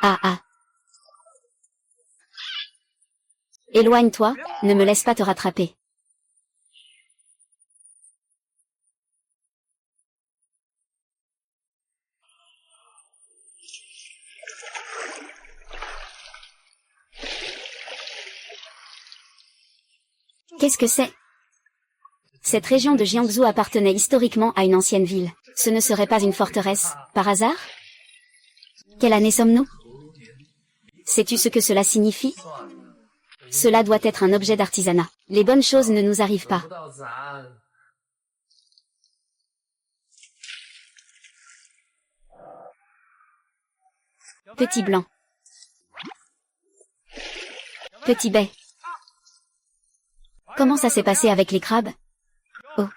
Ah ah. Éloigne-toi, ne me laisse pas te rattraper. Qu'est-ce que c'est? Cette région de Jiangsu appartenait historiquement à une ancienne ville. Ce ne serait pas une forteresse, par hasard? Quelle année sommes-nous? Sais-tu ce que cela signifie? Cela doit être un objet d'artisanat. Les bonnes choses ne nous arrivent pas. Petit blanc. Petit bai. Comment ça s'est passé avec les crabes? Oh.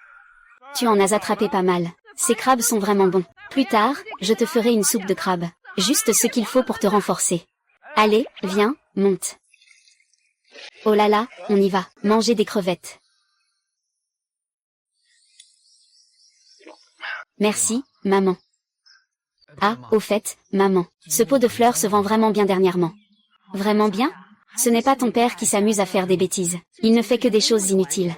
Tu en as attrapé pas mal. Ces crabes sont vraiment bons. Plus tard, je te ferai une soupe de crabes. Juste ce qu'il faut pour te renforcer. Allez, viens, monte. Oh là là, on y va. Manger des crevettes. Merci, maman. Ah, au fait, maman, ce pot de fleurs se vend vraiment bien dernièrement. Vraiment bien? Ce n'est pas ton père qui s'amuse à faire des bêtises. Il ne fait que des choses inutiles.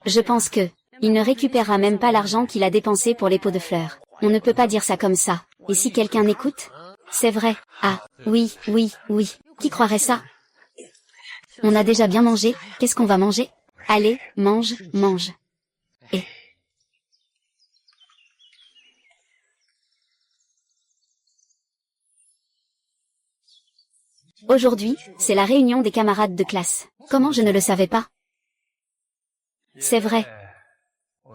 Je pense que, il ne récupérera même pas l'argent qu'il a dépensé pour les pots de fleurs. On ne peut pas dire ça comme ça. Et si quelqu'un écoute? C'est vrai. Ah, oui, oui, oui. Qui croirait ça? On a déjà bien mangé, qu'est-ce qu'on va manger? Allez, mange, mange. Et... Aujourd'hui, c'est la réunion des camarades de classe. Comment je ne le savais pas? C'est vrai.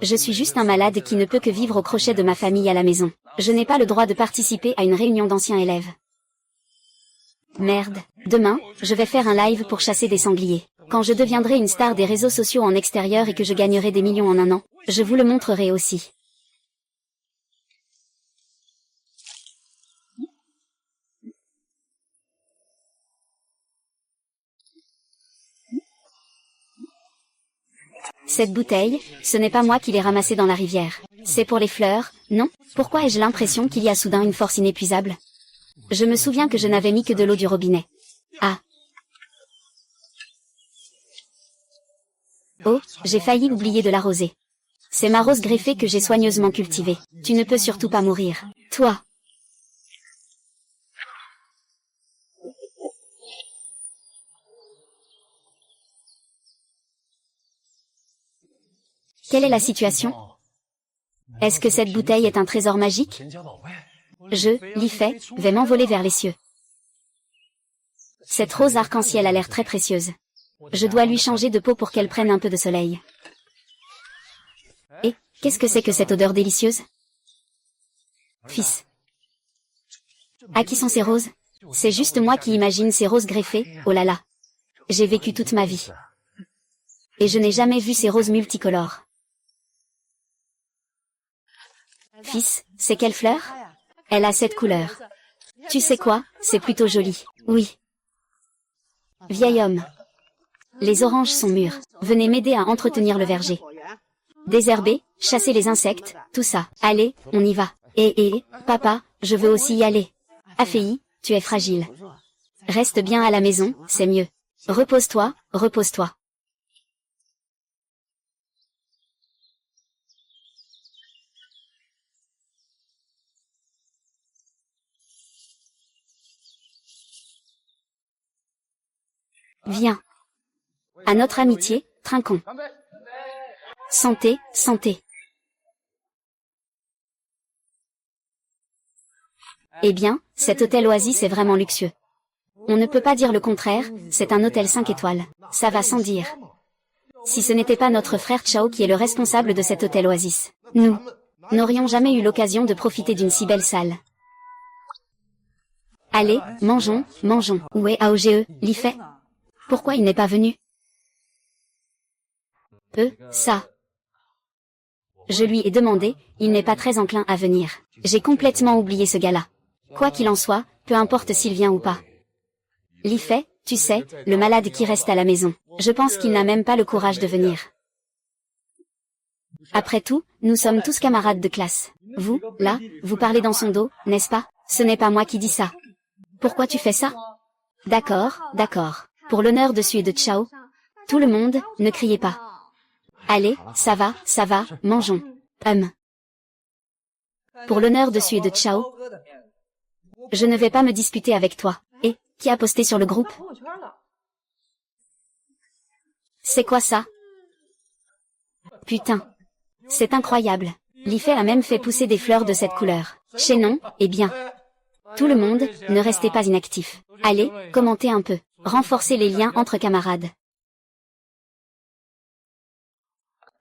Je suis juste un malade qui ne peut que vivre au crochet de ma famille à la maison. Je n'ai pas le droit de participer à une réunion d'anciens élèves. Merde. Demain, je vais faire un live pour chasser des sangliers. Quand je deviendrai une star des réseaux sociaux en extérieur et que je gagnerai des millions en un an, je vous le montrerai aussi. Cette bouteille, ce n'est pas moi qui l'ai ramassée dans la rivière. C'est pour les fleurs, non? Pourquoi ai-je l'impression qu'il y a soudain une force inépuisable? Je me souviens que je n'avais mis que de l'eau du robinet. Ah. Oh, j'ai failli oublier de l'arroser. C'est ma rose greffée que j'ai soigneusement cultivée. Tu ne peux surtout pas mourir. Toi. Quelle est la situation? Est-ce que cette bouteille est un trésor magique? Je, Li Fei, vais m'envoler vers les cieux. Cette rose arc-en-ciel a l'air très précieuse. Je dois lui changer de peau pour qu'elle prenne un peu de soleil. Et, qu'est-ce que c'est que cette odeur délicieuse? Fils. À qui sont ces roses? C'est juste moi qui imagine ces roses greffées, oh là là. J'ai vécu toute ma vie. Et je n'ai jamais vu ces roses multicolores. Fils, c'est quelle fleur? Elle a cette couleur. Tu sais quoi, c'est plutôt joli. Oui. Vieil homme. Les oranges sont mûres. Venez m'aider à entretenir le verger. Désherber, chasser les insectes, tout ça. Allez, on y va. Papa, je veux aussi y aller. Afei, tu es fragile. Reste bien à la maison, c'est mieux. Repose-toi, repose-toi. Viens. À notre amitié, trinquons. Santé, santé. Eh bien, cet hôtel Oasis est vraiment luxueux. On ne peut pas dire le contraire, c'est un hôtel 5 étoiles. Ça va sans dire. Si ce n'était pas notre frère Chao qui est le responsable de cet hôtel Oasis, nous n'aurions jamais eu l'occasion de profiter d'une si belle salle. Allez, mangeons, mangeons. Où est Aoge, Li Fei? Pourquoi il n'est pas venu? Ça. Je lui ai demandé, il n'est pas très enclin à venir. J'ai complètement oublié ce gars-là. Quoi qu'il en soit, peu importe s'il vient ou pas. Li Fei, tu sais, le malade qui reste à la maison. Je pense qu'il n'a même pas le courage de venir. Après tout, nous sommes tous camarades de classe. Vous, là, vous parlez dans son dos, n'est-ce pas? Ce n'est pas moi qui dis ça. Pourquoi tu fais ça? D'accord, d'accord. Pour l'honneur de Sui et de Chao. Tout le monde, ne criez pas. Allez, ça va, mangeons. Pour l'honneur de Sui et de Chao. Je ne vais pas me disputer avec toi. Et, qui a posté sur le groupe? C'est quoi ça? Putain. C'est incroyable. Li-Fei a même fait pousser des fleurs de cette couleur. Chez non, eh bien. Tout le monde, ne restez pas inactifs. Allez, commentez un peu. Renforcez les liens entre camarades.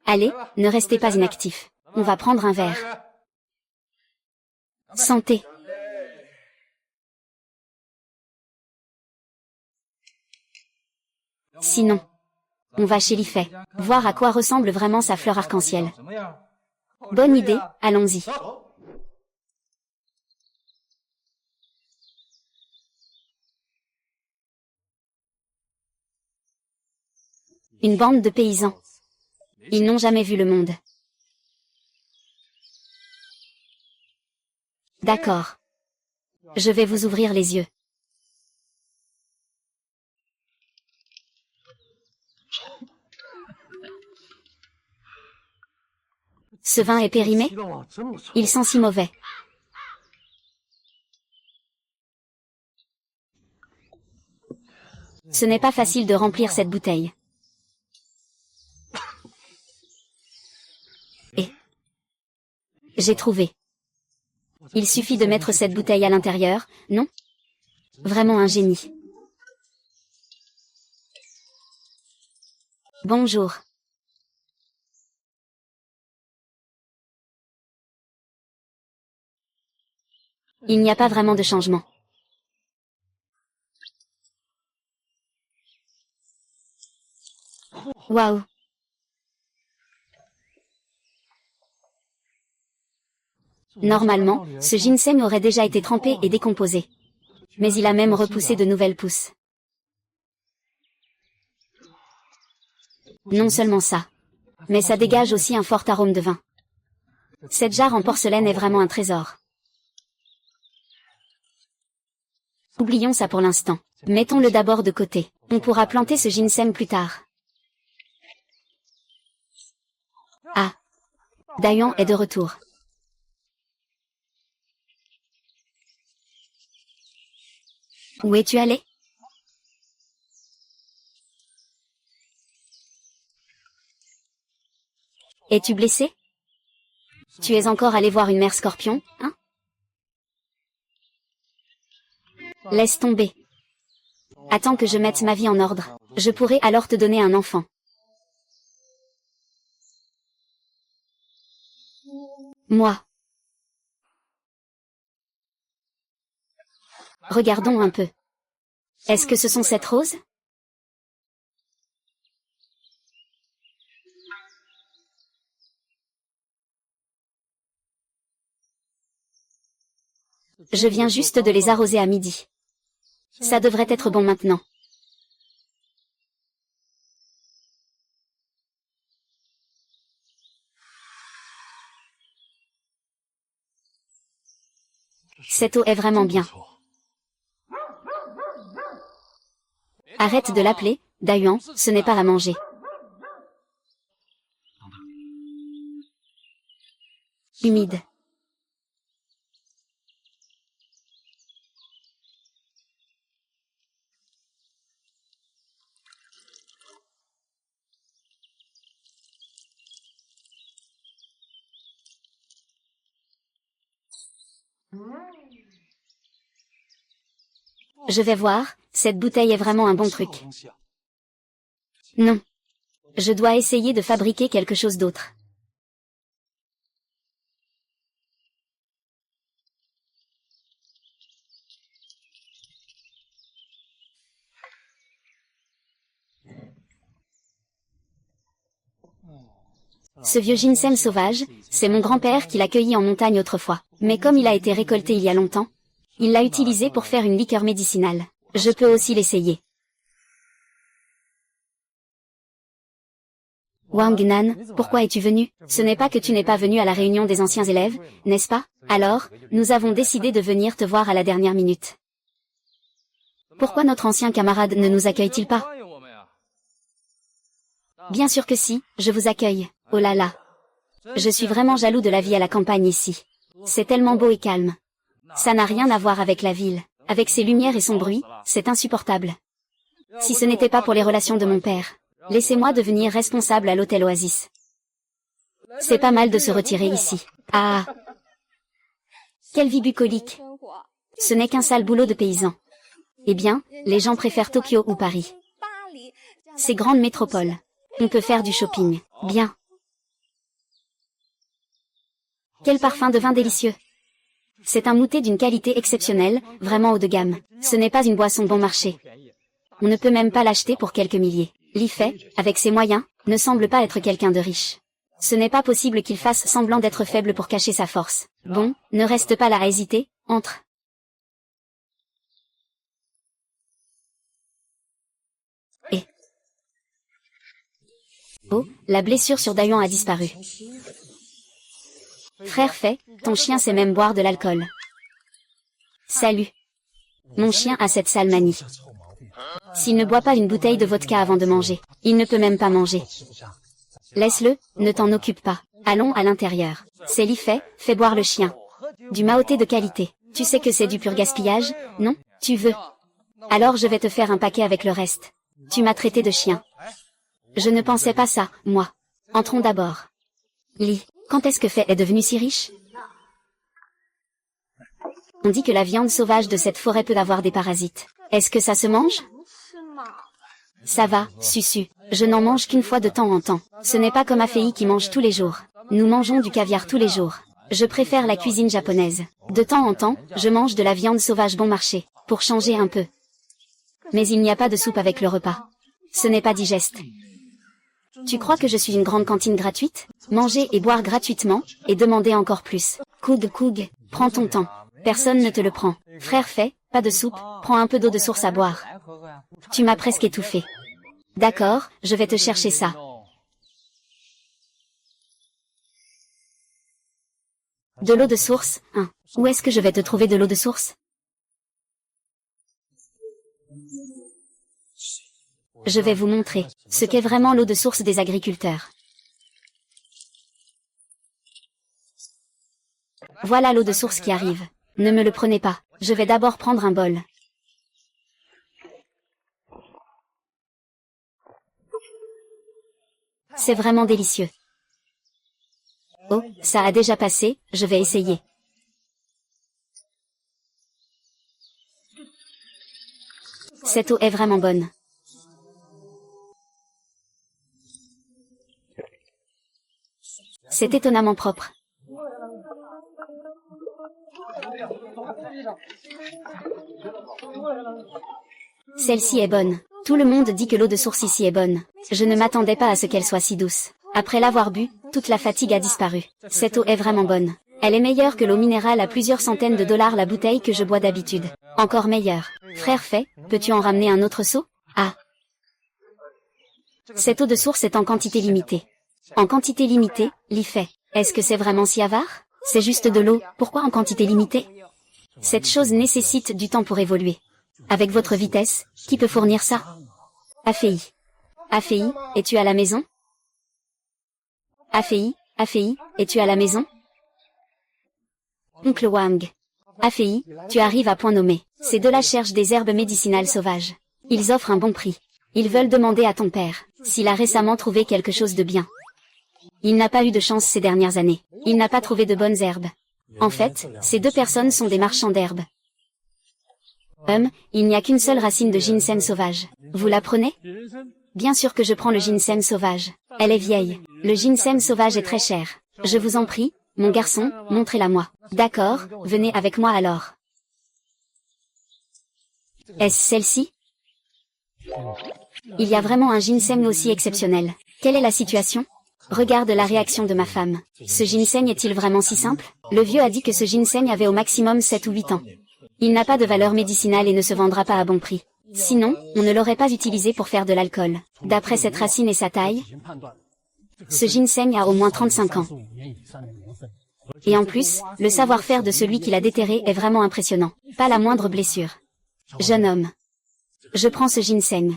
Allez, ne restez pas inactifs. On va prendre un verre. Santé. Sinon, on va chez Li-Fei, voir à quoi ressemble vraiment sa fleur arc-en-ciel. Bonne idée, allons-y. Une bande de paysans. Ils n'ont jamais vu le monde. D'accord. Je vais vous ouvrir les yeux. Ce vin est périmé? Il sent si mauvais. Ce n'est pas facile de remplir cette bouteille. Et j'ai trouvé. Il suffit de mettre cette bouteille à l'intérieur, non? Vraiment un génie. Bonjour. Il n'y a pas vraiment de changement. Waouh. Normalement, ce ginseng aurait déjà été trempé et décomposé. Mais il a même repoussé de nouvelles pousses. Non seulement ça, mais ça dégage aussi un fort arôme de vin. Cette jarre en porcelaine est vraiment un trésor. Oublions ça pour l'instant. Mettons-le d'abord de côté. On pourra planter ce ginseng plus tard. Ah. Dayuan est de retour. Où es-tu allé? Es-tu blessé? Tu es encore allé voir une mère scorpion, hein? Laisse tomber. Attends que je mette ma vie en ordre. Je pourrai alors te donner un enfant. Moi. Regardons un peu. Est-ce que ce sont cette rose? Je viens juste de les arroser à midi. Ça devrait être bon maintenant. Cette eau est vraiment bien. Arrête de l'appeler, Dayuan, ce n'est pas à manger. Humide. Je vais voir, cette bouteille est vraiment un bon truc. Non. Je dois essayer de fabriquer quelque chose d'autre. Ce vieux ginseng sauvage, c'est mon grand-père qui l'a cueilli en montagne autrefois. Mais comme il a été récolté il y a longtemps, il l'a utilisé pour faire une liqueur médicinale. Je peux aussi l'essayer. Wang Nan, pourquoi es-tu venu? Ce n'est pas que tu n'es pas venu à la réunion des anciens élèves, n'est-ce pas? Alors, nous avons décidé de venir te voir à la dernière minute. Pourquoi notre ancien camarade ne nous accueille-t-il pas? Bien sûr que si, je vous accueille. Oh là là. Je suis vraiment jaloux de la vie à la campagne ici. C'est tellement beau et calme. Ça n'a rien à voir avec la ville. Avec ses lumières et son bruit, c'est insupportable. Si ce n'était pas pour les relations de mon père, laissez-moi devenir responsable à l'hôtel Oasis. C'est pas mal de se retirer ici. Ah! Quelle vie bucolique! Ce n'est qu'un sale boulot de paysan. Eh bien, les gens préfèrent Tokyo ou Paris. Ces grandes métropoles. On peut faire du shopping. Bien. Quel parfum de vin délicieux! C'est un moutet d'une qualité exceptionnelle, vraiment haut de gamme. Ce n'est pas une boisson bon marché. On ne peut même pas l'acheter pour quelques milliers. Li Fei, avec ses moyens, ne semble pas être quelqu'un de riche. Ce n'est pas possible qu'il fasse semblant d'être faible pour cacher sa force. Bon, ne reste pas là à hésiter, entre. Et... Oh, la blessure sur Dayuan a disparu. Frère Fei, ton chien sait même boire de l'alcool. Salut. Mon chien a cette sale manie. S'il ne boit pas une bouteille de vodka avant de manger, il ne peut même pas manger. Laisse-le, ne t'en occupe pas. Allons à l'intérieur. C'est Li Fei, fais boire le chien. Du maoté de qualité. Tu sais que c'est du pur gaspillage, non? Tu veux? Alors je vais te faire un paquet avec le reste. Tu m'as traité de chien. Je ne pensais pas ça, moi. Entrons d'abord. Li, quand est-ce que Fei est devenu si riche? On dit que la viande sauvage de cette forêt peut avoir des parasites. Est-ce que ça se mange? Ça va, Susu. Je n'en mange qu'une fois de temps en temps. Ce n'est pas comme Afei qui mange tous les jours. Nous mangeons du caviar tous les jours. Je préfère la cuisine japonaise. De temps en temps, je mange de la viande sauvage bon marché, pour changer un peu. Mais il n'y a pas de soupe avec le repas. Ce n'est pas digeste. Tu crois que je suis une grande cantine gratuite? Manger et boire gratuitement, et demander encore plus. Koug, prends ton temps. Personne ne te le prend. Frère Fei, pas de soupe, prends un peu d'eau de source à boire. Tu m'as presque étouffé. D'accord, je vais te chercher ça. De l'eau de source, hein. Où est-ce que je vais te trouver de l'eau de source? Je vais vous montrer ce qu'est vraiment l'eau de source des agriculteurs. Voilà l'eau de source qui arrive. Ne me le prenez pas, je vais d'abord prendre un bol. C'est vraiment délicieux. Oh, ça a déjà passé, je vais essayer. Cette eau est vraiment bonne. C'est étonnamment propre. Celle-ci est bonne. Tout le monde dit que l'eau de source ici est bonne. Je ne m'attendais pas à ce qu'elle soit si douce. Après l'avoir bu, toute la fatigue a disparu. Cette eau est vraiment bonne. Elle est meilleure que l'eau minérale à plusieurs centaines de dollars la bouteille que je bois d'habitude. Encore meilleure. Frère Fei, peux-tu en ramener un autre seau? Ah. Cette eau de source est en quantité limitée. En quantité limitée, Li Fei. Est-ce que c'est vraiment si avare? C'est juste de l'eau, pourquoi en quantité limitée? Cette chose nécessite du temps pour évoluer. Avec votre vitesse, qui peut fournir ça? Afei. Afei, es-tu à la maison? Afei, es-tu à la maison? Oncle Wang. Afei, tu arrives à point nommé. Ces deux-là cherchent des herbes médicinales sauvages. Ils offrent un bon prix. Ils veulent demander à ton père s'il a récemment trouvé quelque chose de bien. Il n'a pas eu de chance ces dernières années. Il n'a pas trouvé de bonnes herbes. En fait, ces deux personnes sont des marchands d'herbes. Il n'y a qu'une seule racine de ginseng sauvage. Vous la prenez? Bien sûr que je prends le ginseng sauvage. Elle est vieille. Le ginseng sauvage est très cher. Je vous en prie, mon garçon, montrez-la moi. D'accord, venez avec moi alors. Est-ce celle-ci? Il y a vraiment un ginseng aussi exceptionnel. Quelle est la situation? Regarde la réaction de ma femme. Ce ginseng est-il vraiment si simple? Le vieux a dit que ce ginseng avait au maximum 7 ou 8 ans. Il n'a pas de valeur médicinale et ne se vendra pas à bon prix. Sinon, on ne l'aurait pas utilisé pour faire de l'alcool. D'après cette racine et sa taille, Ce ginseng a au moins 35 ans. Et en plus, le savoir-faire de celui qui l'a déterré est vraiment impressionnant. Pas la moindre blessure. Jeune homme. Je prends ce ginseng.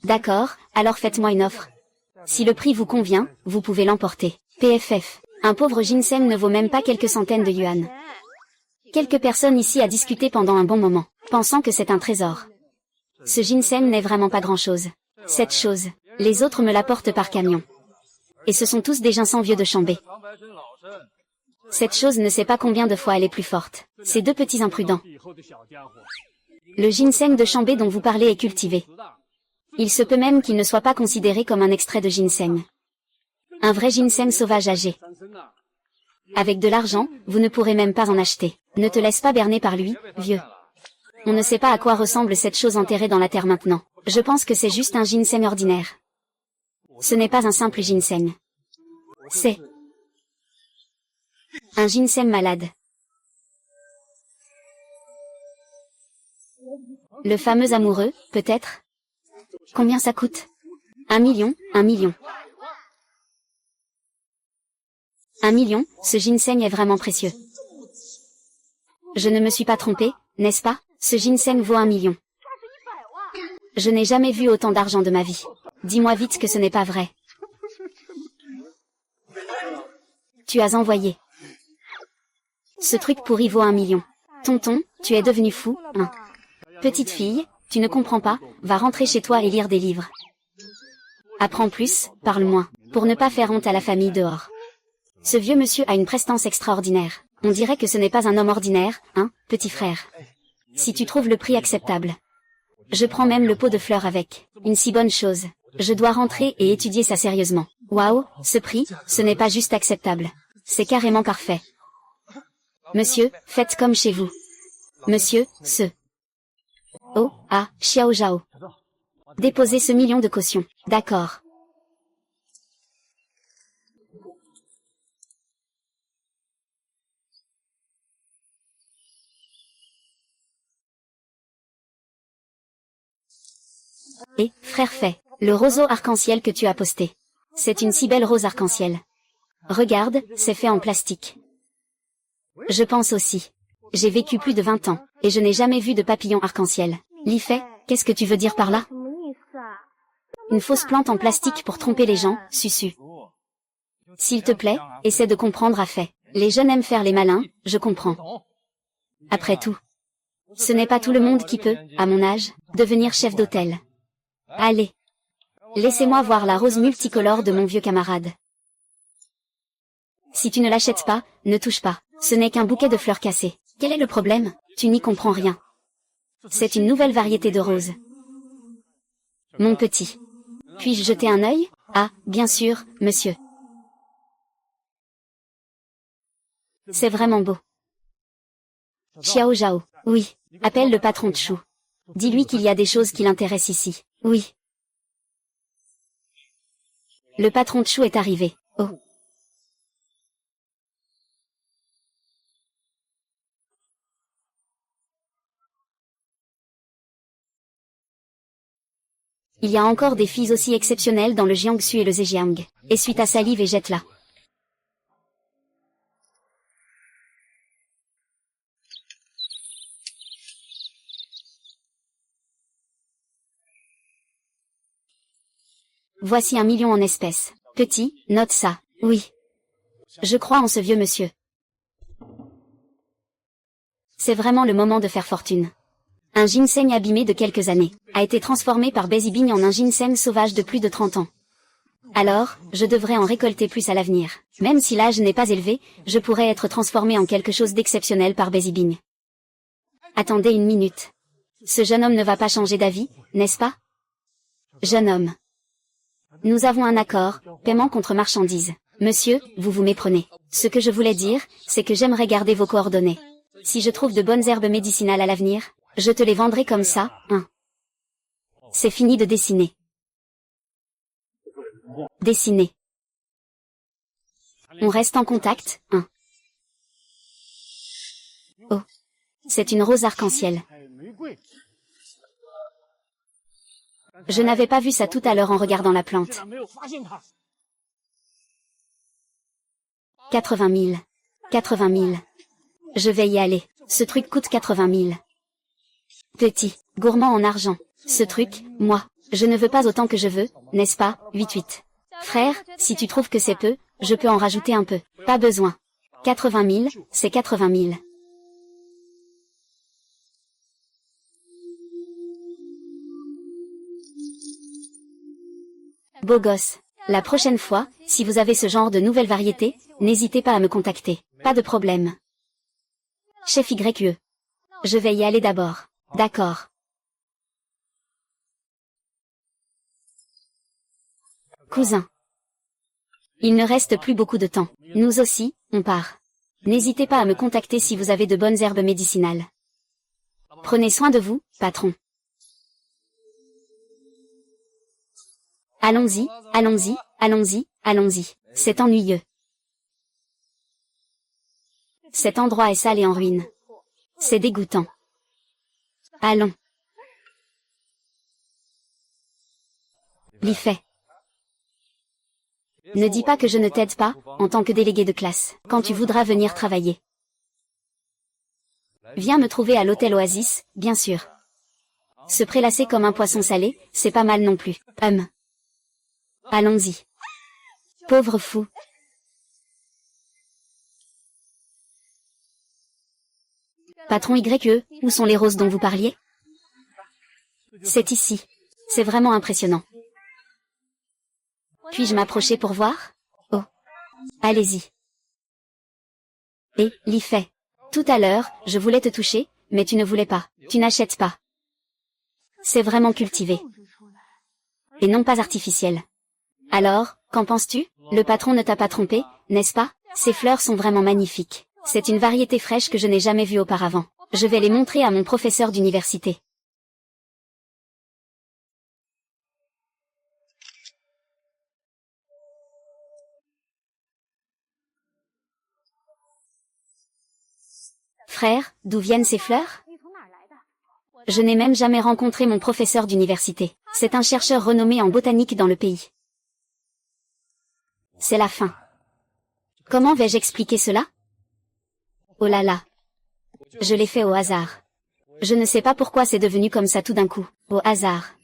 D'accord, alors faites-moi une offre. Si le prix vous convient, vous pouvez l'emporter. PFF. Un pauvre ginseng ne vaut même pas quelques centaines de yuan. Quelques personnes ici a discuté pendant un bon moment, pensant que c'est un trésor. Ce ginseng n'est vraiment pas grand-chose. Cette chose, les autres me l'apportent par camion. Et ce sont tous des ginseng vieux de Chambé. Cette chose ne sait pas combien de fois elle est plus forte. Ces deux petits imprudents. Le ginseng de Chambé dont vous parlez est cultivé. Il se peut même qu'il ne soit pas considéré comme un extrait de ginseng. Un vrai ginseng sauvage âgé. Avec de l'argent, vous ne pourrez même pas en acheter. Ne te laisse pas berner par lui, vieux. On ne sait pas à quoi ressemble cette chose enterrée dans la terre maintenant. Je pense que c'est juste un ginseng ordinaire. Ce n'est pas un simple ginseng. C'est un ginseng malade. Le fameux amoureux, peut-être? Combien ça coûte? 1 million, 1 million. 1 million, ce ginseng est vraiment précieux. Je ne me suis pas trompé, n'est-ce pas? Ce ginseng vaut 1 million. Je n'ai jamais vu autant d'argent de ma vie. Dis-moi vite que ce n'est pas vrai. Tu as envoyé. Ce truc pourri vaut 1 million. Tonton, tu es devenu fou, hein? Petite fille, tu ne comprends pas, va rentrer chez toi et lire des livres. Apprends plus, parle moins, pour ne pas faire honte à la famille dehors. Ce vieux monsieur a une prestance extraordinaire. On dirait que ce n'est pas un homme ordinaire, hein, petit frère. Si tu trouves le prix acceptable. Je prends même le pot de fleurs avec. Une si bonne chose. Je dois rentrer et étudier ça sérieusement. Waouh, ce prix, ce n'est pas juste acceptable. C'est carrément parfait. Monsieur, faites comme chez vous. Monsieur, Oh, ah, Xiao Zhao. Déposez ce million de caution. D'accord. Et, frère Fei, le roseau arc-en-ciel que tu as posté. C'est une si belle rose arc-en-ciel. Regarde, c'est fait en plastique. Je pense aussi. J'ai vécu plus de 20 ans, et je n'ai jamais vu de papillon arc-en-ciel. Li Fei, qu'est-ce que tu veux dire par là? Une fausse plante en plastique pour tromper les gens, Susu. S'il te plaît, essaie de comprendre à Fei. Les jeunes aiment faire les malins, je comprends. Après tout, ce n'est pas tout le monde qui peut, à mon âge, devenir chef d'hôtel. Allez. Laissez-moi voir la rose multicolore de mon vieux camarade. Si tu ne l'achètes pas, ne touche pas. Ce n'est qu'un bouquet de fleurs cassées. Quel est le problème? Tu n'y comprends rien. C'est une nouvelle variété de roses. Mon petit. Puis-je jeter un œil? Ah, bien sûr, monsieur. C'est vraiment beau. Xiao Zhao. Oui. Appelle le patron de Chou. Dis-lui qu'il y a des choses qui l'intéressent ici. Oui. Le patron de Chou est arrivé. Oh. Il y a encore des filles aussi exceptionnelles dans le Jiangsu et le Zhejiang. Essuie ta salive et jette-la. Voici 1 million en espèces. Petit, note ça. Oui. Je crois en ce vieux monsieur. C'est vraiment le moment de faire fortune. Un ginseng abîmé de quelques années a été transformé par Bezibing en un ginseng sauvage de plus de 30 ans. Alors, je devrais en récolter plus à l'avenir. Même si l'âge n'est pas élevé, je pourrais être transformé en quelque chose d'exceptionnel par Bezibing. Attendez une minute. Ce jeune homme ne va pas changer d'avis, n'est-ce pas? Jeune homme. Nous avons un accord, paiement contre marchandise. Monsieur, vous vous méprenez. Ce que je voulais dire, c'est que j'aimerais garder vos coordonnées. Si je trouve de bonnes herbes médicinales à l'avenir, je te les vendrai comme ça, hein. C'est fini de dessiner. Dessiner. On reste en contact, hein. Oh. C'est une rose arc-en-ciel. Je n'avais pas vu ça tout à l'heure en regardant la plante. 80 000. 80 000. Je vais y aller. Ce truc coûte 80 000. Petit, gourmand en argent. Ce truc, moi, je ne veux pas autant que je veux, n'est-ce pas, 8-8. Frère, si tu trouves que c'est peu, je peux en rajouter un peu. Pas besoin. 80 000, c'est 80 000. Beau gosse. La prochaine fois, si vous avez ce genre de nouvelles variétés, n'hésitez pas à me contacter. Pas de problème. Chef YE. Je vais y aller d'abord. D'accord. Cousin. Il ne reste plus beaucoup de temps. Nous aussi, on part. N'hésitez pas à me contacter si vous avez de bonnes herbes médicinales. Prenez soin de vous, patron. Allons-y, allons-y, allons-y, allons-y. C'est ennuyeux. Cet endroit est sale et en ruine. C'est dégoûtant. Allons. L'y fait. Ne dis pas que je ne t'aide pas, en tant que délégué de classe, quand tu voudras venir travailler. Viens me trouver à l'hôtel Oasis, bien sûr. Se prélasser comme un poisson salé, c'est pas mal non plus. Allons-y. Pauvre fou. Patron YE, où sont les roses dont vous parliez? C'est ici. C'est vraiment impressionnant. Puis-je m'approcher pour voir? Oh. Allez-y. Et, l'y fait. Tout à l'heure, je voulais te toucher, mais tu ne voulais pas. Tu n'achètes pas. C'est vraiment cultivé. Et non pas artificiel. Alors, qu'en penses-tu? Le patron ne t'a pas trompé, n'est-ce pas? Ces fleurs sont vraiment magnifiques. C'est une variété fraîche que je n'ai jamais vue auparavant. Je vais les montrer à mon professeur d'université. Frère, d'où viennent ces fleurs? Je n'ai même jamais rencontré mon professeur d'université. C'est un chercheur renommé en botanique dans le pays. C'est la fin. Comment vais-je expliquer cela? Oh là là. Je l'ai fait au hasard. Je ne sais pas pourquoi c'est devenu comme ça tout d'un coup. Au hasard.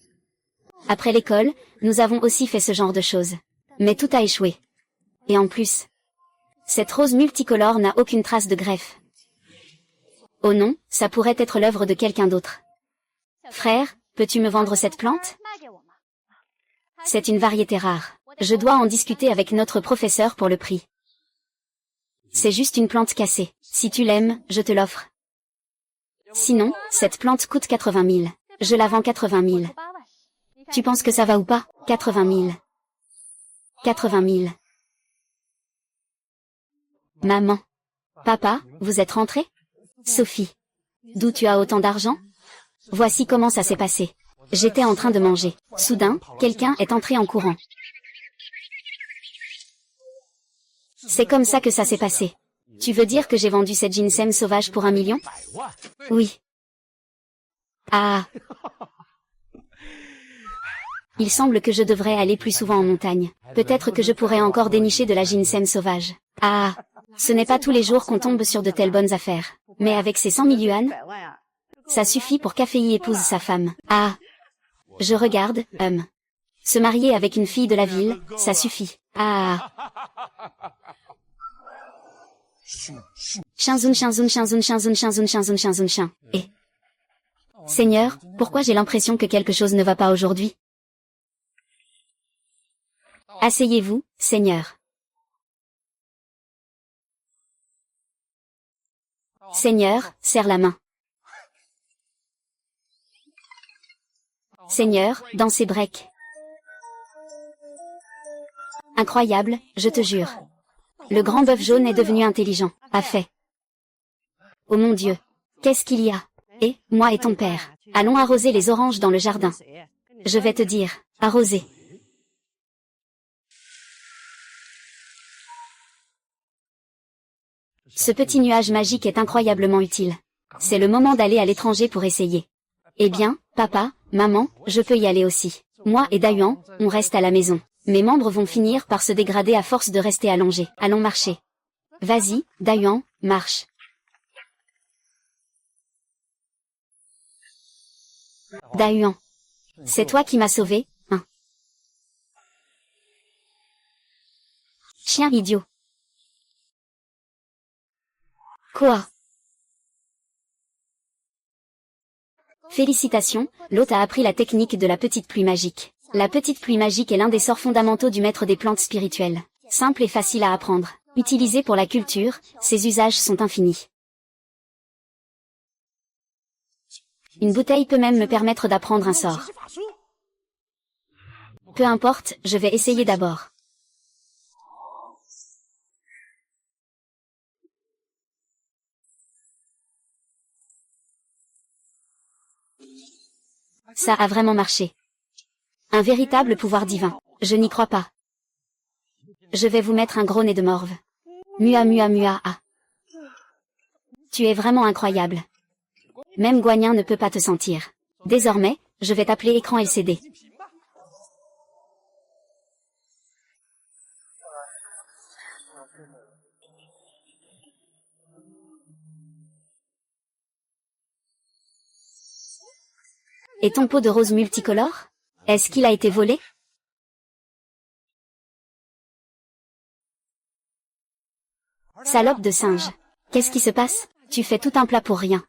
Après l'école, nous avons aussi fait ce genre de choses. Mais tout a échoué. Et en plus, cette rose multicolore n'a aucune trace de greffe. Oh non, ça pourrait être l'œuvre de quelqu'un d'autre. Frère, peux-tu me vendre cette plante? C'est une variété rare. Je dois en discuter avec notre professeur pour le prix. C'est juste une plante cassée. Si tu l'aimes, je te l'offre. Sinon, cette plante coûte 80 000. Je la vends 80 000. Tu penses que ça va ou pas? 80 000. 80 000. Maman. Papa, vous êtes rentrés? Sophie. D'où tu as autant d'argent? Voici comment ça s'est passé. J'étais en train de manger. Soudain, quelqu'un est entré en courant. C'est comme ça que ça s'est passé. Tu veux dire que j'ai vendu cette ginseng sauvage pour 1 million? Oui. Ah. Il semble que je devrais aller plus souvent en montagne. Peut-être que je pourrais encore dénicher de la ginseng sauvage. Ah. Ce n'est pas tous les jours qu'on tombe sur de telles bonnes affaires. Mais avec ces 100 000 yuan, ça suffit pour qu'Afei épouse sa femme. Ah. Je regarde, se marier avec une fille de la ville, ça suffit. Ah. Shinzun shinzun shinzun shinzun shinzun shinzun shinzun shin. Et. Seigneur, pourquoi j'ai l'impression que quelque chose ne va pas aujourd'hui? Asseyez-vous, Seigneur. Seigneur, serre la main. Seigneur, dans ses breaks. Incroyable, je te jure. Le grand bœuf jaune est devenu intelligent. A fait. Oh mon Dieu. Qu'est-ce qu'il y a? Et, moi et ton père, allons arroser les oranges dans le jardin. Je vais te dire, arroser. Ce petit nuage magique est incroyablement utile. C'est le moment d'aller à l'étranger pour essayer. Eh bien, Papa, maman, je peux y aller aussi. Moi et Dayuan, on reste à la maison. Mes membres vont finir par se dégrader à force de rester allongés. Allons marcher. Vas-y, Dayuan, marche. Dayuan. C'est toi qui m'as sauvé, hein. Chien idiot. Quoi? Félicitations, l'hôte a appris la technique de la petite pluie magique. La petite pluie magique est l'un des sorts fondamentaux du maître des plantes spirituelles. Simple et facile à apprendre. Utilisé pour la culture, ses usages sont infinis. Une bouteille peut même me permettre d'apprendre un sort. Peu importe, je vais essayer d'abord. Ça a vraiment marché. Un véritable pouvoir divin. Je n'y crois pas. Je vais vous mettre un gros nez de morve. Mua mua mua ah. Tu es vraiment incroyable. Même Guanyin ne peut pas te sentir. Désormais, je vais t'appeler écran LCD. Et ton pot de rose multicolore? Est-ce qu'il a été volé? Salope de singe. Qu'est-ce qui se passe? Tu fais tout un plat pour rien.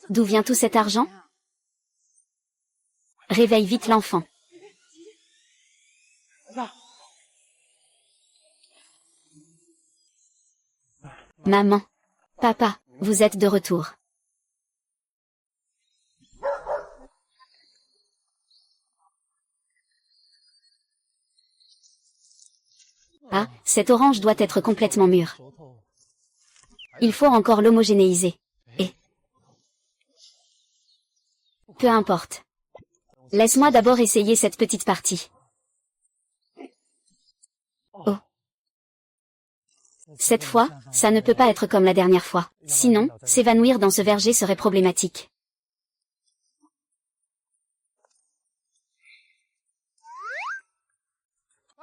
D'où vient tout cet argent? Réveille vite l'enfant. Maman. Papa, vous êtes de retour. Ah, cette orange doit être complètement mûre. Il faut encore l'homogénéiser. Et... peu importe. Laisse-moi d'abord essayer cette petite partie. Oh. Cette fois, ça ne peut pas être comme la dernière fois. Sinon, s'évanouir dans ce verger serait problématique.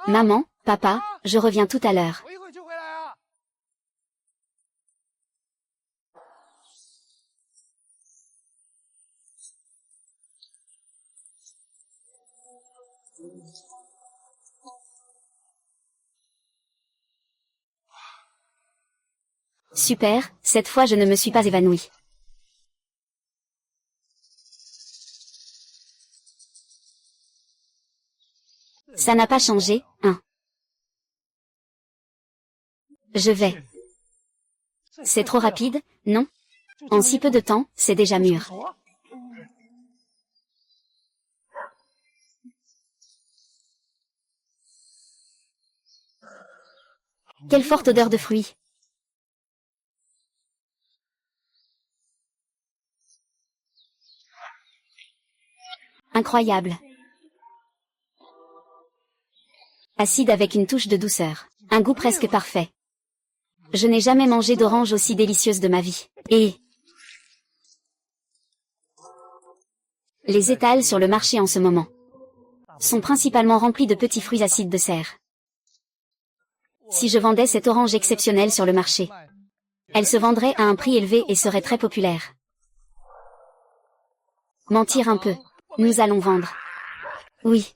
Maman, papa, je reviens tout à l'heure. Super, cette fois je ne me suis pas évanouie. Ça n'a pas changé, hein. Je vais. C'est trop rapide, non? En si peu de temps, c'est déjà mûr. Quelle forte odeur de fruits. Incroyable. Acide avec une touche de douceur. Un goût presque parfait. Je n'ai jamais mangé d'orange aussi délicieuse de ma vie. Et... les étals sur le marché en ce moment sont principalement remplis de petits fruits acides de serre. Si je vendais cette orange exceptionnelle sur le marché, elle se vendrait à un prix élevé et serait très populaire. Mentir un peu. Nous allons vendre. Oui.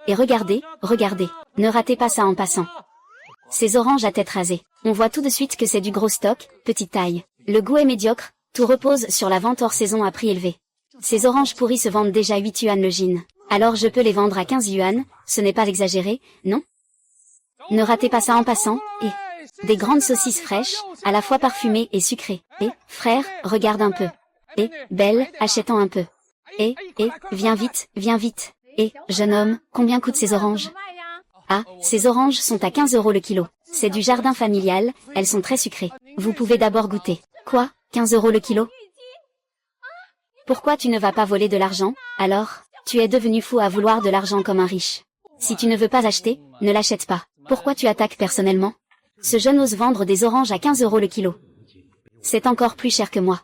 Et regardez, regardez. Ne ratez pas ça en passant. Ces oranges à tête rasée. On voit tout de suite que c'est du gros stock, petite taille. Le goût est médiocre, tout repose sur la vente hors saison à prix élevé. Ces oranges pourries se vendent déjà 8 yuan le gin. Alors je peux les vendre à 15 yuan, ce n'est pas exagéré, non? Ne ratez pas ça en passant, et... des grandes saucisses fraîches, à la fois parfumées et sucrées. Et, frère, regarde un peu. Et, belle, achète-en un peu. Et, viens vite, viens vite. Et, jeune homme, combien coûtent ces oranges? Ah, ces oranges sont à 15 € le kilo. C'est du jardin familial, elles sont très sucrées. Vous pouvez d'abord goûter. Quoi, 15 € le kilo? Pourquoi tu ne vas pas voler de l'argent, alors? Tu es devenu fou à vouloir de l'argent comme un riche. Si tu ne veux pas acheter, ne l'achète pas. Pourquoi tu attaques personnellement? Ce jeune ose vendre des oranges à 15 € le kilo. C'est encore plus cher que moi.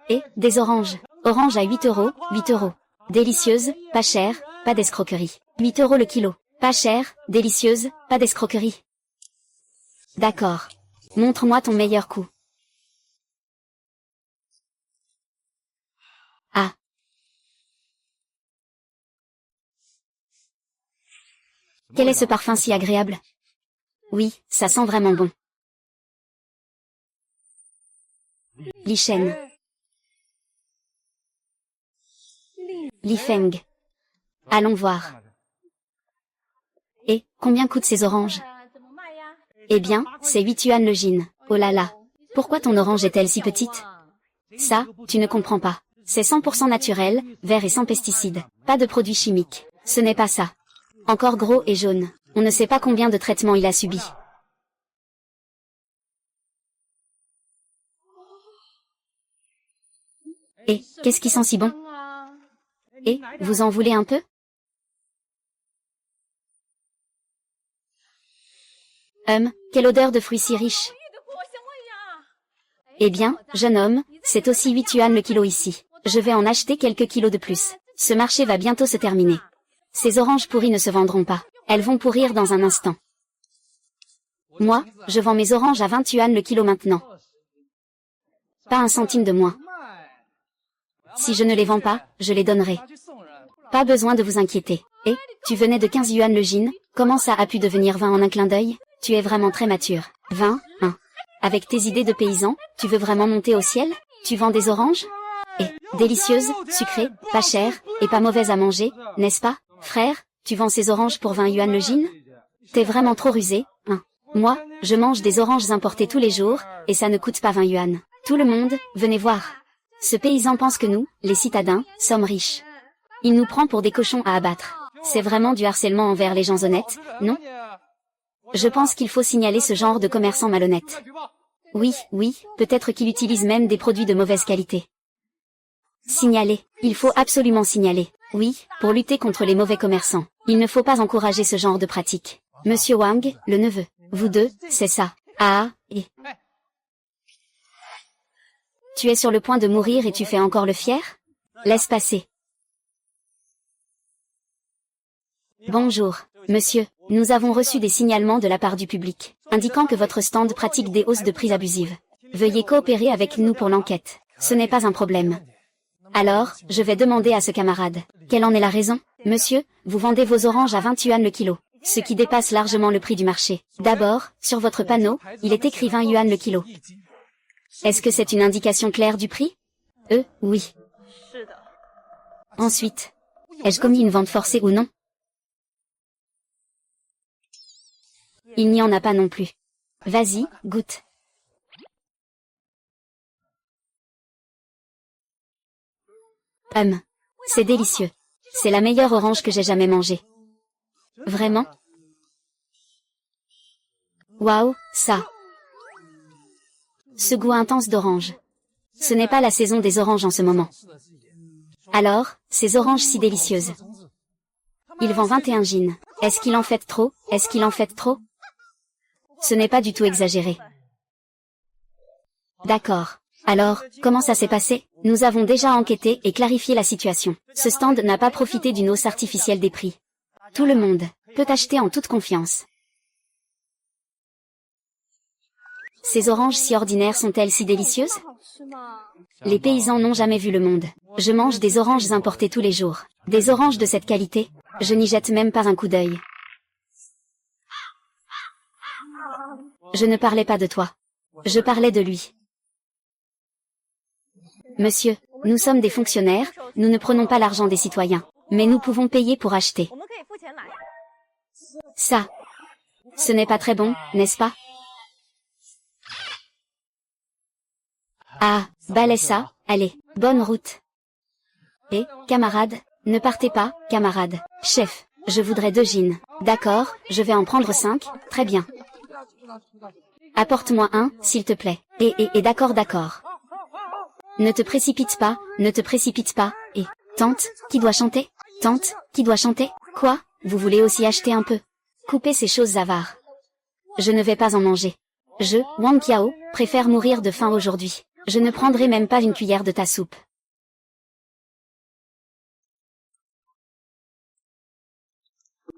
Et, des oranges. Orange à 8 €, 8 €. Délicieuse, pas cher, pas d'escroquerie. 8 € le kilo. Pas cher, délicieuse, pas d'escroquerie. D'accord. Montre-moi ton meilleur coup. Ah. Quel est ce parfum si agréable? Oui, ça sent vraiment bon. Li Shen. Li Feng. Allons voir. Et, combien coûtent ces oranges? Eh bien, c'est 8 yuan le gin. Oh là là. Pourquoi ton orange est-elle si petite? Ça, tu ne comprends pas. C'est 100% naturel, vert et sans pesticides. Pas de produits chimiques. Ce n'est pas ça. Encore gros et jaune. On ne sait pas combien de traitements il a subi. Et, qu'est-ce qui sent si bon? Et, vous en voulez un peu? Quelle odeur de fruits si riche. Eh bien, jeune homme, c'est aussi 8 yuan le kilo ici. Je vais en acheter quelques kilos de plus. Ce marché va bientôt se terminer. Ces oranges pourries ne se vendront pas. Elles vont pourrir dans un instant. Moi, je vends mes oranges à 20 yuan le kilo maintenant. Pas un centime de moins. Si je ne les vends pas, je les donnerai. Pas besoin de vous inquiéter. Et, tu venais de 15 yuan le gin, comment ça a pu devenir 20 en un clin d'œil? Tu es vraiment très mature. 20, hein. Avec tes idées de paysan, tu veux vraiment monter au ciel? Tu vends des oranges? Et, délicieuse, sucrée, pas chère, et pas mauvaise à manger, n'est-ce pas, frère? Tu vends ces oranges pour 20 yuan le gin? T'es vraiment trop rusé, hein. Moi, je mange des oranges importées tous les jours, et ça ne coûte pas 20 yuan. Tout le monde, venez voir. Ce paysan pense que nous, les citadins, sommes riches. Il nous prend pour des cochons à abattre. C'est vraiment du harcèlement envers les gens honnêtes, non? Je pense qu'il faut signaler ce genre de commerçant malhonnête. Oui, oui, peut-être qu'il utilise même des produits de mauvaise qualité. Signaler. Il faut absolument signaler. Oui, pour lutter contre les mauvais commerçants. Il ne faut pas encourager ce genre de pratique. Monsieur Wang, le neveu. Vous deux, c'est ça. Ah, et... Tu es sur le point de mourir et tu fais encore le fier? Laisse passer. Bonjour, monsieur. Nous avons reçu des signalements de la part du public, indiquant que votre stand pratique des hausses de prix abusives. Veuillez coopérer avec nous pour l'enquête. Ce n'est pas un problème. Alors, je vais demander à ce camarade. Quelle en est la raison? Monsieur, vous vendez vos oranges à 20 yuan le kilo, ce qui dépasse largement le prix du marché. D'abord, sur votre panneau, il est écrit 20 yuan le kilo. Est-ce que c'est une indication claire du prix? Oui. Ensuite, ai-je commis une vente forcée ou non? Il n'y en a pas non plus. Vas-y, goûte. C'est délicieux. C'est la meilleure orange que j'ai jamais mangée. Vraiment? Waouh, ça. Ce goût intense d'orange. Ce n'est pas la saison des oranges en ce moment. Alors, ces oranges si délicieuses. Il vend 21 gins. Est-ce qu'il en fait trop? Est-ce qu'il en fait trop? Ce n'est pas du tout exagéré. D'accord. Alors, comment ça s'est passé? Nous avons déjà enquêté et clarifié la situation. Ce stand n'a pas profité d'une hausse artificielle des prix. Tout le monde peut acheter en toute confiance. Ces oranges si ordinaires sont-elles si délicieuses? Les paysans n'ont jamais vu le monde. Je mange des oranges importées tous les jours. Des oranges de cette qualité, je n'y jette même pas un coup d'œil. Je ne parlais pas de toi. Je parlais de lui. Monsieur, nous sommes des fonctionnaires, nous ne prenons pas l'argent des citoyens. Mais nous pouvons payer pour acheter. Ça. Ce n'est pas très bon, n'est-ce pas? Ah, balai ça, allez, bonne route. Et, camarade, ne partez pas, camarade. Chef, je voudrais 2 gins. D'accord, je vais en prendre 5, très bien. Apporte-moi un, s'il te plaît. Et d'accord. Ne te précipite pas, ne te précipite pas, et... Tante, qui doit chanter? Tante, qui doit chanter? Quoi? Vous voulez aussi acheter un peu? Coupez ces choses avares. Je ne vais pas en manger. Je, Wang Qiao, préfère mourir de faim aujourd'hui. Je ne prendrai même pas une cuillère de ta soupe.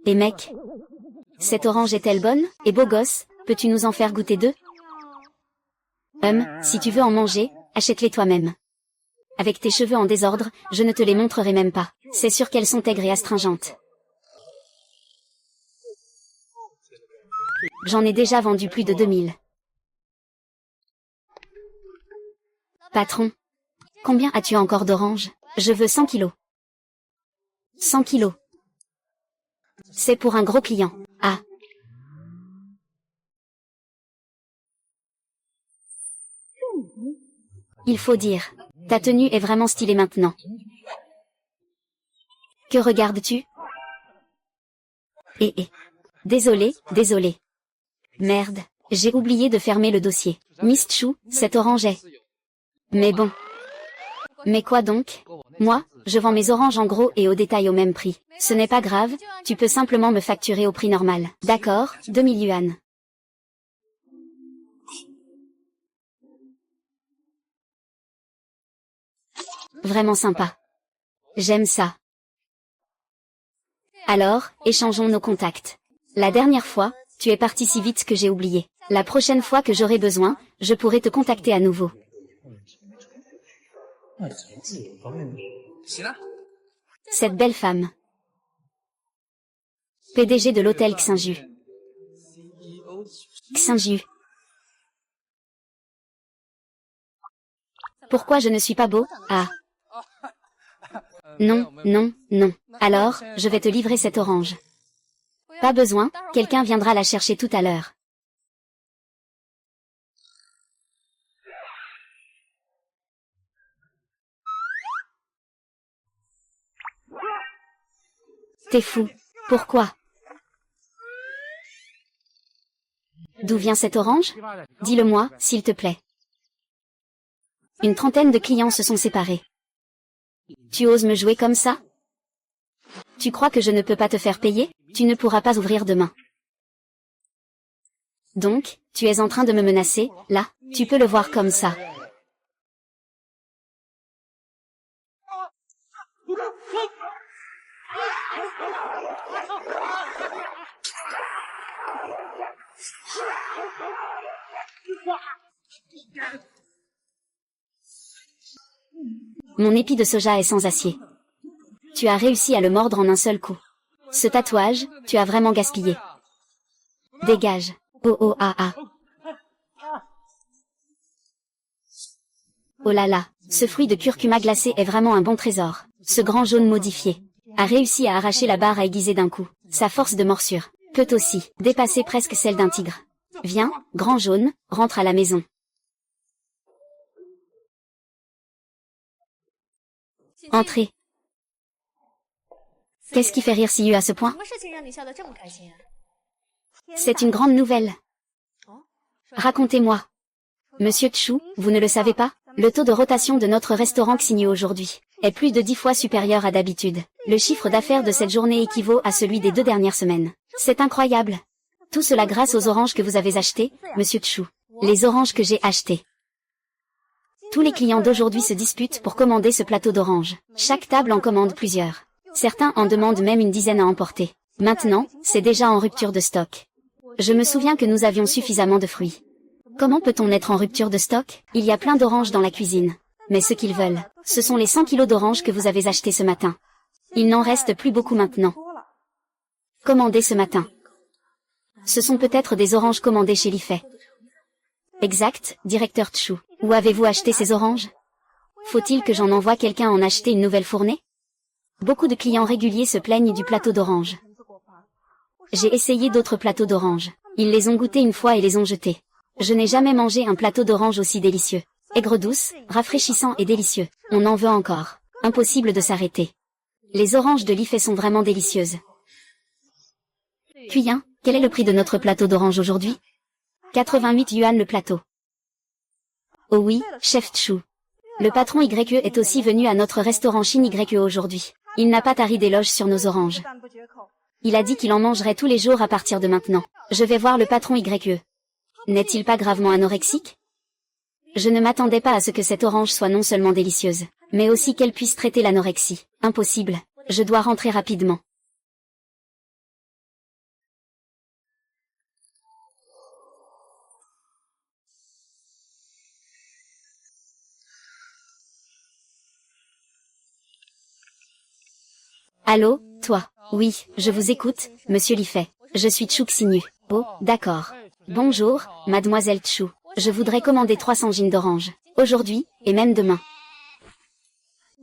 Et mec, cette orange est-elle bonne, et beau gosse, peux-tu nous en faire goûter deux? Si tu veux en manger, achète-les toi-même. Avec tes cheveux en désordre, je ne te les montrerai même pas. C'est sûr qu'elles sont aigres et astringentes. J'en ai déjà vendu plus de 2000. Patron, combien as-tu encore d'oranges? Je veux 100 kilos. 100 kilos. C'est pour un gros client. Ah. Il faut dire, ta tenue est vraiment stylée maintenant. Que regardes-tu? Désolé. Merde, j'ai oublié de fermer le dossier. Miss Chou, cette orange est... Mais bon. Mais quoi donc? Moi, je vends mes oranges en gros et au détail au même prix. Ce n'est pas grave, tu peux simplement me facturer au prix normal. D'accord, 2000 yuan. Vraiment sympa. J'aime ça. Alors, échangeons nos contacts. La dernière fois, tu es parti si vite que j'ai oublié. La prochaine fois que j'aurai besoin, je pourrai te contacter à nouveau. Cette belle femme. PDG de l'hôtel Xinju. Xinju. Pourquoi je ne suis pas beau? Ah. Non. Alors, je vais te livrer cette orange. Pas besoin, quelqu'un viendra la chercher tout à l'heure. T'es fou. Pourquoi? D'où vient cette orange? Dis-le-moi, s'il te plaît. Une trentaine de clients se sont séparés. Tu oses me jouer comme ça? Tu crois que je ne peux pas te faire payer? Tu ne pourras pas ouvrir demain. Donc, tu es en train de me menacer, là, tu peux le voir comme ça. Mon épi de soja est sans acier. Tu as réussi à le mordre en un seul coup. Ce tatouage, tu as vraiment gaspillé. Dégage. Oh ah. Oh là là, ce fruit de curcuma glacé est vraiment un bon trésor. Ce grand jaune modifié a réussi à arracher la barre à aiguiser d'un coup. Sa force de morsure peut aussi dépasser presque celle d'un tigre. Viens, grand jaune, rentre à la maison. Entrez. Qu'est-ce qui fait rire Siyu à ce point? C'est une grande nouvelle. Racontez-moi. Monsieur Chou, vous ne le savez pas? Le taux de rotation de notre restaurant Xinyu aujourd'hui est plus de 10 fois supérieur à d'habitude. Le chiffre d'affaires de cette journée équivaut à celui des 2 dernières semaines. C'est incroyable. Tout cela grâce aux oranges que vous avez achetées, Monsieur Chou. Les oranges que j'ai achetées. Tous les clients d'aujourd'hui se disputent pour commander ce plateau d'oranges. Chaque table en commande plusieurs. Certains en demandent même une dizaine à emporter. Maintenant, c'est déjà en rupture de stock. Je me souviens que nous avions suffisamment de fruits. Comment peut-on être en rupture de stock? Il y a plein d'oranges dans la cuisine. Mais ce qu'ils veulent, ce sont les 100 kilos d'oranges que vous avez achetés ce matin. Il n'en reste plus beaucoup maintenant. Commandées ce matin. Ce sont peut-être des oranges commandées chez Lifei. Exact, directeur Chou. Où avez-vous acheté ces oranges? Faut-il que j'en envoie quelqu'un en acheter une nouvelle fournée? Beaucoup de clients réguliers se plaignent du plateau d'oranges. J'ai essayé d'autres plateaux d'oranges. Ils les ont goûtés une fois et les ont jetés. Je n'ai jamais mangé un plateau d'oranges aussi délicieux. Aigre douce, rafraîchissant et délicieux. On en veut encore. Impossible de s'arrêter. Les oranges de Lifei sont vraiment délicieuses. Cuyen, quel est le prix de notre plateau d'oranges aujourd'hui? 88 yuan le plateau. Oh oui, chef Chou. Le patron YE est aussi venu à notre restaurant Shin YE aujourd'hui. Il n'a pas tari d'éloges sur nos oranges. Il a dit qu'il en mangerait tous les jours à partir de maintenant. Je vais voir le patron YE. N'est-il pas gravement anorexique? Je ne m'attendais pas à ce que cette orange soit non seulement délicieuse, mais aussi qu'elle puisse traiter l'anorexie. Impossible. Je dois rentrer rapidement. Allô, toi? Oui, je vous écoute, monsieur Lifei. Je suis Chou Xinyu. Oh, d'accord. Bonjour, mademoiselle Chou. Je voudrais commander 300 gines d'orange. Aujourd'hui, et même demain.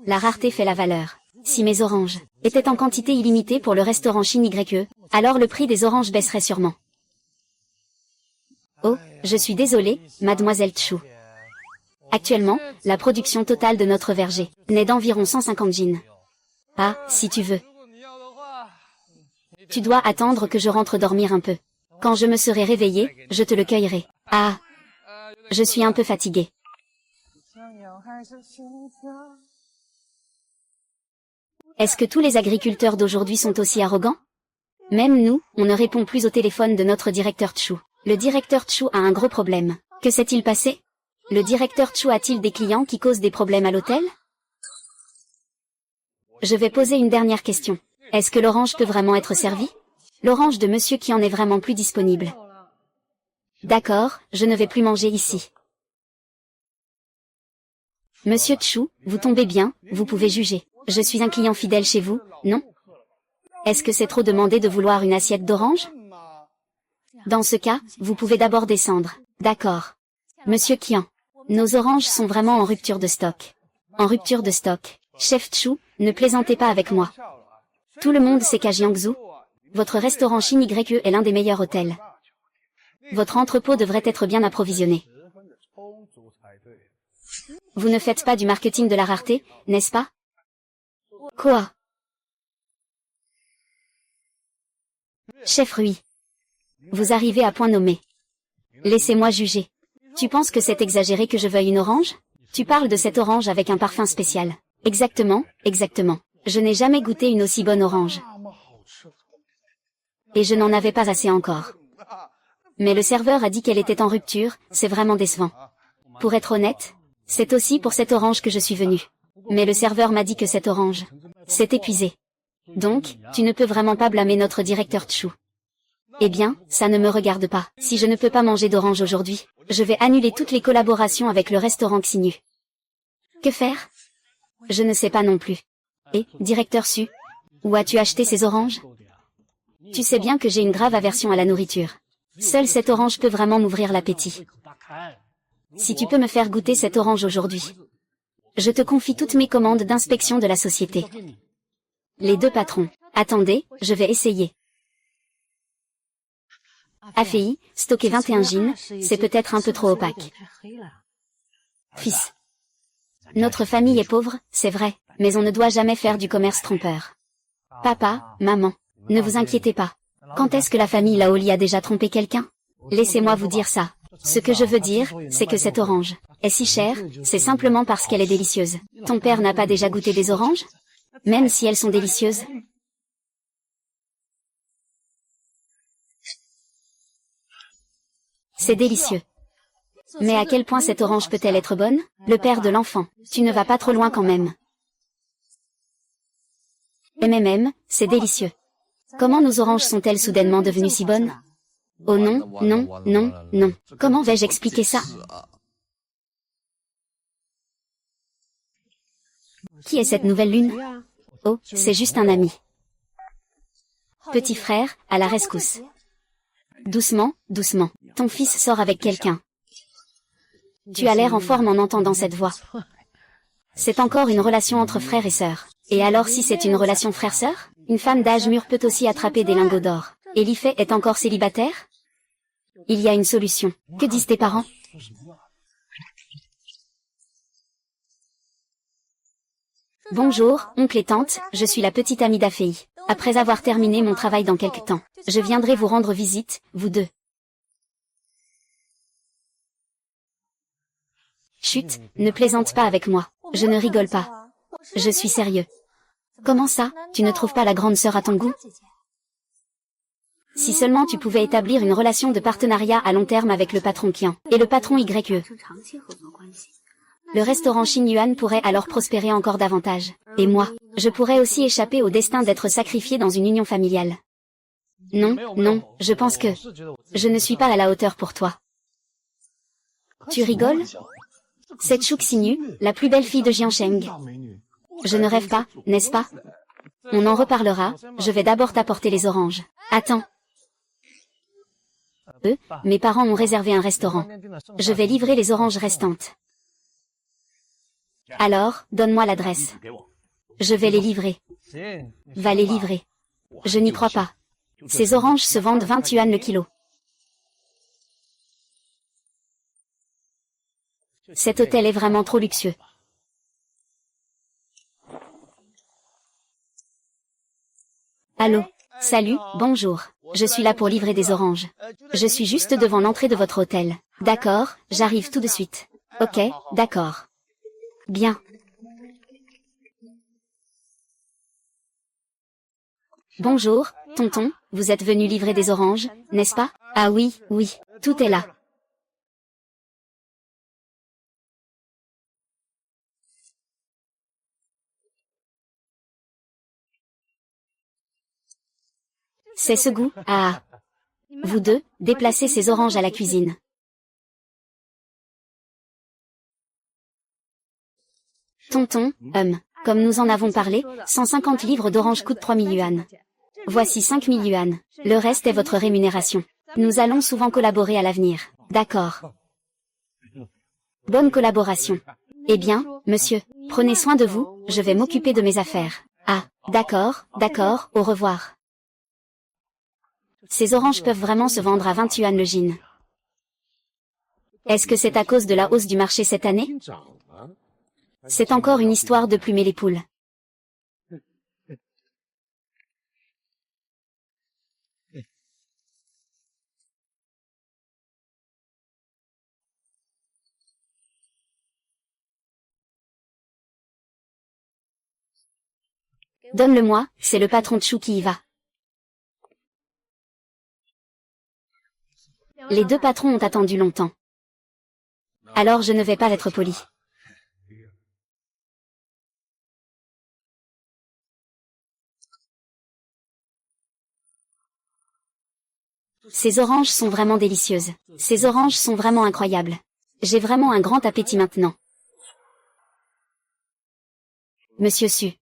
La rareté fait la valeur. Si mes oranges étaient en quantité illimitée pour le restaurant Shin YE, alors le prix des oranges baisserait sûrement. Oh, je suis désolée, mademoiselle Chou. Actuellement, la production totale de notre verger n'est d'environ 150 gines. Ah, si tu veux. Tu dois attendre que je rentre dormir un peu. Quand je me serai réveillée, je te le cueillerai. Ah, je suis un peu fatiguée. Est-ce que tous les agriculteurs d'aujourd'hui sont aussi arrogants? Même nous, on ne répond plus au téléphone de notre directeur Chou. Le directeur Chou a un gros problème. Que s'est-il passé? Le directeur Chou a-t-il des clients qui causent des problèmes à l'hôtel? Je vais poser une dernière question. Est-ce que l'orange peut vraiment être servie? L'orange de monsieur qui en est vraiment plus disponible. D'accord, je ne vais plus manger ici. Monsieur Chou, vous tombez bien, vous pouvez juger. Je suis un client fidèle chez vous, non? Est-ce que c'est trop demandé de vouloir une assiette d'orange? Dans ce cas, vous pouvez d'abord descendre. D'accord. Monsieur Qian, nos oranges sont vraiment en rupture de stock. En rupture de stock. Chef Chou, ne plaisantez pas avec moi. Tout le monde sait qu'à Jiangsu, votre restaurant Shin YE est l'un des meilleurs hôtels. Votre entrepôt devrait être bien approvisionné. Vous ne faites pas du marketing de la rareté, n'est-ce pas? Quoi? Chef Rui. Vous arrivez à point nommé. Laissez-moi juger. Tu penses que c'est exagéré que je veuille une orange? Tu parles de cette orange avec un parfum spécial. Exactement, exactement. Je n'ai jamais goûté une aussi bonne orange. Et je n'en avais pas assez encore. Mais le serveur a dit qu'elle était en rupture, c'est vraiment décevant. Pour être honnête, c'est aussi pour cette orange que je suis venue. Mais le serveur m'a dit que cette orange s'est épuisée. Donc, tu ne peux vraiment pas blâmer notre directeur Chou. Eh bien, ça ne me regarde pas. Si je ne peux pas manger d'orange aujourd'hui, je vais annuler toutes les collaborations avec le restaurant Xinyu. Que faire? Je ne sais pas non plus. Et, directeur Su, où as-tu acheté ces oranges? Tu sais bien que j'ai une grave aversion à la nourriture. Seule cette orange peut vraiment m'ouvrir l'appétit. Si tu peux me faire goûter cette orange aujourd'hui, je te confie toutes mes commandes d'inspection de la société. Les deux patrons. Attendez, je vais essayer. AFI, stocker 21 gines, c'est peut-être un peu trop opaque. Fils. Notre famille est pauvre, c'est vrai, mais on ne doit jamais faire du commerce trompeur. Papa, maman, ne vous inquiétez pas. Quand est-ce que la famille Laoli a déjà trompé quelqu'un? Laissez-moi vous dire ça. Ce que je veux dire, c'est que cette orange est si chère, c'est simplement parce qu'elle est délicieuse. Ton père n'a pas déjà goûté des oranges? Même si elles sont délicieuses? C'est délicieux. Mais à quel point cette orange peut-elle être bonne? Le père de l'enfant, tu ne vas pas trop loin quand même. C'est délicieux. Comment nos oranges sont-elles soudainement devenues si bonnes? Oh non, non, non, non. Comment vais-je expliquer ça? Qui est cette nouvelle lune? Oh, c'est juste un ami. Petit frère, à la rescousse. Doucement, doucement. Ton fils sort avec quelqu'un. Tu as l'air en forme en entendant cette voix. C'est encore une relation entre frères et sœurs. Et alors si c'est une relation frère-sœur? Une femme d'âge mûr peut aussi attraper des lingots d'or. Et Lifei est encore célibataire? Il y a une solution. Que disent tes parents? Bonjour, oncle et tante, je suis la petite amie d'Afei. Après avoir terminé mon travail dans quelque temps, je viendrai vous rendre visite, vous deux. Chut, ne plaisante pas avec moi. Je ne rigole pas. Je suis sérieux. Comment ça, tu ne trouves pas la grande sœur à ton goût? Si seulement tu pouvais établir une relation de partenariat à long terme avec le patron Qian et le patron YE. Le restaurant Xingyuan pourrait alors prospérer encore davantage. Et moi, je pourrais aussi échapper au destin d'être sacrifié dans une union familiale. Non, non, je pense que je ne suis pas à la hauteur pour toi. Tu rigoles? Cette Chou Xinyu, la plus belle fille de Jiansheng. Je ne rêve pas, n'est-ce pas? On en reparlera, je vais d'abord t'apporter les oranges. Attends. Mes parents ont réservé un restaurant. Je vais livrer les oranges restantes. Alors, donne-moi l'adresse. Je vais les livrer. Va les livrer. Je n'y crois pas. Ces oranges se vendent 20 yuan le kilo. Cet hôtel est vraiment trop luxueux. Allô? Salut, bonjour. Je suis là pour livrer des oranges. Je suis juste devant l'entrée de votre hôtel. D'accord, j'arrive tout de suite. Ok, d'accord. Bien. Bonjour, tonton, vous êtes venu livrer des oranges, n'est-ce pas? Ah oui, oui, tout est là. C'est ce goût, ah. Vous deux, déplacez ces oranges à la cuisine. Tonton, comme nous en avons parlé, 150 livres d'oranges coûtent 3000 yuan. Voici 5000 yuan. Le reste est votre rémunération. Nous allons souvent collaborer à l'avenir. D'accord. Bonne collaboration. Eh bien, monsieur, prenez soin de vous, je vais m'occuper de mes affaires. Ah, d'accord, d'accord, au revoir. Ces oranges peuvent vraiment se vendre à 20 yuan le gin. Est-ce que c'est à cause de la hausse du marché cette année? C'est encore une histoire de plumer les poules. Donne-le-moi, c'est le patron de Chou qui y va. Les deux patrons ont attendu longtemps. Alors je ne vais pas être poli. Ces oranges sont vraiment délicieuses. Ces oranges sont vraiment incroyables. J'ai vraiment un grand appétit maintenant. Monsieur Su,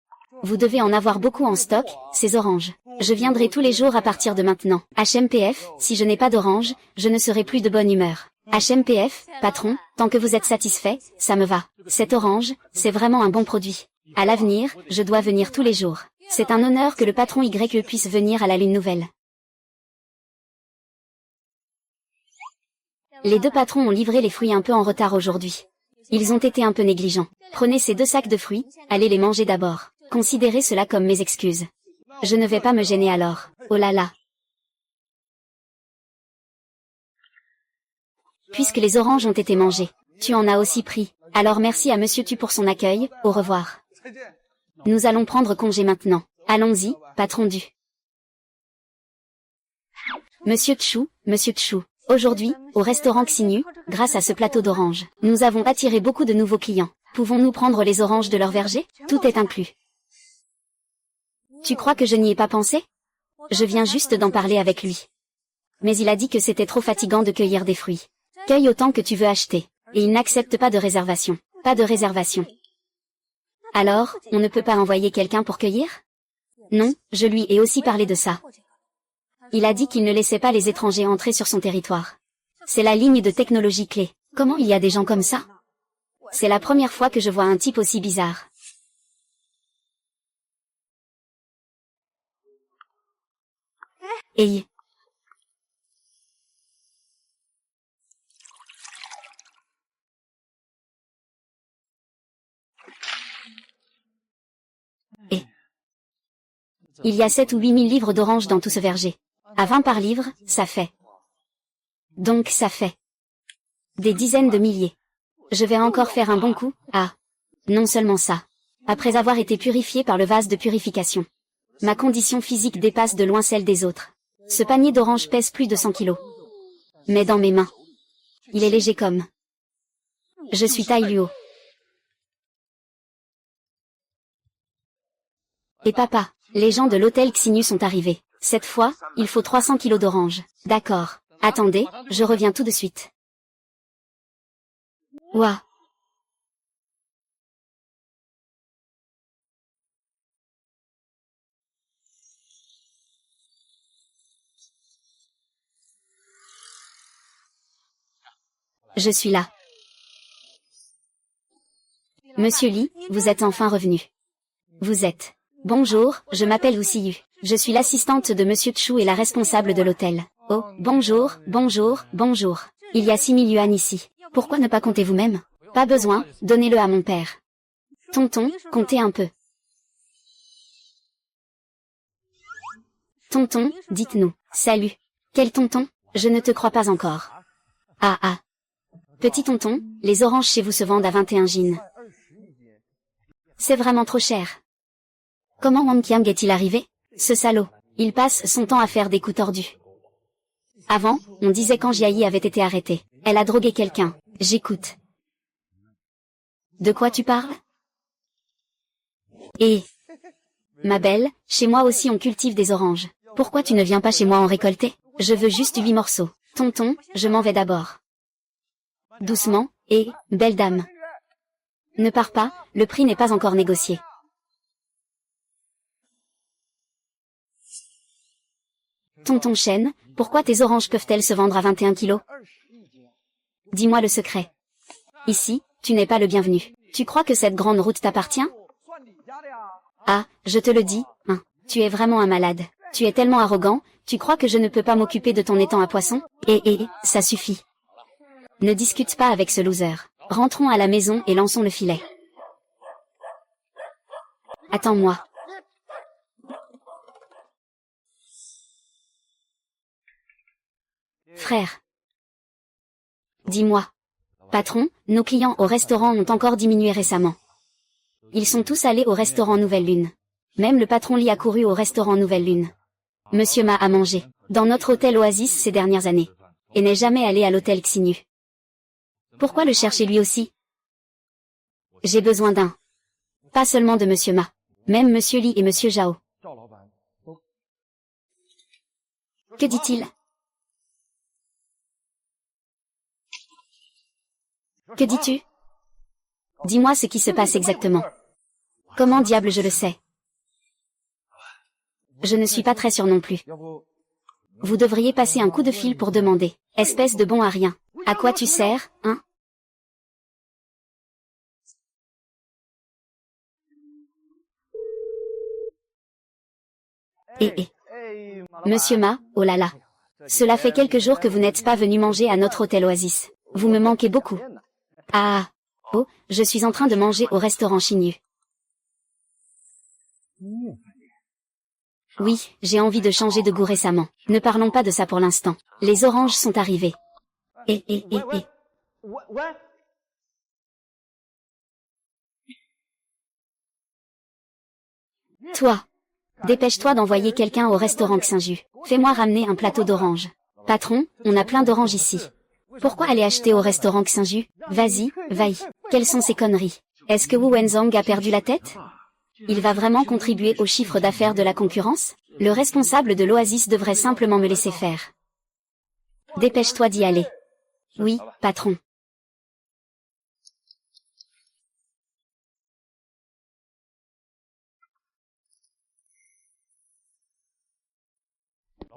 vous devez en avoir beaucoup en stock, ces oranges. Je viendrai tous les jours à partir de maintenant. HMPF, si je n'ai pas d'oranges, je ne serai plus de bonne humeur. HMPF, patron, tant que vous êtes satisfait, ça me va. Cette orange, c'est vraiment un bon produit. À l'avenir, je dois venir tous les jours. C'est un honneur que le patron YE puisse venir à la lune nouvelle. Les deux patrons ont livré les fruits un peu en retard aujourd'hui. Ils ont été un peu négligents. Prenez ces 2 sacs de fruits, allez les manger d'abord. Considérez cela comme mes excuses. Je ne vais pas me gêner alors. Oh là là. Puisque les oranges ont été mangées, tu en as aussi pris. Alors merci à Monsieur Tu pour son accueil, au revoir. Nous allons prendre congé maintenant. Allons-y, patron du. Monsieur Tchou, aujourd'hui, au restaurant Xinyu, grâce à ce plateau d'oranges, nous avons attiré beaucoup de nouveaux clients. Pouvons-nous prendre les oranges de leur verger? Tout est inclus. Tu crois que je n'y ai pas pensé? Je viens juste d'en parler avec lui. Mais il a dit que c'était trop fatigant de cueillir des fruits. Cueille autant que tu veux acheter. Et il n'accepte pas de réservation. Pas de réservation. Alors, on ne peut pas envoyer quelqu'un pour cueillir? Non, je lui ai aussi parlé de ça. Il a dit qu'il ne laissait pas les étrangers entrer sur son territoire. C'est la ligne de technologie clé. Comment il y a des gens comme ça? C'est la première fois que je vois un type aussi bizarre. Hey. Il y a 7 ou 8 000 livres d'oranges dans tout ce verger. À 20 par livre, ça fait. Donc ça fait. Des dizaines de milliers. Je vais encore faire un bon coup, ah. Non seulement ça. Après avoir été purifié par le vase de purification. Ma condition physique dépasse de loin celle des autres. Ce panier d'oranges pèse plus de 100 kilos. Mais dans mes mains, il est léger comme... Je suis Tai Luo. Et papa, les gens de l'hôtel Xinu sont arrivés. Cette fois, il faut 300 kilos d'oranges. D'accord. Attendez, je reviens tout de suite. Ouah. Je suis là. Monsieur Li, vous êtes enfin revenu. Vous êtes. Bonjour, je m'appelle Wu Siyu. Je suis l'assistante de Monsieur Chu et la responsable de l'hôtel. Oh, bonjour, bonjour, bonjour. Il y a 6000 yuan ici. Pourquoi ne pas compter vous-même? Pas besoin, donnez-le à mon père. Tonton, comptez un peu. Tonton, dites-nous. Salut. Quel tonton? Je ne te crois pas encore. Ah ah. Petit tonton, les oranges chez vous se vendent à 21 jin. C'est vraiment trop cher. Comment Wang Qiang est-il arrivé? Ce salaud. Il passe son temps à faire des coups tordus. Avant, on disait qu'Ang Jiayi avait été arrêtée. Elle a drogué quelqu'un. J'écoute. De quoi tu parles? Et... Ma belle, chez moi aussi on cultive des oranges. Pourquoi tu ne viens pas chez moi en récolter? Je veux juste 8 morceaux. Tonton, je m'en vais d'abord. Doucement, et, belle dame. Ne pars pas, le prix n'est pas encore négocié. Tonton Shen, pourquoi tes oranges peuvent-elles se vendre à 21 kilos? Dis-moi le secret. Ici, tu n'es pas le bienvenu. Tu crois que cette grande route t'appartient? Ah, je te le dis, hein, tu es vraiment un malade. Tu es tellement arrogant, tu crois que je ne peux pas m'occuper de ton étang à poissons? Ça suffit. Ne discute pas avec ce loser. Rentrons à la maison et lançons le filet. Attends-moi. Frère. Dis-moi. Patron, nos clients au restaurant ont encore diminué récemment. Ils sont tous allés au restaurant Nouvelle Lune. Même le patron Li a couru au restaurant Nouvelle Lune. Monsieur Ma a mangé dans notre hôtel Oasis ces dernières années. Et n'est jamais allé à l'hôtel Xinu. Pourquoi le chercher lui aussi? J'ai besoin d'un. Pas seulement de Monsieur Ma. Même Monsieur Li et Monsieur Zhao. Que dit-il? Que dis-tu? Dis-moi ce qui se passe exactement. Comment diable je le sais? Je ne suis pas très sûr non plus. Vous devriez passer un coup de fil pour demander. Espèce de bon à rien. À quoi tu sers, hein? Monsieur Ma, oh là là. Cela fait quelques jours que vous n'êtes pas venu manger à notre hôtel Oasis. Vous me manquez beaucoup. Ah. Oh, je suis en train de manger au restaurant Xinyu. Oui, j'ai envie de changer de goût récemment. Ne parlons pas de ça pour l'instant. Les oranges sont arrivées. Toi. Dépêche-toi d'envoyer quelqu'un au restaurant Xinju. Fais-moi ramener un plateau d'oranges. Patron, on a plein d'oranges ici. Pourquoi aller acheter au restaurant Xinju? Vas-y, vaille. Quelles sont ces conneries? Est-ce que Wu Wenzhang a perdu la tête? Il va vraiment contribuer au chiffre d'affaires de la concurrence? Le responsable de l'Oasis devrait simplement me laisser faire. Dépêche-toi d'y aller. Oui, patron.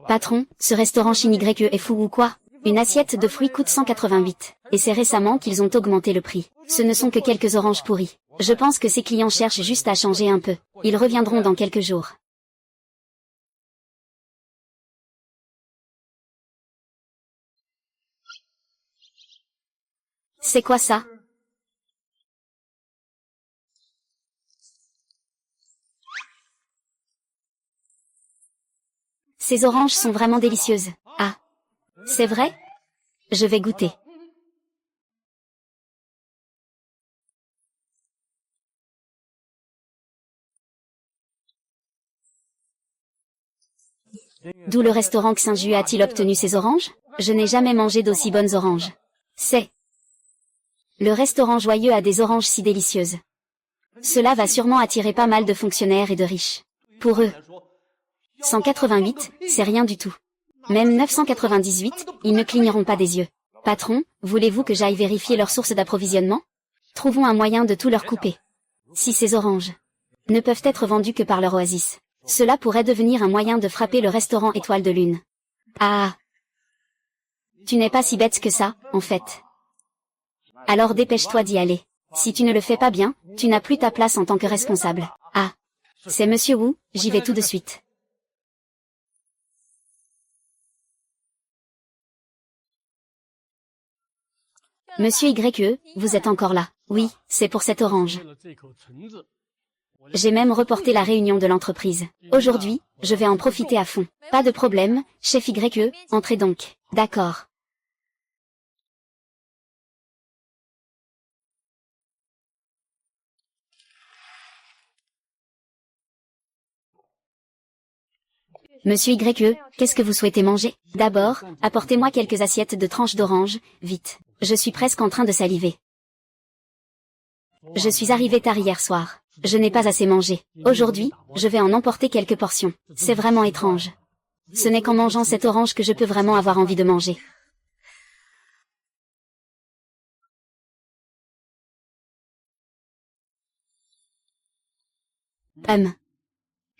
Patron, ce restaurant Shinigreque est fou ou quoi? Une assiette de fruits coûte 188. Et c'est récemment qu'ils ont augmenté le prix. Ce ne sont que quelques oranges pourries. Je pense que ces clients cherchent juste à changer un peu. Ils reviendront dans quelques jours. C'est quoi ça? Ces oranges sont vraiment délicieuses. Ah. C'est vrai? Je vais goûter. D'où le restaurant Xinju a-t-il obtenu ces oranges? Je n'ai jamais mangé d'aussi bonnes oranges. C'est... Le restaurant joyeux a des oranges si délicieuses. Cela va sûrement attirer pas mal de fonctionnaires et de riches. Pour eux, 188, c'est rien du tout. Même 998, ils ne cligneront pas des yeux. Patron, voulez-vous que j'aille vérifier leur source d'approvisionnement? Trouvons un moyen de tout leur couper. Si ces oranges ne peuvent être vendues que par leur oasis, cela pourrait devenir un moyen de frapper le restaurant Étoile de Lune. Ah! Tu n'es pas si bête que ça, en fait. Alors dépêche-toi d'y aller. Si tu ne le fais pas bien, tu n'as plus ta place en tant que responsable. Ah! C'est Monsieur Wu, j'y vais tout de suite. Monsieur YE, vous êtes encore là. Oui, c'est pour cette orange. J'ai même reporté la réunion de l'entreprise. Aujourd'hui, je vais en profiter à fond. Pas de problème, chef YE, entrez donc. D'accord. Monsieur YE, qu'est-ce que vous souhaitez manger? D'abord, apportez-moi quelques assiettes de tranches d'orange, vite. Je suis presque en train de saliver. Je suis arrivé tard hier soir. Je n'ai pas assez mangé. Aujourd'hui, je vais en emporter quelques portions. C'est vraiment étrange. Ce n'est qu'en mangeant cette orange que je peux vraiment avoir envie de manger.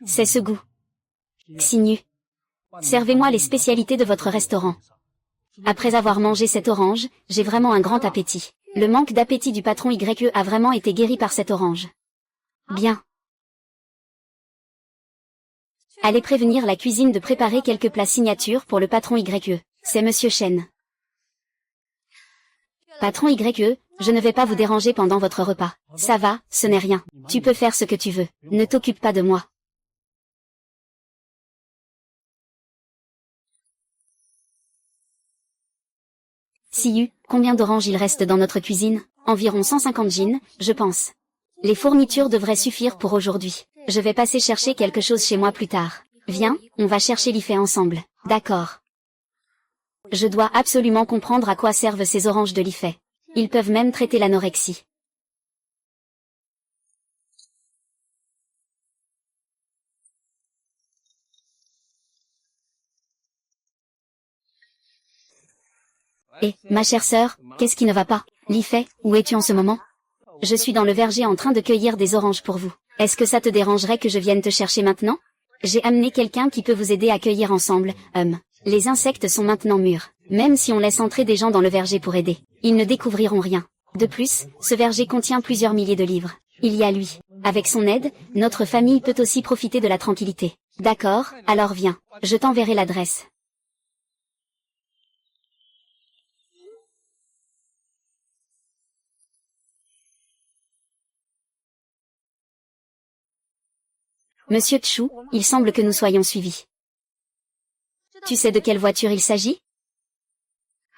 C'est ce goût. Xinyu. Servez-moi les spécialités de votre restaurant. Après avoir mangé cette orange, j'ai vraiment un grand appétit. Le manque d'appétit du patron YE a vraiment été guéri par cette orange. Bien. Allez prévenir la cuisine de préparer quelques plats signatures pour le patron YE. C'est Monsieur Shen. Patron YE, je ne vais pas vous déranger pendant votre repas. Ça va, ce n'est rien. Tu peux faire ce que tu veux. Ne t'occupe pas de moi. Siyu, combien d'oranges il reste dans notre cuisine? Environ 150 jeans, je pense. Les fournitures devraient suffire pour aujourd'hui. Je vais passer chercher quelque chose chez moi plus tard. Viens, on va chercher l'IFE ensemble. D'accord. Je dois absolument comprendre à quoi servent ces oranges de l'IFE. Ils peuvent même traiter l'anorexie. Ma chère sœur, qu'est-ce qui ne va pas? L'IFE, où es-tu en ce moment? Je suis dans le verger en train de cueillir des oranges pour vous. Est-ce que ça te dérangerait que je vienne te chercher maintenant? J'ai amené quelqu'un qui peut vous aider à cueillir ensemble. Les insectes sont maintenant mûrs. Même si on laisse entrer des gens dans le verger pour aider, ils ne découvriront rien. De plus, ce verger contient plusieurs milliers de livres. Il y a lui. Avec son aide, notre famille peut aussi profiter de la tranquillité. D'accord, alors viens. Je t'enverrai l'adresse. Monsieur Chu, il semble que nous soyons suivis. Tu sais de quelle voiture il s'agit?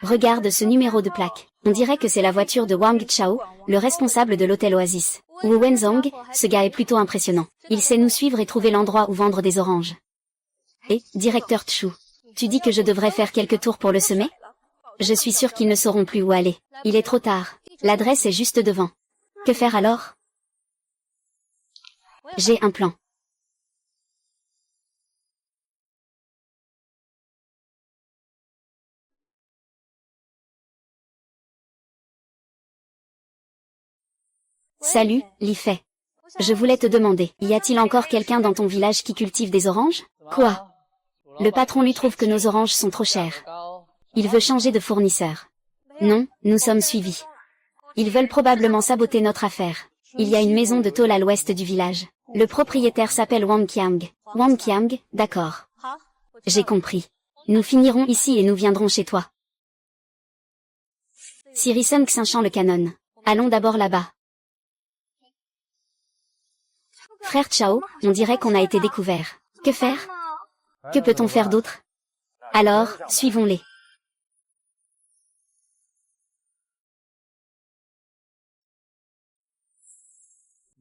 Regarde ce numéro de plaque. On dirait que c'est la voiture de Wang Chao, le responsable de l'hôtel Oasis. Wu Wenzhong, ce gars est plutôt impressionnant. Il sait nous suivre et trouver l'endroit où vendre des oranges. Directeur Chu, tu dis que je devrais faire quelques tours pour le semer? Je suis sûr qu'ils ne sauront plus où aller. Il est trop tard. L'adresse est juste devant. Que faire alors? J'ai un plan. Salut, l'IFE. Je voulais te demander, y a-t-il encore quelqu'un dans ton village qui cultive des oranges? Quoi? Le patron lui trouve que nos oranges sont trop chères. Il veut changer de fournisseur. Non, nous sommes suivis. Ils veulent probablement saboter notre affaire. Il y a une maison de tôle à l'ouest du village. Le propriétaire s'appelle Wang Qiang. Wang Qiang, d'accord. J'ai compris. Nous finirons ici et nous viendrons chez toi. Sirison Xinchan le canon. Allons d'abord là-bas. Frère Chao, on dirait qu'on a été découvert. Que faire? Que peut-on faire d'autre? Alors, suivons-les.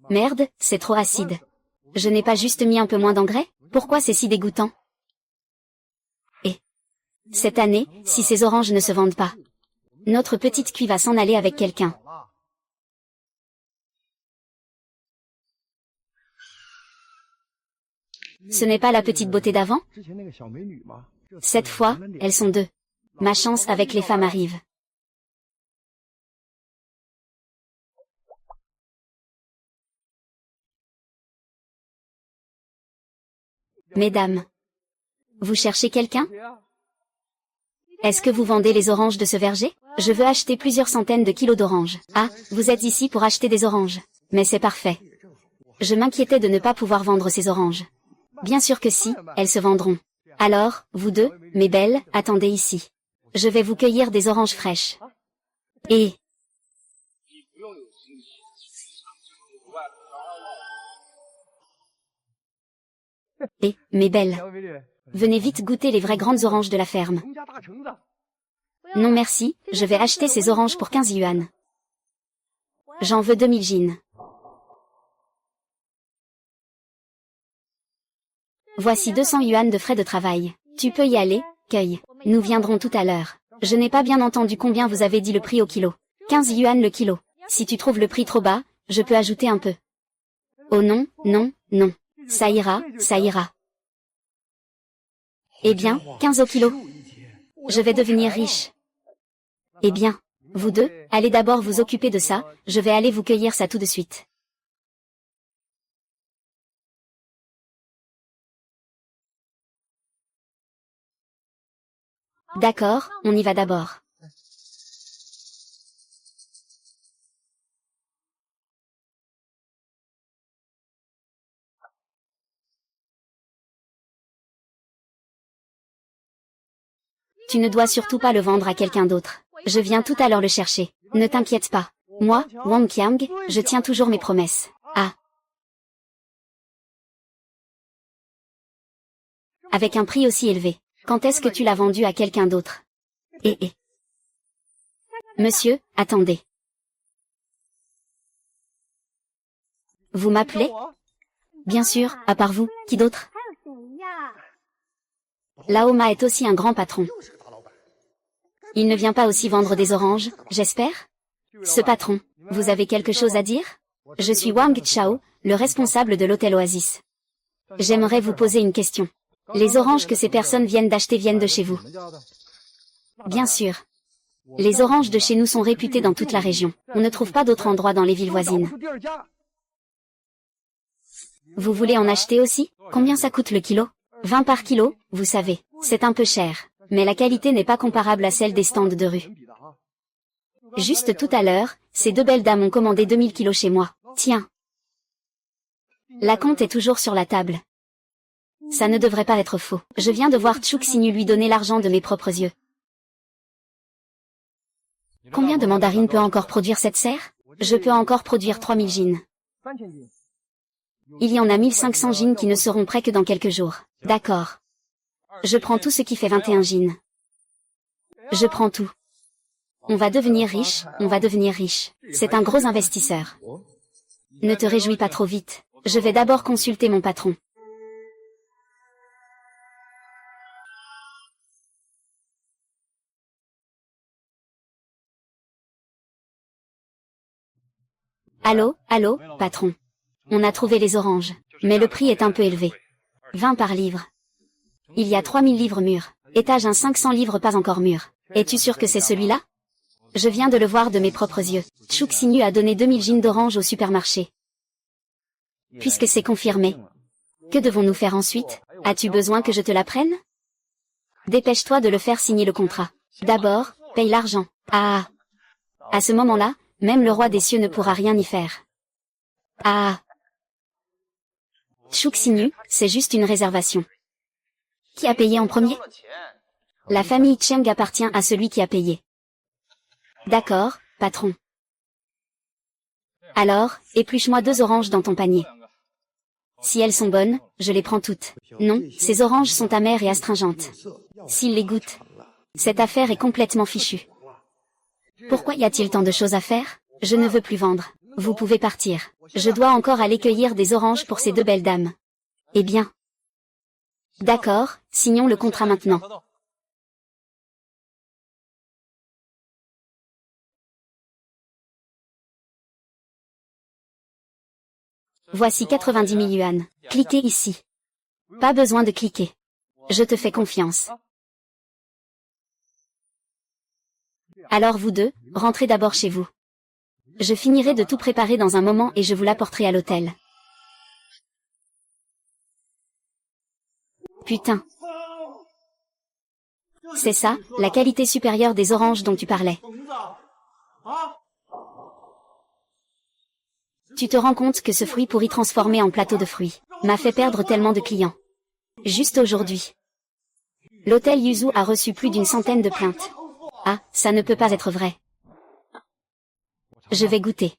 Merde, c'est trop acide. Je n'ai pas juste mis un peu moins d'engrais? Pourquoi c'est si dégoûtant? Cette année, si ces oranges ne se vendent pas, notre petite cuit va s'en aller avec quelqu'un. Ce n'est pas la petite beauté d'avant? Cette fois, elles sont deux. Ma chance avec les femmes arrive. Mesdames, vous cherchez quelqu'un? Est-ce que vous vendez les oranges de ce verger? Je veux acheter plusieurs centaines de kilos d'oranges. Ah, vous êtes ici pour acheter des oranges. Mais c'est parfait. Je m'inquiétais de ne pas pouvoir vendre ces oranges. Bien sûr que si, elles se vendront. Alors, vous deux, mes belles, attendez ici. Je vais vous cueillir des oranges fraîches. Et... mes belles, venez vite goûter les vraies grandes oranges de la ferme. Non merci, je vais acheter ces oranges pour 15 yuan. J'en veux 2000 jin. Voici 200 yuan de frais de travail. Tu peux y aller, cueille. Nous viendrons tout à l'heure. Je n'ai pas bien entendu combien vous avez dit le prix au kilo. 15 yuan le kilo. Si tu trouves le prix trop bas, je peux ajouter un peu. Oh non, non, non. Ça ira, ça ira. Eh bien, 15 au kilo. Je vais devenir riche. Eh bien, vous deux, allez d'abord vous occuper de ça, je vais aller vous cueillir ça tout de suite. D'accord, on y va d'abord. Tu ne dois surtout pas le vendre à quelqu'un d'autre. Je viens tout à l'heure le chercher. Ne t'inquiète pas. Moi, Wang Qiang, je tiens toujours mes promesses. Ah. Avec un prix aussi élevé. Quand est-ce que tu l'as vendu à quelqu'un d'autre? Monsieur, attendez. Vous m'appelez? Bien sûr, à part vous, qui d'autre? Laoma est aussi un grand patron. Il ne vient pas aussi vendre des oranges, j'espère? Ce patron, vous avez quelque chose à dire? Je suis Wang Chao, le responsable de l'hôtel Oasis. J'aimerais vous poser une question. Les oranges que ces personnes viennent d'acheter viennent de chez vous? Bien sûr. Les oranges de chez nous sont réputées dans toute la région. On ne trouve pas d'autres endroits dans les villes voisines. Vous voulez en acheter aussi? Combien ça coûte le kilo? 20 par kilo, vous savez, c'est un peu cher. Mais la qualité n'est pas comparable à celle des stands de rue. Juste tout à l'heure, ces deux belles dames ont commandé 2000 kilos chez moi. Tiens. La compte est toujours sur la table. Ça ne devrait pas être faux. Je viens de voir Chuk Sinu lui donner l'argent de mes propres yeux. Combien de mandarines peut encore produire cette serre? Je peux encore produire 3000 jin. Il y en a 1500 jin qui ne seront prêts que dans quelques jours. D'accord. Je prends tout ce qui fait 21 jin. Je prends tout. On va devenir riche, on va devenir riche. C'est un gros investisseur. Ne te réjouis pas trop vite. Je vais d'abord consulter mon patron. Allô, allô, patron. On a trouvé les oranges, mais le prix est un peu élevé. 20 par livre. Il y a 3000 livres mûrs. Étage un 500 livres pas encore mûrs. Es-tu sûr que c'est celui-là? Je viens de le voir de mes propres yeux. Chuk Sinu a donné 2000 jin d'orange au supermarché. Puisque c'est confirmé. Que devons-nous faire ensuite? As-tu besoin que je te la prenne? Dépêche-toi de le faire signer le contrat. D'abord, paye l'argent. Ah. À ce moment-là, même le roi des cieux ne pourra rien y faire. Ah. Chuk Sinu, c'est juste une réservation. Qui a payé en premier? La famille Cheng appartient à celui qui a payé. D'accord, patron. Alors, épluche-moi 2 oranges dans ton panier. Si elles sont bonnes, je les prends toutes. Non, ces oranges sont amères et astringentes. S'il les goûte, cette affaire est complètement fichue. Pourquoi y a-t-il tant de choses à faire? Je ne veux plus vendre. Vous pouvez partir. Je dois encore aller cueillir des oranges pour ces deux belles dames. Eh bien. D'accord, signons le contrat maintenant. Voici 90 000 yuan. Cliquez ici. Pas besoin de cliquer. Je te fais confiance. Alors vous deux, rentrez d'abord chez vous. Je finirai de tout préparer dans un moment et je vous l'apporterai à l'hôtel. Putain. C'est ça, la qualité supérieure des oranges dont tu parlais. Tu te rends compte que ce fruit pourri transformé en plateau de fruits m'a fait perdre tellement de clients. Juste aujourd'hui. L'hôtel Yuzu a reçu plus d'une centaine de plaintes. Ah, ça ne peut pas être vrai. Je vais goûter.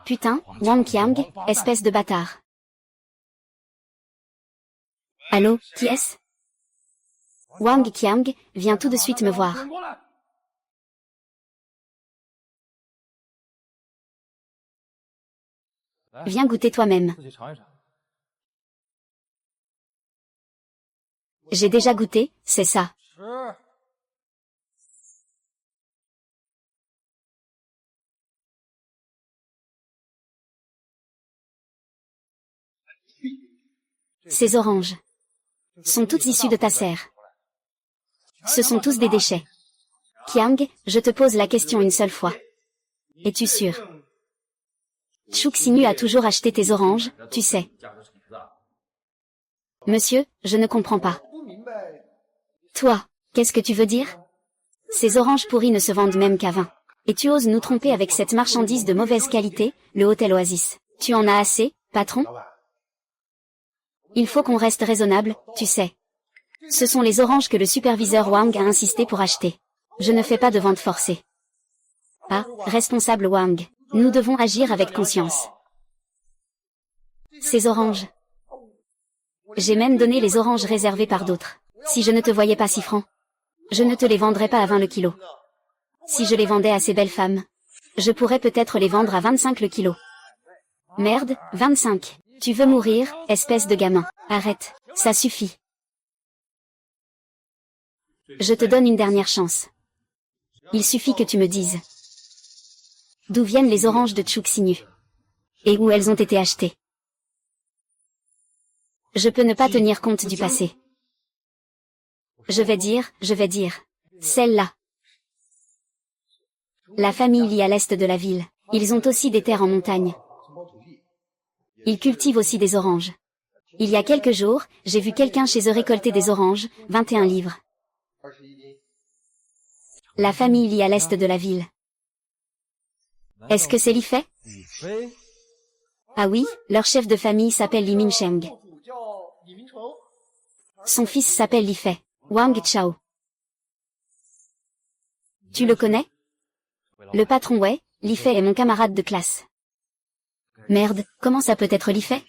Putain, Wang Qiang, espèce de bâtard. Allô, qui est-ce? Wang Qiang, viens tout de suite me voir. Viens goûter toi-même. J'ai déjà goûté, c'est ça. Ces oranges sont toutes issues de ta serre. Ce sont tous des déchets. Qiang, je te pose la question une seule fois. Es-tu sûr? Chu Xinyu a toujours acheté tes oranges, tu sais. Monsieur, je ne comprends pas. Toi, qu'est-ce que tu veux dire? Ces oranges pourries ne se vendent même qu'à 20. Et tu oses nous tromper avec cette marchandise de mauvaise qualité, le Hôtel Oasis. Tu en as assez, patron? Il faut qu'on reste raisonnable, tu sais. Ce sont les oranges que le superviseur Wang a insisté pour acheter. Je ne fais pas de vente forcée. Ah, responsable Wang, nous devons agir avec conscience. Ces oranges. J'ai même donné les oranges réservées par d'autres. Si je ne te voyais pas si franc, je ne te les vendrais pas à 20 le kilo. Si je les vendais à ces belles femmes, je pourrais peut-être les vendre à 25 le kilo. Merde, 25. Tu veux mourir, espèce de gamin. Arrête, ça suffit. Je te donne une dernière chance. Il suffit que tu me dises d'où viennent les oranges de Chu Xinyu et où elles ont été achetées. Je peux ne pas tenir compte du passé. Je vais dire, celle-là. La famille vit à l'est de la ville. Ils ont aussi des terres en montagne. Ils cultivent aussi des oranges. Il y a quelques jours, j'ai vu quelqu'un chez eux récolter des oranges, 21 livres. La famille vit à l'est de la ville. Est-ce que c'est Li Fei? Ah oui, leur chef de famille s'appelle Li Mingsheng. Son fils s'appelle Li Fei, Wang Chao. Tu le connais? Le patron ouais, Li Fei est mon camarade de classe. Merde, comment ça peut être Li Fei?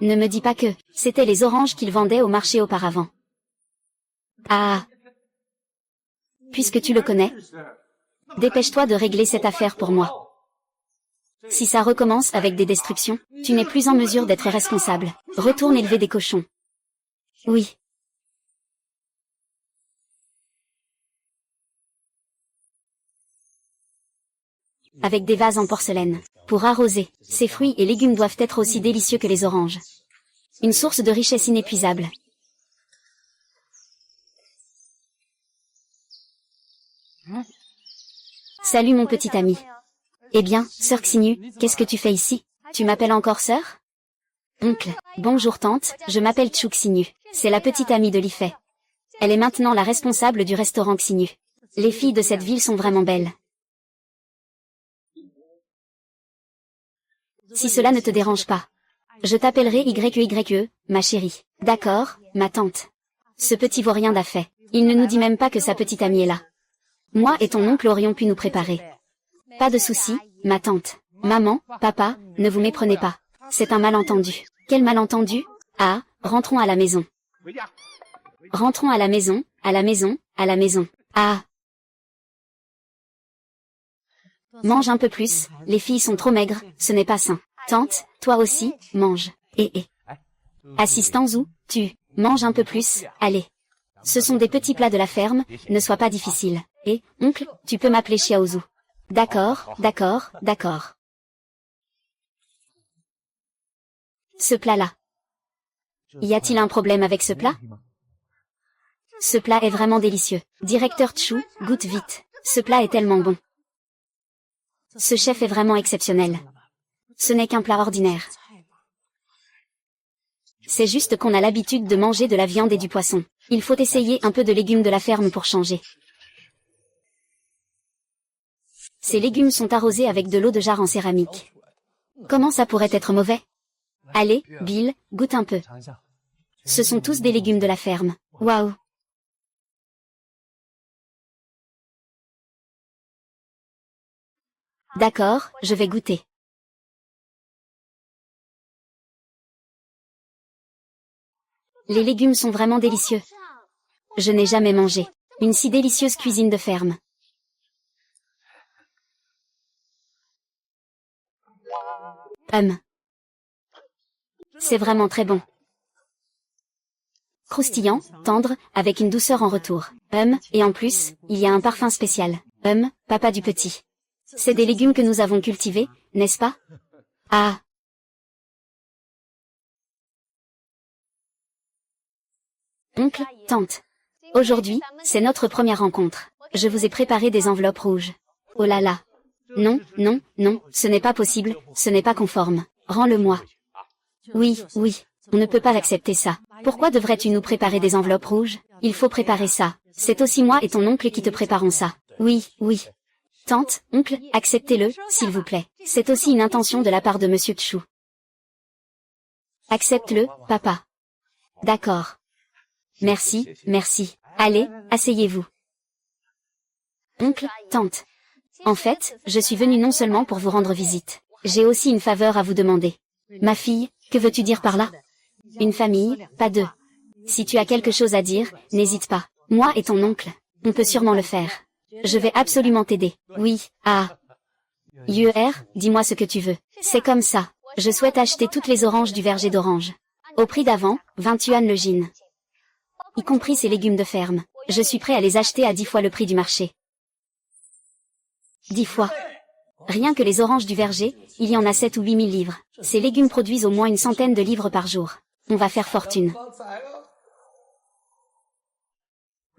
Ne me dis pas que c'était les oranges qu'il vendait au marché auparavant. Ah. Puisque tu le connais, dépêche-toi de régler cette affaire pour moi. Si ça recommence avec des destructions, tu n'es plus en mesure d'être responsable. Retourne élever des cochons. Oui. Avec des vases en porcelaine. Pour arroser, ces fruits et légumes doivent être aussi délicieux que les oranges. Une source de richesse inépuisable. Salut mon petit ami. Eh bien, sœur Xinyu, qu'est-ce que tu fais ici? Tu m'appelles encore sœur? Oncle, bonjour tante, je m'appelle Chu Xinyu. C'est la petite amie de Li Fei. Elle est maintenant la responsable du restaurant Xinyu. Les filles de cette ville sont vraiment belles. Si cela ne te dérange pas, je t'appellerai YE, ma chérie. D'accord, ma tante. Ce petit vaurien d'a fait. Il ne nous dit même pas que sa petite amie est là. Moi et ton oncle aurions pu nous préparer. Pas de souci, ma tante. Maman, papa, ne vous méprenez pas. C'est un malentendu. Quel malentendu? Ah, rentrons à la maison. Rentrons à la maison, à la maison, à la maison. Ah. Mange un peu plus, les filles sont trop maigres, ce n'est pas sain. Tante, toi aussi, mange. Assistant Zhu, tu, manges un peu plus, allez. Ce sont des petits plats de la ferme, ne sois pas difficile. Et, oncle, tu peux m'appeler Xiaozu. D'accord, d'accord, d'accord. Ce plat-là. Y a-t-il un problème avec ce plat? Ce plat est vraiment délicieux. Directeur Chu, goûte vite. Ce plat est tellement bon. Ce chef est vraiment exceptionnel. Ce n'est qu'un plat ordinaire. C'est juste qu'on a l'habitude de manger de la viande et du poisson. Il faut essayer un peu de légumes de la ferme pour changer. Ces légumes sont arrosés avec de l'eau de jarre en céramique. Comment ça pourrait être mauvais? Allez, Bill, goûte un peu. Ce sont tous des légumes de la ferme. Waouh! D'accord, je vais goûter. Les légumes sont vraiment délicieux. Je n'ai jamais mangé une si délicieuse cuisine de ferme. C'est vraiment très bon. Croustillant, tendre, avec une douceur en retour. Et en plus, il y a un parfum spécial. Papa du petit. C'est des légumes que nous avons cultivés, n'est-ce pas? Ah. Oncle, tante. Aujourd'hui, c'est notre première rencontre. Je vous ai préparé des enveloppes rouges. Oh là là. Non, non, non, ce n'est pas possible, ce n'est pas conforme. Rends-le-moi. Oui, oui, on ne peut pas accepter ça. Pourquoi devrais-tu nous préparer des enveloppes rouges? Il faut préparer ça. C'est aussi moi et ton oncle qui te préparons ça. Oui, oui. Tante, oncle, acceptez-le, s'il vous plaît. C'est aussi une intention de la part de Monsieur Chu. Accepte-le, papa. D'accord. Merci, merci. Allez, asseyez-vous. Oncle, tante. En fait, je suis venue non seulement pour vous rendre visite. J'ai aussi une faveur à vous demander. Ma fille, que veux-tu dire par là? Une famille, pas deux. Si tu as quelque chose à dire, n'hésite pas. Moi et ton oncle, on peut sûrement le faire. Je vais absolument t'aider. Oui, ah. Yuer, dis-moi ce que tu veux. C'est comme ça. Je souhaite acheter toutes les oranges du verger d'orange. Au prix d'avant, 20 yuan le gin. Y compris ces légumes de ferme. Je suis prêt à les acheter à 10 fois le prix du marché. 10 fois. Rien que les oranges du verger, il y en a 7 ou 8 000 livres. Ces légumes produisent au moins une centaine de livres par jour. On va faire fortune.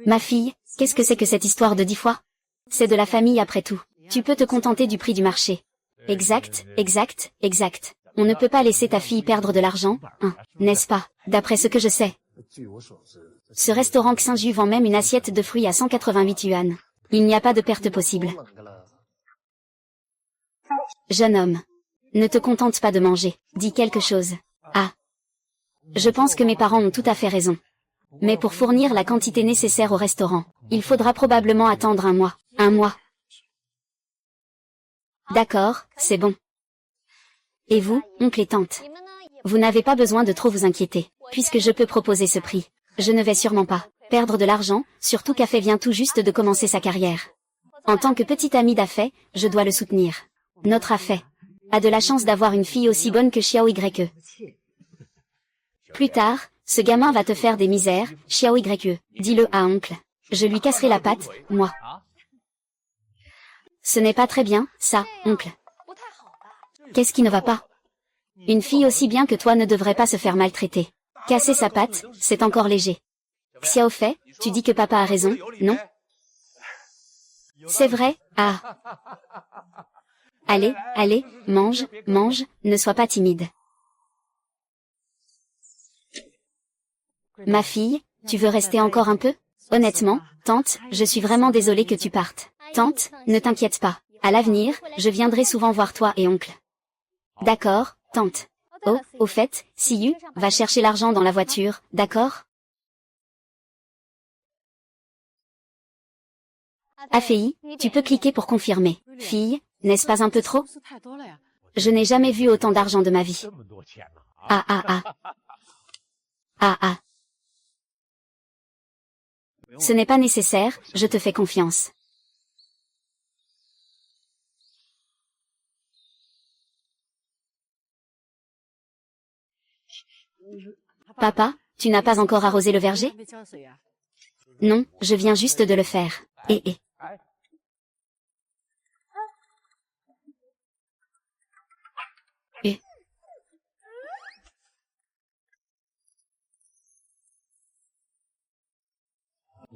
Ma fille, qu'est-ce que c'est que cette histoire de 10 fois? C'est de la famille après tout. Tu peux te contenter du prix du marché. Exact, exact, exact. On ne peut pas laisser ta fille perdre de l'argent, hein, n'est-ce pas? D'après ce que je sais. Ce restaurant Xinju vend même une assiette de fruits à 188 yuan. Il n'y a pas de perte possible. Jeune homme. Ne te contente pas de manger, dis quelque chose. Ah. Je pense que mes parents ont tout à fait raison. Mais pour fournir la quantité nécessaire au restaurant, il faudra probablement attendre un mois. Un mois. D'accord, c'est bon. Et vous, oncle et tante? Vous n'avez pas besoin de trop vous inquiéter, puisque je peux proposer ce prix. Je ne vais sûrement pas perdre de l'argent, surtout qu'Afei vient tout juste de commencer sa carrière. En tant que petit ami d'Afei, je dois le soutenir. Notre Afei a de la chance d'avoir une fille aussi bonne que Xiao Ye. Plus tard, ce gamin va te faire des misères, Xiao Ye. Dis-le à oncle. Je lui casserai la patte, moi. Ce n'est pas très bien, ça, oncle. Qu'est-ce qui ne va pas? Une fille aussi bien que toi ne devrait pas se faire maltraiter. Casser sa patte, c'est encore léger. Xiao Fei, tu dis que papa a raison, non? C'est vrai, ah. Allez, allez, mange, mange, ne sois pas timide. Ma fille, tu veux rester encore un peu? Honnêtement, tante, je suis vraiment désolée que tu partes. Tante, ne t'inquiète pas. À l'avenir, je viendrai souvent voir toi et oncle. D'accord, tante. Oh, au fait, Siyu, va chercher l'argent dans la voiture, d'accord? Afei, tu peux cliquer pour confirmer. Fille, n'est-ce pas un peu trop? Je n'ai jamais vu autant d'argent de ma vie. Ah ah ah. Ah ah. Ce n'est pas nécessaire, je te fais confiance. Papa, tu n'as pas encore arrosé le verger? Non, je viens juste de le faire.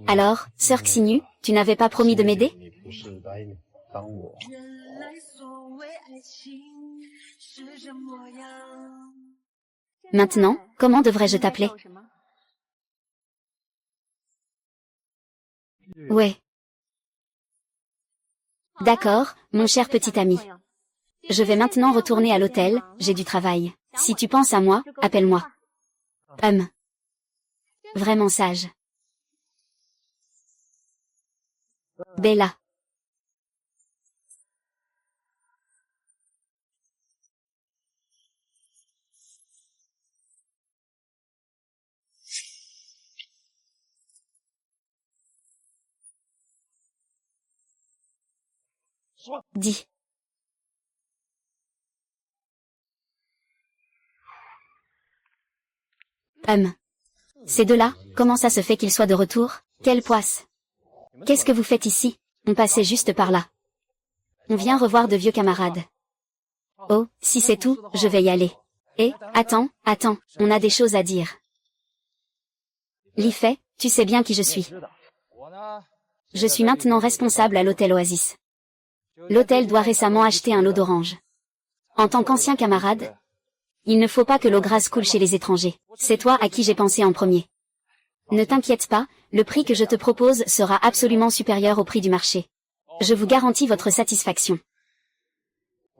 Alors, sœur Xinyu, tu n'avais pas promis de m'aider? Maintenant, comment devrais-je t'appeler? Ouais. D'accord, mon cher petit ami. Je vais maintenant retourner à l'hôtel, j'ai du travail. Si tu penses à moi, appelle-moi. Vraiment sage. Bella. Dis. Ces deux-là, comment ça se fait qu'ils soient de retour? Quelle poisse! Qu'est-ce que vous faites ici? On passait juste par là. On vient revoir de vieux camarades. Oh, si c'est tout, je vais y aller. Et, attends, on a des choses à dire. Li Fei, tu sais bien qui je suis. Je suis maintenant responsable à l'hôtel Oasis. L'hôtel doit récemment acheter un lot d'oranges. En tant qu'ancien camarade, il ne faut pas que l'eau grasse coule chez les étrangers. C'est toi à qui j'ai pensé en premier. Ne t'inquiète pas, le prix que je te propose sera absolument supérieur au prix du marché. Je vous garantis votre satisfaction.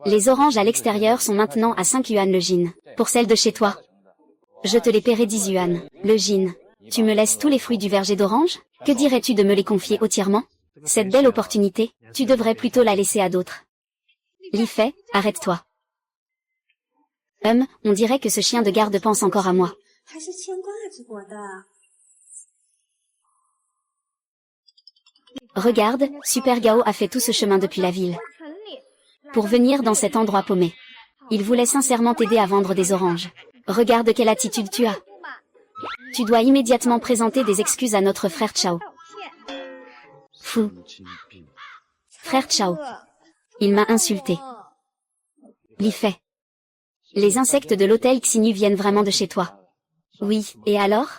Les oranges à l'extérieur sont maintenant à 5 yuan le gin. Pour celles de chez toi, je te les paierai 10 yuan. Le gin. Tu me laisses tous les fruits du verger d'orange? Que dirais-tu de me les confier entièrement? Cette belle opportunité, tu devrais plutôt la laisser à d'autres. Li Fei, arrête-toi. On dirait que ce chien de garde pense encore à moi. Regarde, Super Gao a fait tout ce chemin depuis la ville. Pour venir dans cet endroit paumé. Il voulait sincèrement t'aider à vendre des oranges. Regarde quelle attitude tu as. Tu dois immédiatement présenter des excuses à notre frère Chao. Fou. Frère Chao. Il m'a insulté. Li Fei. Les insectes de l'hôtel Xinyu viennent vraiment de chez toi. Oui, et alors?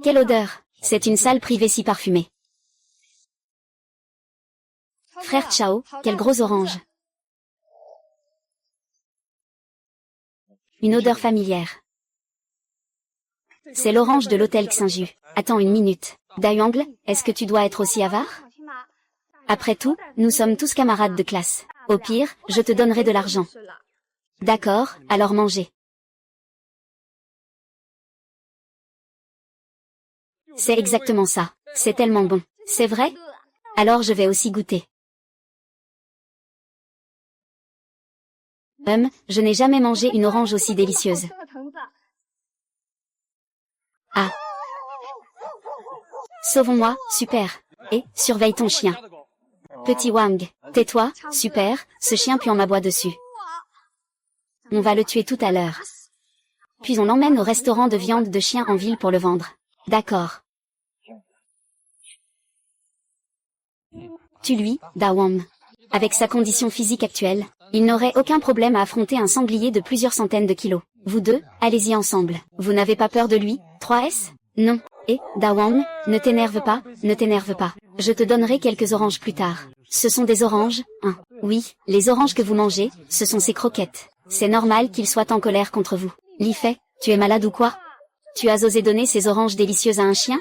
Quelle odeur! C'est une salle privée si parfumée. Frère Chao, quel gros orange. Une odeur familière. C'est l'orange de l'hôtel Xinju. Attends une minute. Dayang, est-ce que tu dois être aussi avare? Après tout, nous sommes tous camarades de classe. Au pire, je te donnerai de l'argent. D'accord, alors mangez. C'est exactement ça. C'est tellement bon. C'est vrai? Alors je vais aussi goûter. Je n'ai jamais mangé une orange aussi délicieuse. Ah. Sauvons-moi, super. Et, surveille ton chien. Petit Wang, tais-toi, super, ce chien pue en m'aboie dessus. On va le tuer tout à l'heure. Puis on l'emmène au restaurant de viande de chien en ville pour le vendre. D'accord. Tue-lui, Da Wang. Avec sa condition physique actuelle, il n'aurait aucun problème à affronter un sanglier de plusieurs centaines de kilos. Vous deux, allez-y ensemble. Vous n'avez pas peur de lui, 3S? Non. Et, Da Wang, ne t'énerve pas, ne t'énerve pas. Je te donnerai quelques oranges plus tard. Ce sont des oranges, hein? Oui, les oranges que vous mangez, ce sont ces croquettes. C'est normal qu'il soit en colère contre vous. Li Fei, tu es malade ou quoi? Tu as osé donner ces oranges délicieuses à un chien?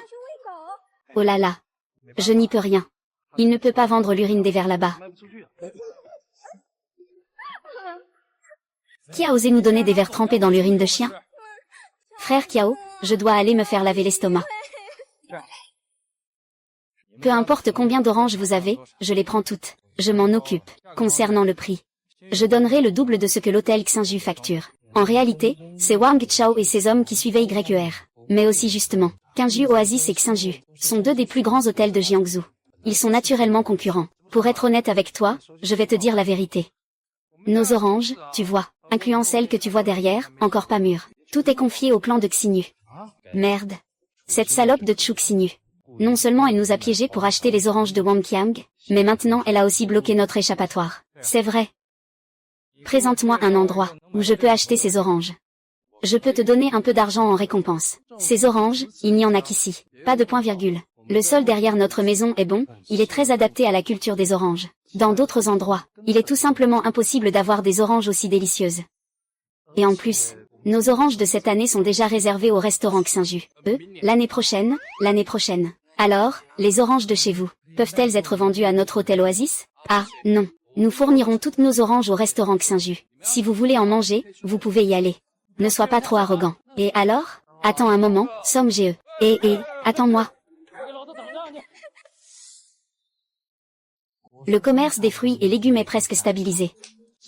Oh là là. Je n'y peux rien. Il ne peut pas vendre l'urine des vers là-bas. Qui a osé nous donner des vers trempés dans l'urine de chien? Frère Kiao, je dois aller me faire laver l'estomac. Peu importe combien d'oranges vous avez, je les prends toutes. Je m'en occupe. Concernant le prix, je donnerai le double de ce que l'hôtel Xinju facture. En réalité, c'est Wang Chao et ses hommes qui suivaient YER. Mais aussi justement, Xinju Oasis et Xinju sont deux des plus grands hôtels de Jiangsu. Ils sont naturellement concurrents. Pour être honnête avec toi, je vais te dire la vérité. Nos oranges, tu vois, incluant celles que tu vois derrière, encore pas mûres. Tout est confié au clan de Xinyu. Merde. Cette salope de Chu Xinyu. Non seulement elle nous a piégés pour acheter les oranges de Wangqiang, mais maintenant elle a aussi bloqué notre échappatoire. C'est vrai. Présente-moi un endroit où je peux acheter ces oranges. Je peux te donner un peu d'argent en récompense. Ces oranges, il n'y en a qu'ici. Pas de point virgule. Le sol derrière notre maison est bon, il est très adapté à la culture des oranges. Dans d'autres endroits, il est tout simplement impossible d'avoir des oranges aussi délicieuses. Et en plus, nos oranges de cette année sont déjà réservées au restaurant Xinju. L'année prochaine. Alors, les oranges de chez vous, peuvent-elles être vendues à notre hôtel Oasis? Ah, non. Nous fournirons toutes nos oranges au restaurant Xinju. Si vous voulez en manger, vous pouvez y aller. Ne sois pas trop arrogant. Et alors? Attends un moment, Somme GE. Attends-moi. Le commerce des fruits et légumes est presque stabilisé.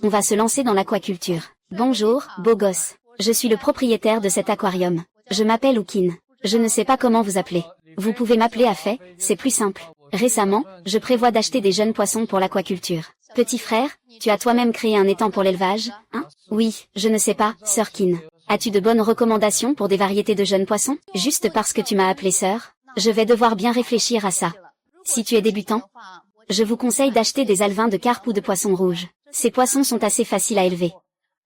On va se lancer dans l'aquaculture. Bonjour, beau gosse. Je suis le propriétaire de cet aquarium. Je m'appelle Oukin. Je ne sais pas comment vous appeler. Vous pouvez m'appeler Afei, c'est plus simple. Récemment, je prévois d'acheter des jeunes poissons pour l'aquaculture. Petit frère, tu as toi-même créé un étang pour l'élevage, hein? Oui, je ne sais pas, Sœur Kin. As-tu de bonnes recommandations pour des variétés de jeunes poissons? Juste parce que tu m'as appelé sœur? Je vais devoir bien réfléchir à ça. Si tu es débutant, je vous conseille d'acheter des alevins de carpe ou de poissons rouges. Ces poissons sont assez faciles à élever.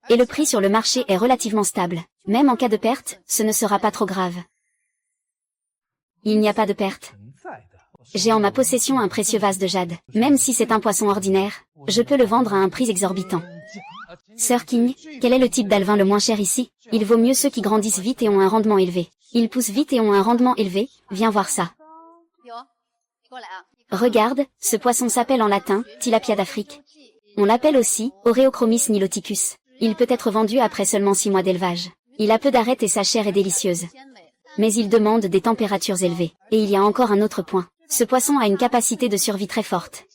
Et le prix sur le marché est relativement stable. Même en cas de perte, ce ne sera pas trop grave. Il n'y a pas de perte. J'ai en ma possession un précieux vase de jade. Même si c'est un poisson ordinaire, je peux le vendre à un prix exorbitant. Sœur King, quel est le type d'alevin le moins cher ici? Il vaut mieux ceux qui grandissent vite et ont un rendement élevé. Ils poussent vite et ont un rendement élevé, viens voir ça. Regarde, ce poisson s'appelle en latin, Tilapia d'Afrique. On l'appelle aussi, Oreochromis niloticus. Il peut être vendu après seulement 6 mois d'élevage. Il a peu d'arêtes et sa chair est délicieuse. Mais il demande des températures élevées. Et il y a encore un autre point. Ce poisson a une capacité de survie très forte.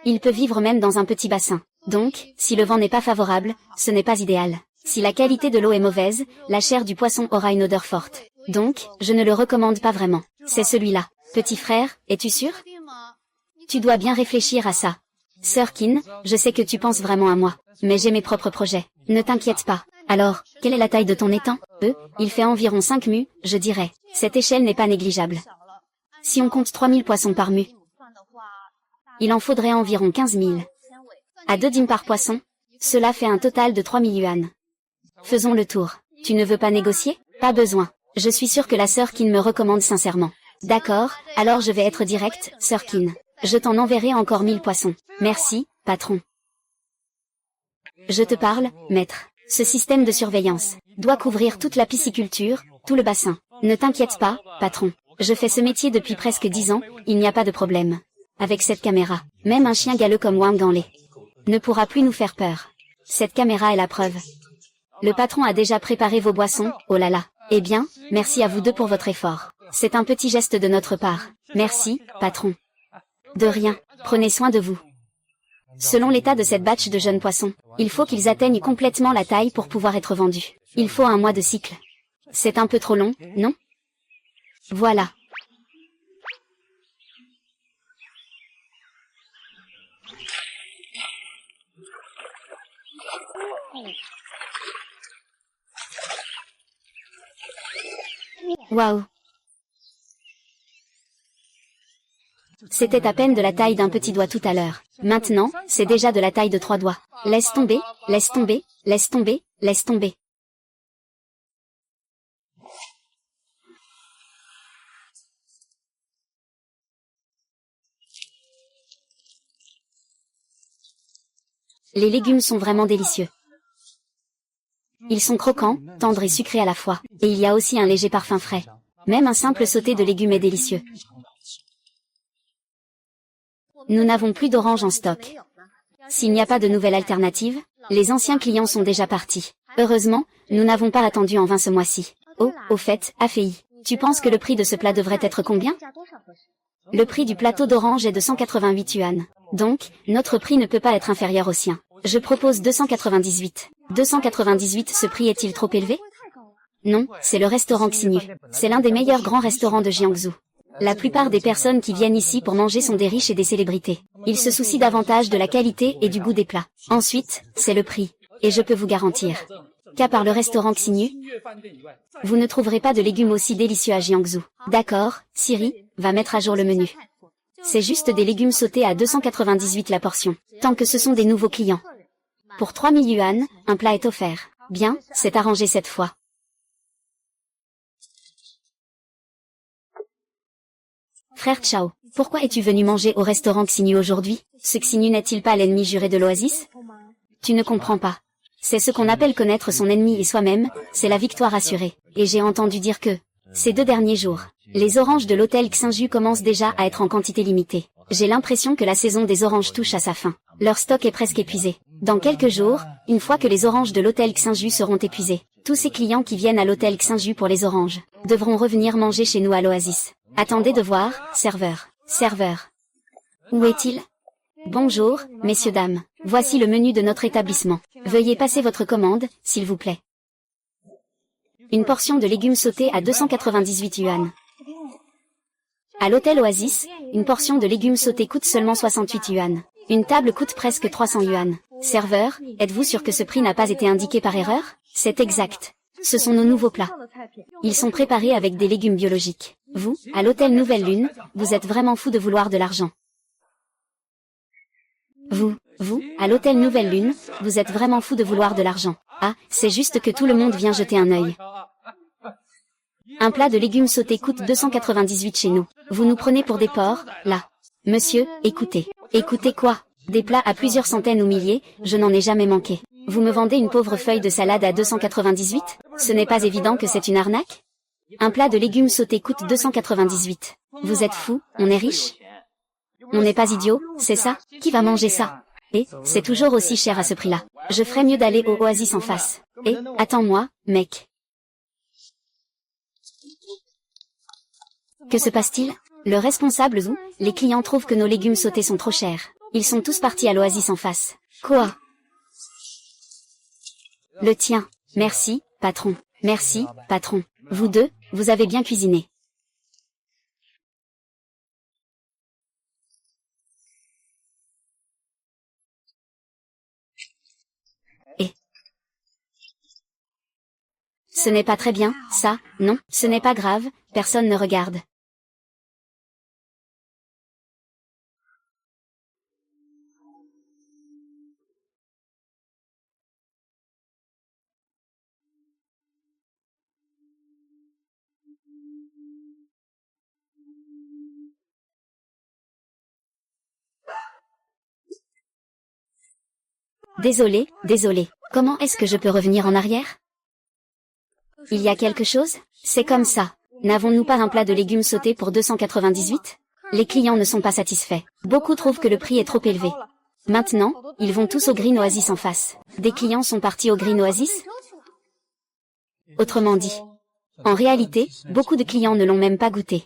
Il peut vivre même dans un petit bassin. Donc, si le vent n'est pas favorable, ce n'est pas idéal. Si la qualité de l'eau est mauvaise, la chair du poisson aura une odeur forte. Donc, je ne le recommande pas vraiment. C'est celui-là. Petit frère, es-tu sûr? Tu dois bien réfléchir à ça. Sœur Kin, je sais que tu penses vraiment à moi. Mais j'ai mes propres projets. Ne t'inquiète pas. Alors, quelle est la taille de ton étang? Il fait environ 5 mues, je dirais. Cette échelle n'est pas négligeable. Si on compte 3000 poissons par mue, il en faudrait environ 15 000. À 2 dîmes par poisson, cela fait un total de 3000 yuan. Faisons le tour. Tu ne veux pas négocier? Pas besoin. Je suis sûre que la sœur Kin me recommande sincèrement. D'accord, alors je vais être direct, sœur Kin. Je t'en enverrai encore 1000 poissons. Merci, patron. Je te parle, maître. Ce système de surveillance doit couvrir toute la pisciculture, tout le bassin. Ne t'inquiète pas, patron. Je fais ce métier depuis presque 10 ans, il n'y a pas de problème. Avec cette caméra, même un chien galeux comme Wang Ganlei ne pourra plus nous faire peur. Cette caméra est la preuve. Le patron a déjà préparé vos boissons, oh là là. Eh bien, merci à vous deux pour votre effort. C'est un petit geste de notre part. Merci, patron. De rien, prenez soin de vous. Selon l'état de cette batch de jeunes poissons, il faut qu'ils atteignent complètement la taille pour pouvoir être vendus. Il faut 1 mois de cycle. C'est un peu trop long, non? Voilà. Waouh. C'était à peine de la taille d'un petit doigt tout à l'heure. Maintenant, c'est déjà de la taille de 3 doigts. Laisse tomber, laisse tomber, laisse tomber, laisse tomber. Les légumes sont vraiment délicieux. Ils sont croquants, tendres et sucrés à la fois. Et il y a aussi un léger parfum frais. Même un simple sauté de légumes est délicieux. Nous n'avons plus d'oranges en stock. S'il n'y a pas de nouvelle alternative, les anciens clients sont déjà partis. Heureusement, nous n'avons pas attendu en vain ce mois-ci. Oh, au fait, Afei, tu penses que le prix de ce plat devrait être combien? Le prix du plateau d'orange est de 188 yuan. Donc, notre prix ne peut pas être inférieur au sien. Je propose 298. 298, ce prix est-il trop élevé? Non, c'est le restaurant Xinyu. C'est l'un des meilleurs grands restaurants de Jiangsu. La plupart des personnes qui viennent ici pour manger sont des riches et des célébrités. Ils se soucient davantage de la qualité et du goût des plats. Ensuite, c'est le prix. Et je peux vous garantir qu'à part le restaurant Xinyu, vous ne trouverez pas de légumes aussi délicieux à Jiangsu. D'accord, Siri, va mettre à jour le menu. C'est juste des légumes sautés à 298 la portion, tant que ce sont des nouveaux clients. Pour 3000 yuan, un plat est offert. Bien, c'est arrangé cette fois. Frère Chao, pourquoi es-tu venu manger au restaurant Xinyu aujourd'hui? Ce Xinyu n'est-il pas l'ennemi juré de l'Oasis? Tu ne comprends pas. C'est ce qu'on appelle connaître son ennemi et soi-même, c'est la victoire assurée. Et j'ai entendu dire que, ces 2 derniers jours, les oranges de l'hôtel Xinju commencent déjà à être en quantité limitée. J'ai l'impression que la saison des oranges touche à sa fin. Leur stock est presque épuisé. Dans quelques jours, une fois que les oranges de l'hôtel Xinju seront épuisées, tous ces clients qui viennent à l'hôtel Xinju pour les oranges, devront revenir manger chez nous à l'Oasis. Attendez de voir, serveur. Serveur. Où est-il? Bonjour, messieurs dames. Voici le menu de notre établissement. Veuillez passer votre commande, s'il vous plaît. Une portion de légumes sautés à 298 yuan. À l'hôtel Oasis, une portion de légumes sautés coûte seulement 68 yuan. Une table coûte presque 300 yuan. Serveur, êtes-vous sûr que ce prix n'a pas été indiqué par erreur? C'est exact. Ce sont nos nouveaux plats. Ils sont préparés avec des légumes biologiques. Vous, à l'hôtel Nouvelle Lune, vous êtes vraiment fou de vouloir de l'argent. Vous, à l'hôtel Nouvelle Lune, vous êtes vraiment fou de vouloir de l'argent. Ah, c'est juste que tout le monde vient jeter un œil. Un plat de légumes sautés coûte 298 chez nous. Vous nous prenez pour des porcs, là. Monsieur, écoutez. Écoutez quoi? Des plats à plusieurs centaines ou milliers, je n'en ai jamais manqué. Vous me vendez une pauvre feuille de salade à 298? Ce n'est pas évident que c'est une arnaque? Un plat de légumes sautés coûte 298. Vous êtes fou, on est riche? On n'est pas idiot, c'est ça? Qui va manger ça? Et, c'est toujours aussi cher à ce prix-là. Je ferais mieux d'aller au Oasis en face. Et, attends-moi, mec. Que se passe-t-il? Le responsable Zhu, les clients trouvent que nos légumes sautés sont trop chers. Ils sont tous partis à l'Oasis en face. Quoi? Le tien. Merci, patron. Merci, patron. Vous deux, vous avez bien cuisiné. Et ce n'est pas très bien, ça, non, ce n'est pas grave, personne ne regarde. Désolé, désolé. Comment est-ce que je peux revenir en arrière? Il y a quelque chose? C'est comme ça. N'avons-nous pas un plat de légumes sautés pour 298? Les clients ne sont pas satisfaits. Beaucoup trouvent que le prix est trop élevé. Maintenant, ils vont tous au Green Oasis en face. Des clients sont partis au Green Oasis? Autrement dit. En réalité, beaucoup de clients ne l'ont même pas goûté.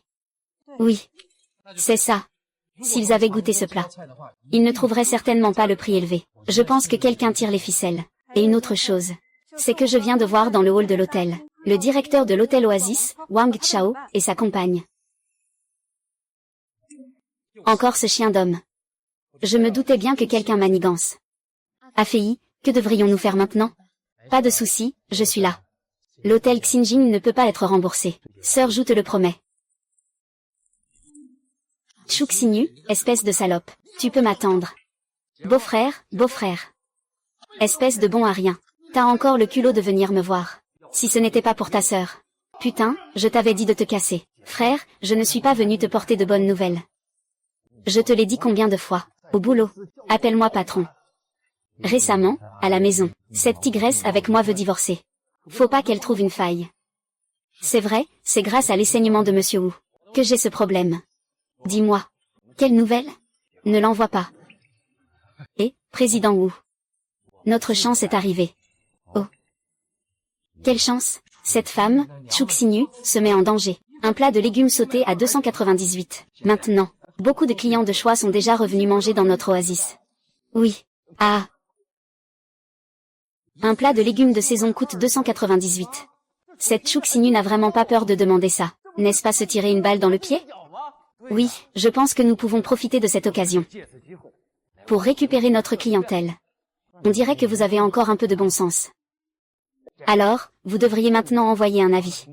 Oui. C'est ça. S'ils avaient goûté ce plat, ils ne trouveraient certainement pas le prix élevé. Je pense que quelqu'un tire les ficelles. Et une autre chose, c'est que je viens de voir dans le hall de l'hôtel, le directeur de l'hôtel Oasis, Wang Chao, et sa compagne. Encore ce chien d'homme. Je me doutais bien que quelqu'un manigance. Afei, que devrions-nous faire maintenant? Pas de souci, je suis là. L'hôtel Xinjing ne peut pas être remboursé. Sœur Zhu te le promet. Chou Xinyu, espèce de salope. Tu peux m'attendre. Beau-frère, beau-frère. Espèce de bon à rien. T'as encore le culot de venir me voir. Si ce n'était pas pour ta sœur. Putain, je t'avais dit de te casser. Frère, je ne suis pas venu te porter de bonnes nouvelles. Je te l'ai dit combien de fois. Au boulot. Appelle-moi patron. Récemment, à la maison, cette tigresse avec moi veut divorcer. Faut pas qu'elle trouve une faille. C'est vrai, c'est grâce à l'essaignement de Monsieur Wu que j'ai ce problème. Dis-moi. Quelle nouvelle? Ne l'envoie pas. Et, président Wu. Notre chance est arrivée. Oh. Quelle chance? Cette femme, Chou Xinyu, se met en danger. Un plat de légumes sautés à 298. Maintenant, beaucoup de clients de choix sont déjà revenus manger dans notre oasis. Oui. Ah. Un plat de légumes de saison coûte 298. Cette Chou Xinyu n'a vraiment pas peur de demander ça. N'est-ce pas se tirer une balle dans le pied? Oui, je pense que nous pouvons profiter de cette occasion. Pour récupérer notre clientèle. On dirait que vous avez encore un peu de bon sens. Alors, vous devriez maintenant envoyer un avis.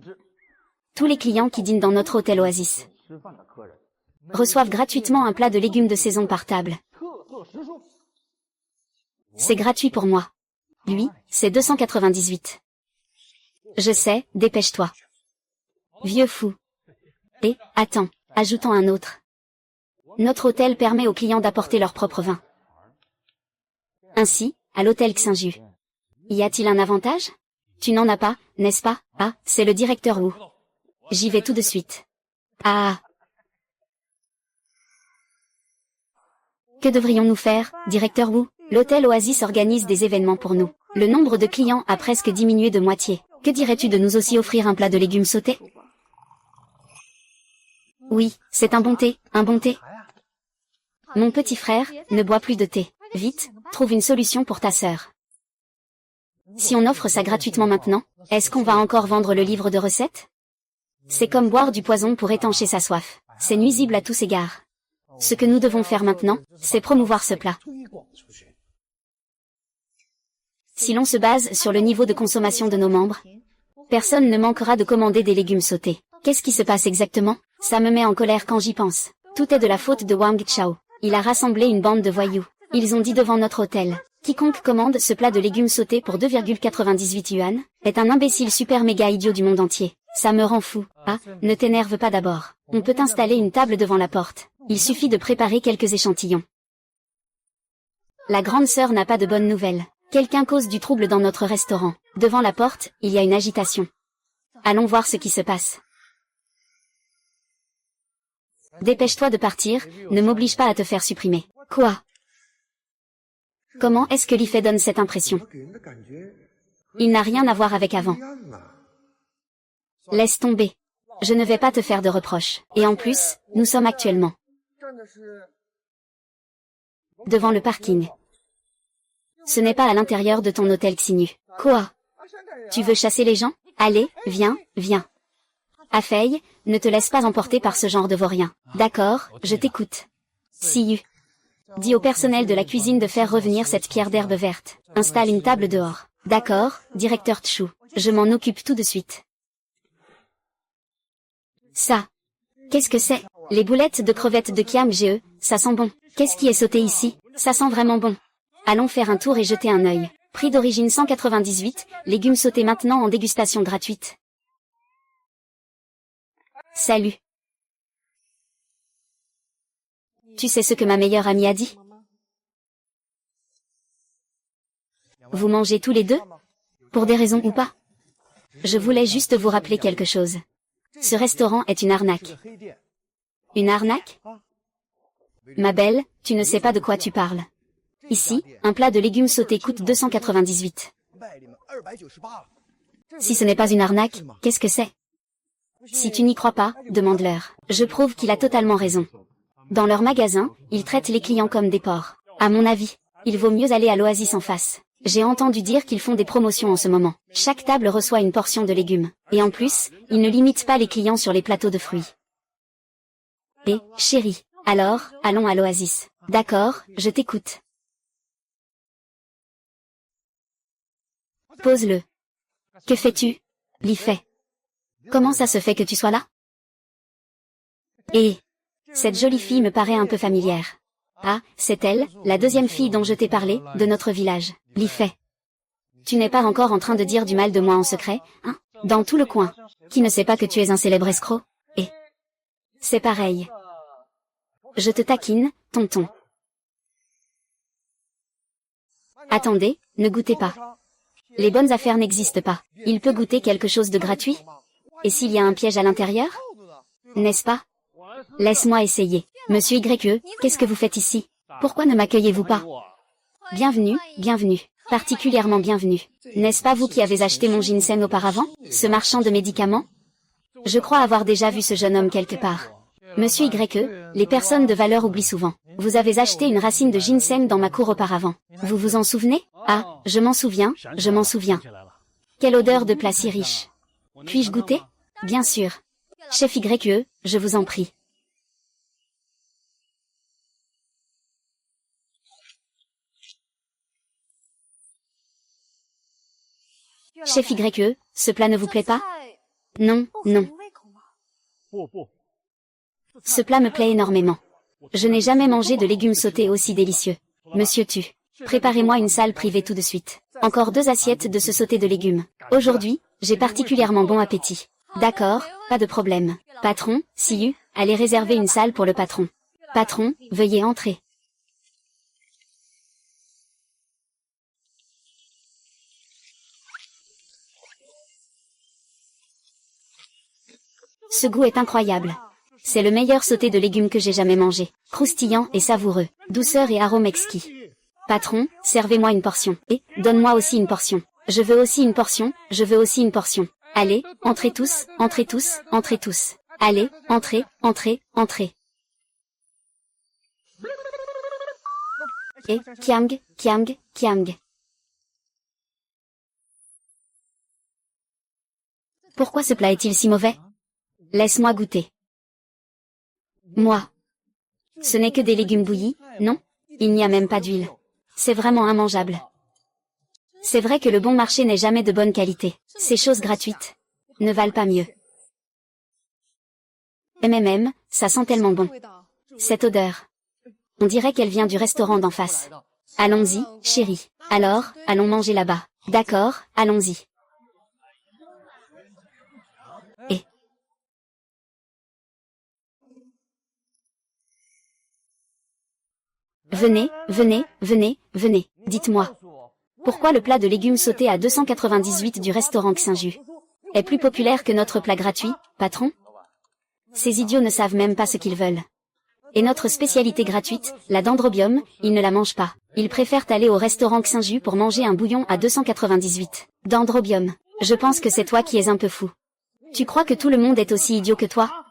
Tous les clients qui dînent dans notre hôtel Oasis reçoivent gratuitement un plat de légumes de saison par table. C'est gratuit pour moi. Lui, c'est 298. Je sais, dépêche-toi. Vieux fou. Et, attends, ajoutons un autre. Notre hôtel permet aux clients d'apporter leur propre vin. Ainsi, à l'hôtel Xinju. Y a-t-il un avantage? Tu n'en as pas, n'est-ce pas? Ah, c'est le directeur Wu. J'y vais tout de suite. Ah. Que devrions-nous faire, directeur Wu? L'hôtel Oasis organise des événements pour nous. Le nombre de clients a presque diminué de moitié. Que dirais-tu de nous aussi offrir un plat de légumes sautés? Oui, c'est un bon thé, un bon thé. Mon petit frère, ne bois plus de thé. Vite, trouve une solution pour ta sœur. Si on offre ça gratuitement maintenant, est-ce qu'on va encore vendre le livre de recettes? C'est comme boire du poison pour étancher sa soif. C'est nuisible à tous égards. Ce que nous devons faire maintenant, c'est promouvoir ce plat. Si l'on se base sur le niveau de consommation de nos membres, personne ne manquera de commander des légumes sautés. Qu'est-ce qui se passe exactement? Ça me met en colère quand j'y pense. Tout est de la faute de Wang Chao. Il a rassemblé une bande de voyous. Ils ont dit devant notre hôtel: quiconque commande ce plat de légumes sautés pour 2,98 yuan est un imbécile super méga idiot du monde entier. Ça me rend fou. Ah, ne t'énerve pas d'abord. On peut installer une table devant la porte. Il suffit de préparer quelques échantillons. La grande sœur n'a pas de bonnes nouvelles. Quelqu'un cause du trouble dans notre restaurant. Devant la porte, il y a une agitation. Allons voir ce qui se passe. Dépêche-toi de partir, ne m'oblige pas à te faire supprimer. Quoi? Comment est-ce que Li Fei donne cette impression? Il n'a rien à voir avec avant. Laisse tomber. Je ne vais pas te faire de reproches. Et en plus, nous sommes actuellement devant le parking. Ce n'est pas à l'intérieur de ton hôtel Xinyu. Quoi? Tu veux chasser les gens? Allez, viens, viens. Afei, ne te laisse pas emporter par ce genre de vaurien. D'accord, je t'écoute. Siyu. Dis au personnel de la cuisine de faire revenir cette pierre d'herbe verte. Installe une table dehors. D'accord, directeur Tchu. Je m'en occupe tout de suite. Ça. Qu'est-ce que c'est? Les boulettes de crevettes de Kiam GE, ça sent bon. Qu'est-ce qui est sauté ici? Ça sent vraiment bon. Allons faire un tour et jeter un œil. Prix d'origine 198, légumes sautés maintenant en dégustation gratuite. Salut. Tu sais ce que ma meilleure amie a dit? Vous mangez tous les deux? Pour des raisons ou pas? Je voulais juste vous rappeler quelque chose. Ce restaurant est une arnaque. Une arnaque? Ma belle, tu ne sais pas de quoi tu parles. Ici, un plat de légumes sautés coûte 298. Si ce n'est pas une arnaque, qu'est-ce que c'est? Si tu n'y crois pas, demande-leur. Je prouve qu'il a totalement raison. Dans leur magasin, ils traitent les clients comme des porcs. À mon avis, il vaut mieux aller à l'Oasis en face. J'ai entendu dire qu'ils font des promotions en ce moment. Chaque table reçoit une portion de légumes. Et en plus, ils ne limitent pas les clients sur les plateaux de fruits. Et, chérie, alors, allons à l'Oasis. D'accord, je t'écoute. Pose-le. Que fais-tu? Li Fei. Comment ça se fait que tu sois là? Et cette jolie fille me paraît un peu familière. Ah, c'est elle, la deuxième fille dont je t'ai parlé, de notre village, Li Fei. Tu n'es pas encore en train de dire du mal de moi en secret, hein? Dans tout le coin. Qui ne sait pas que tu es un célèbre escroc? Et c'est pareil. Je te taquine, tonton. Attendez, ne goûtez pas. Les bonnes affaires n'existent pas. Il peut goûter quelque chose de gratuit? Et s'il y a un piège à l'intérieur? N'est-ce pas? Laisse-moi essayer. Monsieur YE, qu'est-ce que vous faites ici? Pourquoi ne m'accueillez-vous pas? Bienvenue, bienvenue. Particulièrement bienvenue. N'est-ce pas vous qui avez acheté mon ginseng auparavant? Ce marchand de médicaments? Je crois avoir déjà vu ce jeune homme quelque part. Monsieur YE, les personnes de valeur oublient souvent. Vous avez acheté une racine de ginseng dans ma cour auparavant. Vous vous en souvenez? Ah, je m'en souviens, je m'en souviens. Quelle odeur de plat si riche. Puis-je goûter? Bien sûr. Chef YE, je vous en prie. Chef YE, ce plat ne vous plaît pas? Non, non. Ce plat me plaît énormément. Je n'ai jamais mangé de légumes sautés aussi délicieux. Monsieur Tu. Préparez-moi une salle privée tout de suite. Encore 2 assiettes de ce sauté de légumes. Aujourd'hui, j'ai particulièrement bon appétit. D'accord, pas de problème. Patron, Siu, allez réserver une salle pour le patron. Patron, veuillez entrer. Ce goût est incroyable. C'est le meilleur sauté de légumes que j'ai jamais mangé. Croustillant et savoureux. Douceur et arôme exquis. Patron, servez-moi une portion. Et, donne-moi aussi une portion. Je veux aussi une portion, je veux aussi une portion. Allez, entrez tous, entrez tous, entrez tous. Allez, entrez, entrez, entrez. Et, Kiang, Kiang, Kiang. Pourquoi ce plat est-il si mauvais? Laisse-moi goûter. Moi. Ce n'est que des légumes bouillis, non? Il n'y a même pas d'huile. C'est vraiment immangeable. C'est vrai que le bon marché n'est jamais de bonne qualité. Ces choses gratuites ne valent pas mieux. Ça sent tellement bon. Cette odeur. On dirait qu'elle vient du restaurant d'en face. Allons-y, chérie. Alors, allons manger là-bas. D'accord, allons-y. Et... Venez, venez, venez, venez, dites-moi. Pourquoi le plat de légumes sautés à 298 du restaurant Xinju est plus populaire que notre plat gratuit, patron? Ces idiots ne savent même pas ce qu'ils veulent. Et notre spécialité gratuite, la dendrobium, ils ne la mangent pas. Ils préfèrent aller au restaurant Xinju pour manger un bouillon à 298. Dendrobium. Je pense que c'est toi qui es un peu fou. Tu crois que tout le monde est aussi idiot que toi?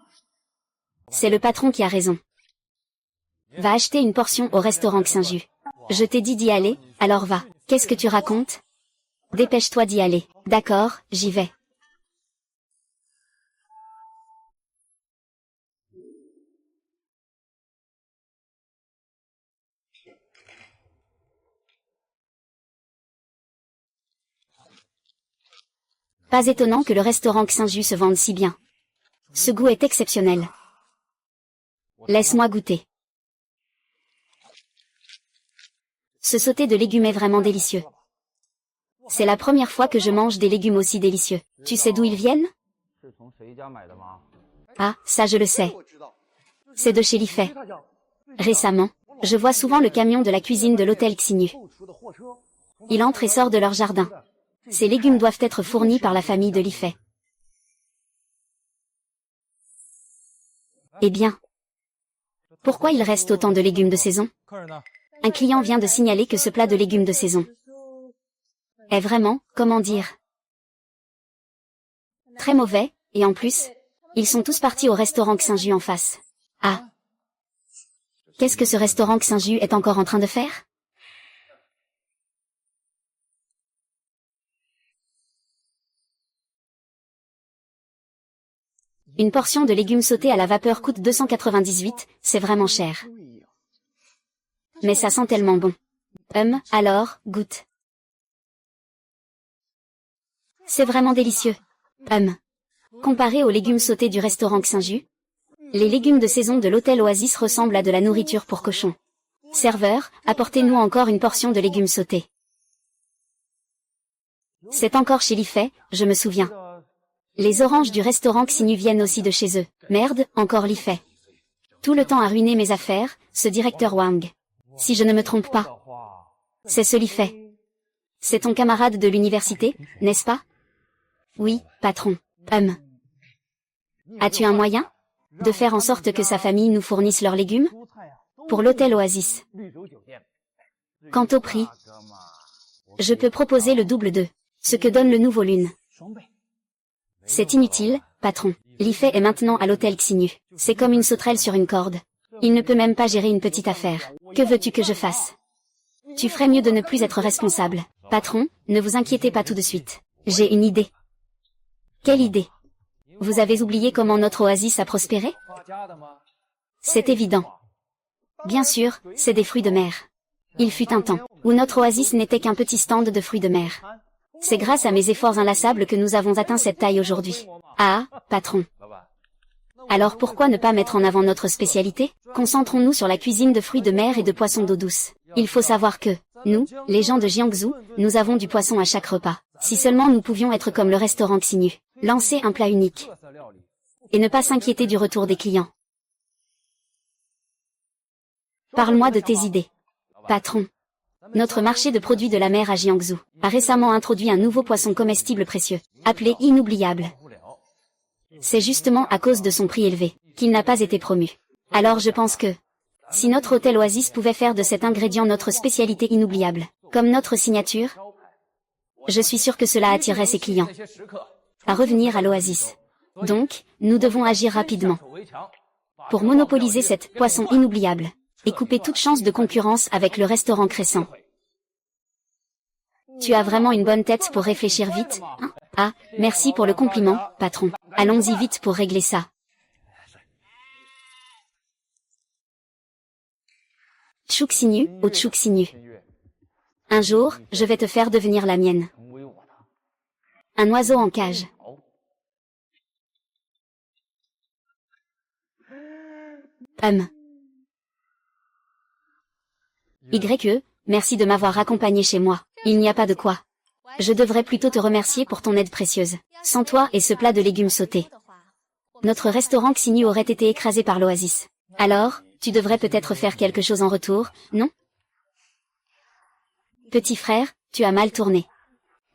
C'est le patron qui a raison. Va acheter une portion au restaurant Xinju. Je t'ai dit d'y aller, alors va. Qu'est-ce que tu racontes? Dépêche-toi d'y aller. D'accord, j'y vais. Pas étonnant que le restaurant Xinju se vende si bien. Ce goût est exceptionnel. Laisse-moi goûter. Ce sauté de légumes est vraiment délicieux. C'est la première fois que je mange des légumes aussi délicieux. Tu sais d'où ils viennent? Ah, ça je le sais. C'est de chez Lifei. Récemment, je vois souvent le camion de la cuisine de l'hôtel Xinyu. Il entre et sort de leur jardin. Ces légumes doivent être fournis par la famille de Lifei. Eh bien, pourquoi il reste autant de légumes de saison? Un client vient de signaler que ce plat de légumes de saison est vraiment, comment dire, très mauvais, et en plus, ils sont tous partis au restaurant Xinju en face. Ah. Qu'est-ce que ce restaurant Xinju est encore en train de faire? Une portion de légumes sautés à la vapeur coûte 298, c'est vraiment cher. Mais ça sent tellement bon. Alors, goûte. C'est vraiment délicieux. Comparé aux légumes sautés du restaurant Xinju, les légumes de saison de l'hôtel Oasis ressemblent à de la nourriture pour cochons. Serveur, apportez-nous encore une portion de légumes sautés. C'est encore chez Lifei, je me souviens. Les oranges du restaurant Xinyu viennent aussi de chez eux. Merde, encore Lifei. Tout le temps à ruiner mes affaires, ce directeur Wang. Si je ne me trompe pas. C'est ce Lifei. C'est ton camarade de l'université, n'est-ce pas? Oui, patron. As-tu un moyen de faire en sorte que sa famille nous fournisse leurs légumes? Pour l'hôtel Oasis. Quant au prix, je peux proposer le double de ce que donne le nouveau Lune. C'est inutile, patron. Lifei est maintenant à l'hôtel Xinyu. C'est comme une sauterelle sur une corde. Il ne peut même pas gérer une petite affaire. Que veux-tu que je fasse? Tu ferais mieux de ne plus être responsable. Patron, ne vous inquiétez pas tout de suite. J'ai une idée. Quelle idée? Vous avez oublié comment notre oasis a prospéré? C'est évident. Bien sûr, c'est des fruits de mer. Il fut un temps où notre oasis n'était qu'un petit stand de fruits de mer. C'est grâce à mes efforts inlassables que nous avons atteint cette taille aujourd'hui. Ah, patron. Alors pourquoi ne pas mettre en avant notre spécialité? Concentrons-nous sur la cuisine de fruits de mer et de poissons d'eau douce. Il faut savoir que, nous, les gens de Jiangsu, nous avons du poisson à chaque repas. Si seulement nous pouvions être comme le restaurant Xinyu, lancer un plat unique. Et ne pas s'inquiéter du retour des clients. Parle-moi de tes idées. Patron. Notre marché de produits de la mer à Jiangsu a récemment introduit un nouveau poisson comestible précieux, appelé inoubliable. C'est justement à cause de son prix élevé qu'il n'a pas été promu. Alors je pense que, si notre hôtel Oasis pouvait faire de cet ingrédient notre spécialité inoubliable, comme notre signature, je suis sûr que cela attirerait ses clients à revenir à l'Oasis. Donc, nous devons agir rapidement pour monopoliser cette poisson inoubliable et couper toute chance de concurrence avec le restaurant Crescent. Tu as vraiment une bonne tête pour réfléchir vite, hein? Ah, merci pour le compliment, patron. Allons-y vite pour régler ça. Tchouxinyu, au Tchouxinyu. Un jour, je vais te faire devenir la mienne. Un oiseau en cage. YE, merci de m'avoir accompagné chez moi. Il n'y a pas de quoi. Je devrais plutôt te remercier pour ton aide précieuse. Sans toi et ce plat de légumes sautés, notre restaurant Xinyu aurait été écrasé par l'Oasis. Alors, tu devrais peut-être faire quelque chose en retour, non? Petit frère, tu as mal tourné.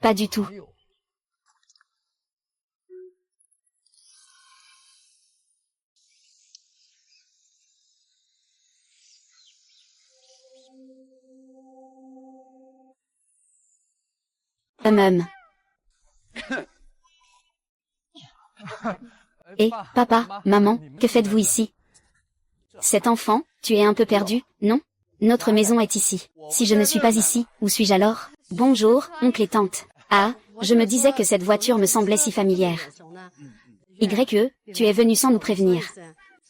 Pas du tout. Et, papa, maman, que faites-vous ici? Cet enfant, tu es un peu perdu, non? Notre maison est ici. Si je ne suis pas ici, où suis-je alors? Bonjour, oncle et tante. Ah, je me disais que cette voiture me semblait si familière. YE, tu es venu sans nous prévenir.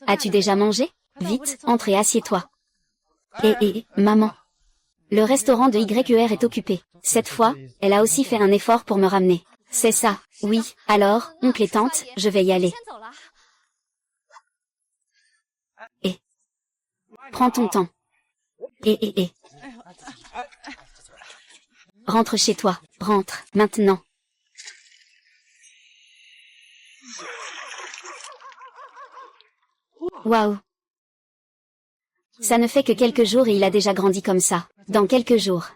As-tu déjà mangé? Vite, entre et assieds-toi. Maman. Le restaurant de YER est occupé. Cette fois, elle a aussi fait un effort pour me ramener. C'est ça, oui. Alors, oncle et tante, je vais y aller. Prends ton temps. Rentre chez toi, rentre, maintenant. Waouh. Ça ne fait que quelques jours et il a déjà grandi comme ça. Dans quelques jours,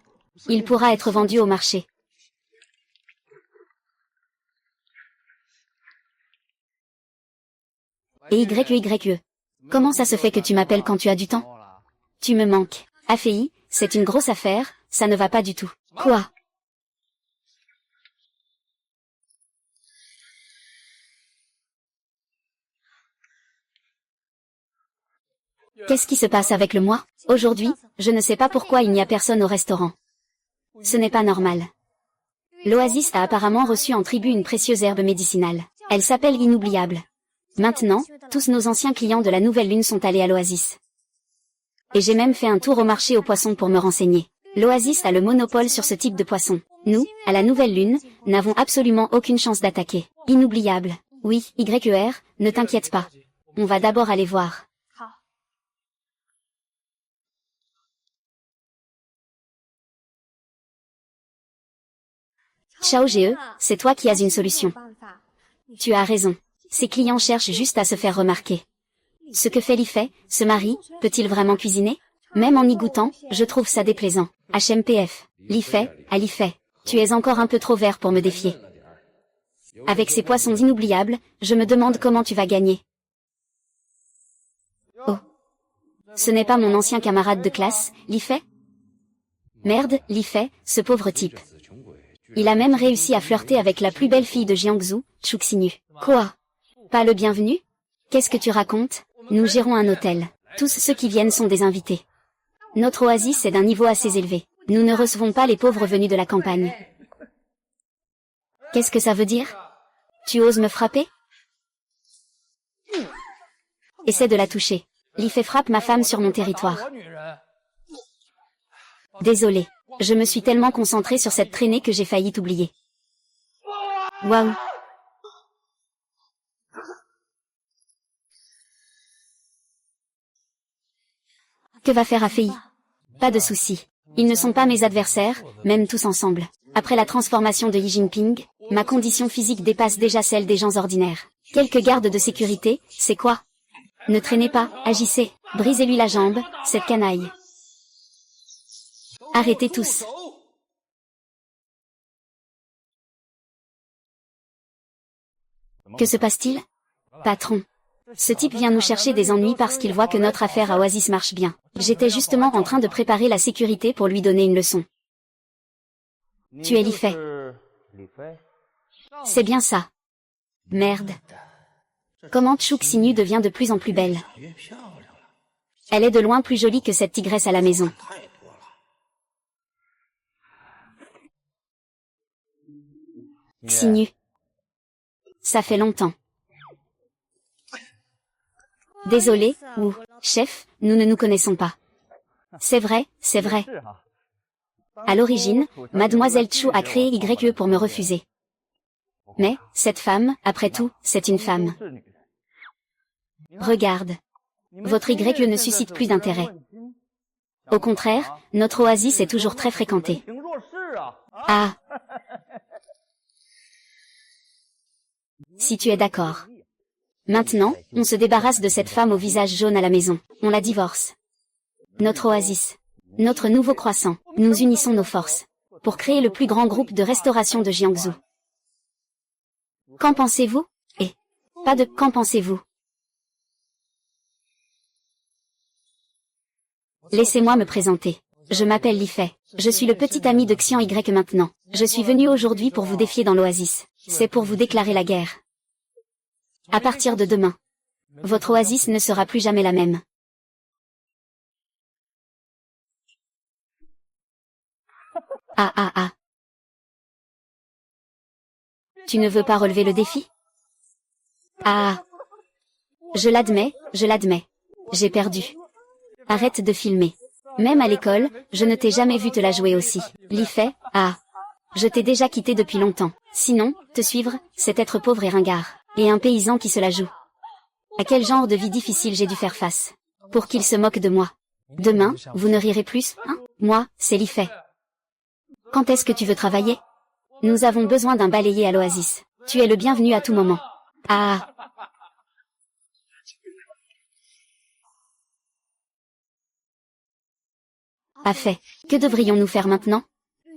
il pourra être vendu au marché. Et YE. Comment ça se fait que tu m'appelles quand tu as du temps? Tu me manques. Afei, c'est une grosse affaire, ça ne va pas du tout. Quoi? Qu'est-ce qui se passe avec le moi? Aujourd'hui, je ne sais pas pourquoi il n'y a personne au restaurant. Ce n'est pas normal. L'Oasis a apparemment reçu en tribut une précieuse herbe médicinale. Elle s'appelle Inoubliable. Maintenant, tous nos anciens clients de la Nouvelle Lune sont allés à l'Oasis. Et j'ai même fait un tour au marché aux poissons pour me renseigner. L'Oasis a le monopole sur ce type de poisson. Nous, à la Nouvelle Lune, n'avons absolument aucune chance d'attaquer. Inoubliable. Oui, YER, ne t'inquiète pas. On va d'abord aller voir. Ciao GE, c'est toi qui as une solution. Tu as raison. Ces clients cherchent juste à se faire remarquer. Ce que fait Li-Fei, ce mari, peut-il vraiment cuisiner? Même en y goûtant, je trouve ça déplaisant. HMPF. Li-Fei, à Li-Fei. Tu es encore un peu trop vert pour me défier. Avec ces poissons inoubliables, je me demande comment tu vas gagner. Oh. Ce n'est pas mon ancien camarade de classe, Li-Fei? Merde, Li-Fei, ce pauvre type. Il a même réussi à flirter avec la plus belle fille de Jiangsu, Tchouxinyu. Quoi? Pas le bienvenu? Qu'est-ce que tu racontes? Nous gérons un hôtel. Tous ceux qui viennent sont des invités. Notre oasis est d'un niveau assez élevé. Nous ne recevons pas les pauvres venus de la campagne. Qu'est-ce que ça veut dire? Tu oses me frapper? Essaie de la toucher. Li-Fei frappe ma femme sur mon territoire. Désolé. Je me suis tellement concentrée sur cette traînée que j'ai failli t'oublier. Waouh. Que va faire Afei? Pas de souci. Ils ne sont pas mes adversaires, même tous ensemble. Après la transformation de Xi Jinping, ma condition physique dépasse déjà celle des gens ordinaires. Quelques gardes de sécurité, c'est quoi? Ne traînez pas, agissez. Brisez-lui la jambe, cette canaille. Arrêtez tous. Que se passe-t-il? Patron. Ce type vient nous chercher des ennuis parce qu'il voit que notre affaire à Oasis marche bien. J'étais justement en train de préparer la sécurité pour lui donner une leçon. Tu es Li Fei. C'est bien ça. Merde. Comment Chou Xinyu devient de plus en plus belle. Elle est de loin plus jolie que cette tigresse à la maison. Xinyu. Ça fait longtemps. Désolé, ou, chef, nous ne nous connaissons pas. C'est vrai, c'est vrai. À l'origine, Mademoiselle Chou a créé YE pour me refuser. Mais, cette femme, après tout, c'est une femme. Regarde. Votre YE ne suscite plus d'intérêt. Au contraire, notre oasis est toujours très fréquentée. Ah. Si tu es d'accord. Maintenant, on se débarrasse de cette femme au visage jaune à la maison. On la divorce. Notre oasis. Notre nouveau croissant. Nous unissons nos forces. Pour créer le plus grand groupe de restauration de Jiangsu. Qu'en pensez-vous? Et pas de qu'en pensez-vous? Laissez-moi me présenter. Je m'appelle Li Fei. Je suis le petit ami de Xian Y maintenant. Je suis venu aujourd'hui pour vous défier dans l'oasis. C'est pour vous déclarer la guerre. À partir de demain, votre oasis ne sera plus jamais la même. Ah ah ah. Tu ne veux pas relever le défi? Ah. Je l'admets, je l'admets. J'ai perdu. Arrête de filmer. Même à l'école, je ne t'ai jamais vu te la jouer aussi. Li Fei, ah. Je t'ai déjà quitté depuis longtemps. Sinon, te suivre, c'est être pauvre et ringard. Et un paysan qui se la joue. À quel genre de vie difficile j'ai dû faire face. Pour qu'il se moque de moi. Demain, vous ne rirez plus, hein? Moi, c'est Li Fei. Quand est-ce que tu veux travailler? Nous avons besoin d'un balayé à l'oasis. Tu es le bienvenu à tout moment. Ah. A fait. Que devrions-nous faire maintenant?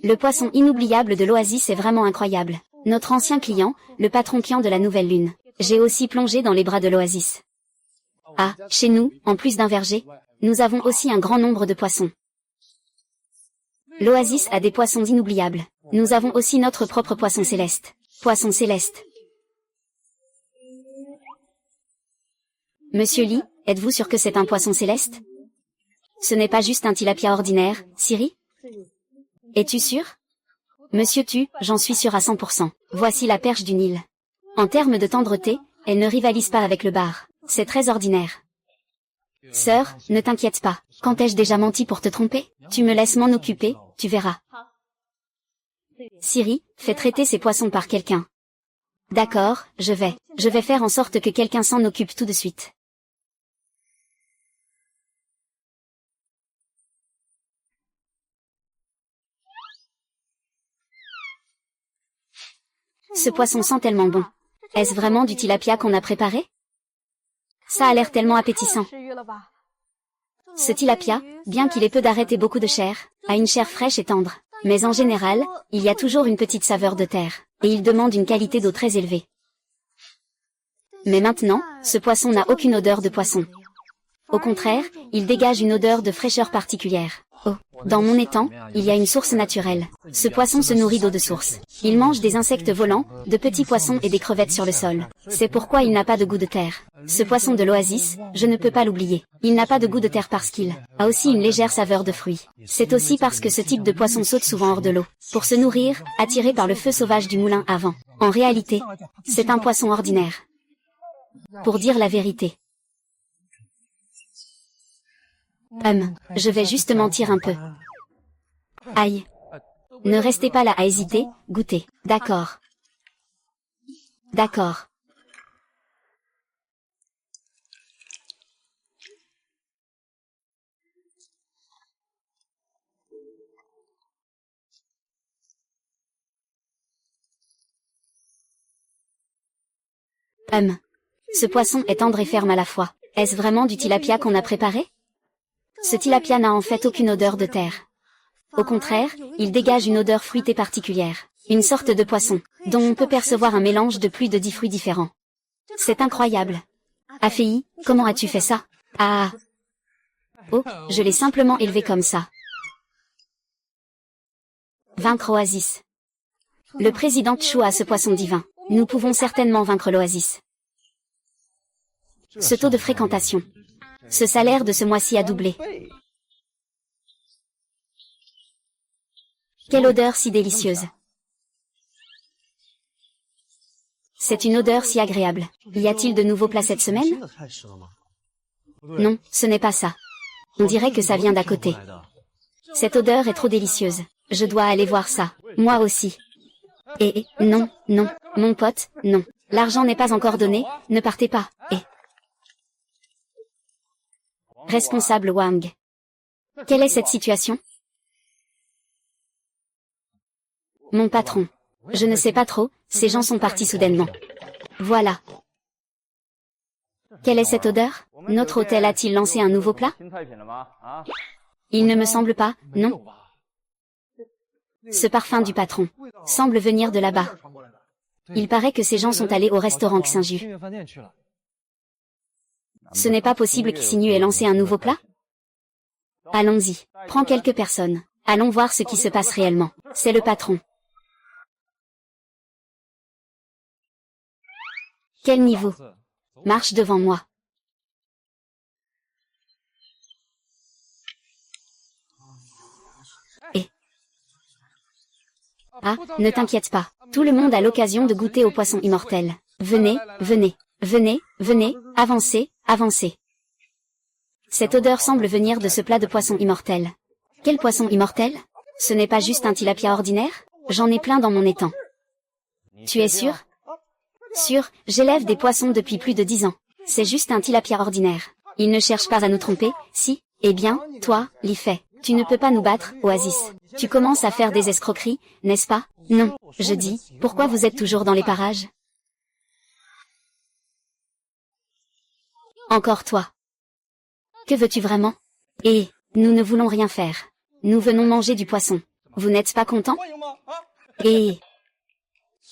Le poisson inoubliable de l'oasis est vraiment incroyable. Notre ancien client, le patron Qian de la Nouvelle Lune. J'ai aussi plongé dans les bras de l'oasis. Ah, chez nous, en plus d'un verger, nous avons aussi un grand nombre de poissons. L'oasis a des poissons inoubliables. Nous avons aussi notre propre poisson céleste. Poisson céleste. Monsieur Li, êtes-vous sûr que c'est un poisson céleste? Ce n'est pas juste un tilapia ordinaire, Siri? Es-tu sûr? Monsieur Tu, j'en suis sûr à 100%. Voici la perche du Nil. En termes de tendreté, elle ne rivalise pas avec le bar. C'est très ordinaire. Sœur, ne t'inquiète pas. Quand ai-je déjà menti pour te tromper? Tu me laisses m'en occuper, tu verras. Siri, fais traiter ces poissons par quelqu'un. D'accord, je vais. Je vais faire en sorte que quelqu'un s'en occupe tout de suite. Ce poisson sent tellement bon. Est-ce vraiment du tilapia qu'on a préparé? Ça a l'air tellement appétissant. Ce tilapia, bien qu'il ait peu d'arêtes et beaucoup de chair, a une chair fraîche et tendre. Mais en général, il y a toujours une petite saveur de terre, et il demande une qualité d'eau très élevée. Mais maintenant, ce poisson n'a aucune odeur de poisson. Au contraire, il dégage une odeur de fraîcheur particulière. Oh, dans mon étang, il y a une source naturelle. Ce poisson se nourrit d'eau de source. Il mange des insectes volants, de petits poissons et des crevettes sur le sol. C'est pourquoi il n'a pas de goût de terre. Ce poisson de l'oasis, je ne peux pas l'oublier. Il n'a pas de goût de terre parce qu'il a aussi une légère saveur de fruits. C'est aussi parce que ce type de poisson saute souvent hors de l'eau. Pour se nourrir, attiré par le feu sauvage du moulin à vent. En réalité, c'est un poisson ordinaire. Pour dire la vérité. Je vais juste mentir un peu. Aïe. Ne restez pas là à hésiter, goûtez. D'accord. D'accord. Ce poisson est tendre et ferme à la fois. Est-ce vraiment du tilapia qu'on a préparé? Ce tilapia n'a en fait aucune odeur de terre. Au contraire, il dégage une odeur fruitée particulière. Une sorte de poisson, dont on peut percevoir un mélange de plus de 10 fruits différents. C'est incroyable. Afei, comment as-tu fait ça? Ah. Oh, je l'ai simplement élevé comme ça. Vaincre Oasis. Le président Tchou a ce poisson divin. Nous pouvons certainement vaincre l'Oasis. Ce taux de fréquentation. Ce salaire de ce mois-ci a doublé. Quelle odeur si délicieuse. C'est une odeur si agréable. Y a-t-il de nouveaux plats cette semaine? Non, ce n'est pas ça. On dirait que ça vient d'à côté. Cette odeur est trop délicieuse. Je dois aller voir ça. Moi aussi. Non, non, mon pote, non. L'argent n'est pas encore donné, ne partez pas. Responsable Wang. Quelle est cette situation? Mon patron. Je ne sais pas trop, ces gens sont partis soudainement. Voilà. Quelle est cette odeur? Notre hôtel a-t-il lancé un nouveau plat? Il ne me semble pas, non. Ce parfum du patron semble venir de là-bas. Il paraît que ces gens sont allés au restaurant Xinju. Ce n'est pas possible qu'Xinju ait lancé un nouveau plat? Allons-y, prends quelques personnes. Allons voir ce qui se passe réellement. C'est le patron. Quel niveau? Marche devant moi. Ah, ne t'inquiète pas. Tout le monde a l'occasion de goûter au poisson immortel. Venez, venez, venez, venez, avancez, avancez. Cette odeur semble venir de ce plat de poisson immortel. Quel poisson immortel? Ce n'est pas juste un tilapia ordinaire? J'en ai plein dans mon étang. Tu es sûr? Sûr, j'élève des poissons depuis plus de 10 ans. C'est juste un tilapia ordinaire. Il ne cherche pas à nous tromper, si? Eh bien, toi, Li Fei, tu ne peux pas nous battre, Oasis. Tu commences à faire des escroqueries, n'est-ce pas? Non, je dis, pourquoi vous êtes toujours dans les parages? Encore toi. Que veux-tu vraiment? Nous ne voulons rien faire. Nous venons manger du poisson. Vous n'êtes pas content?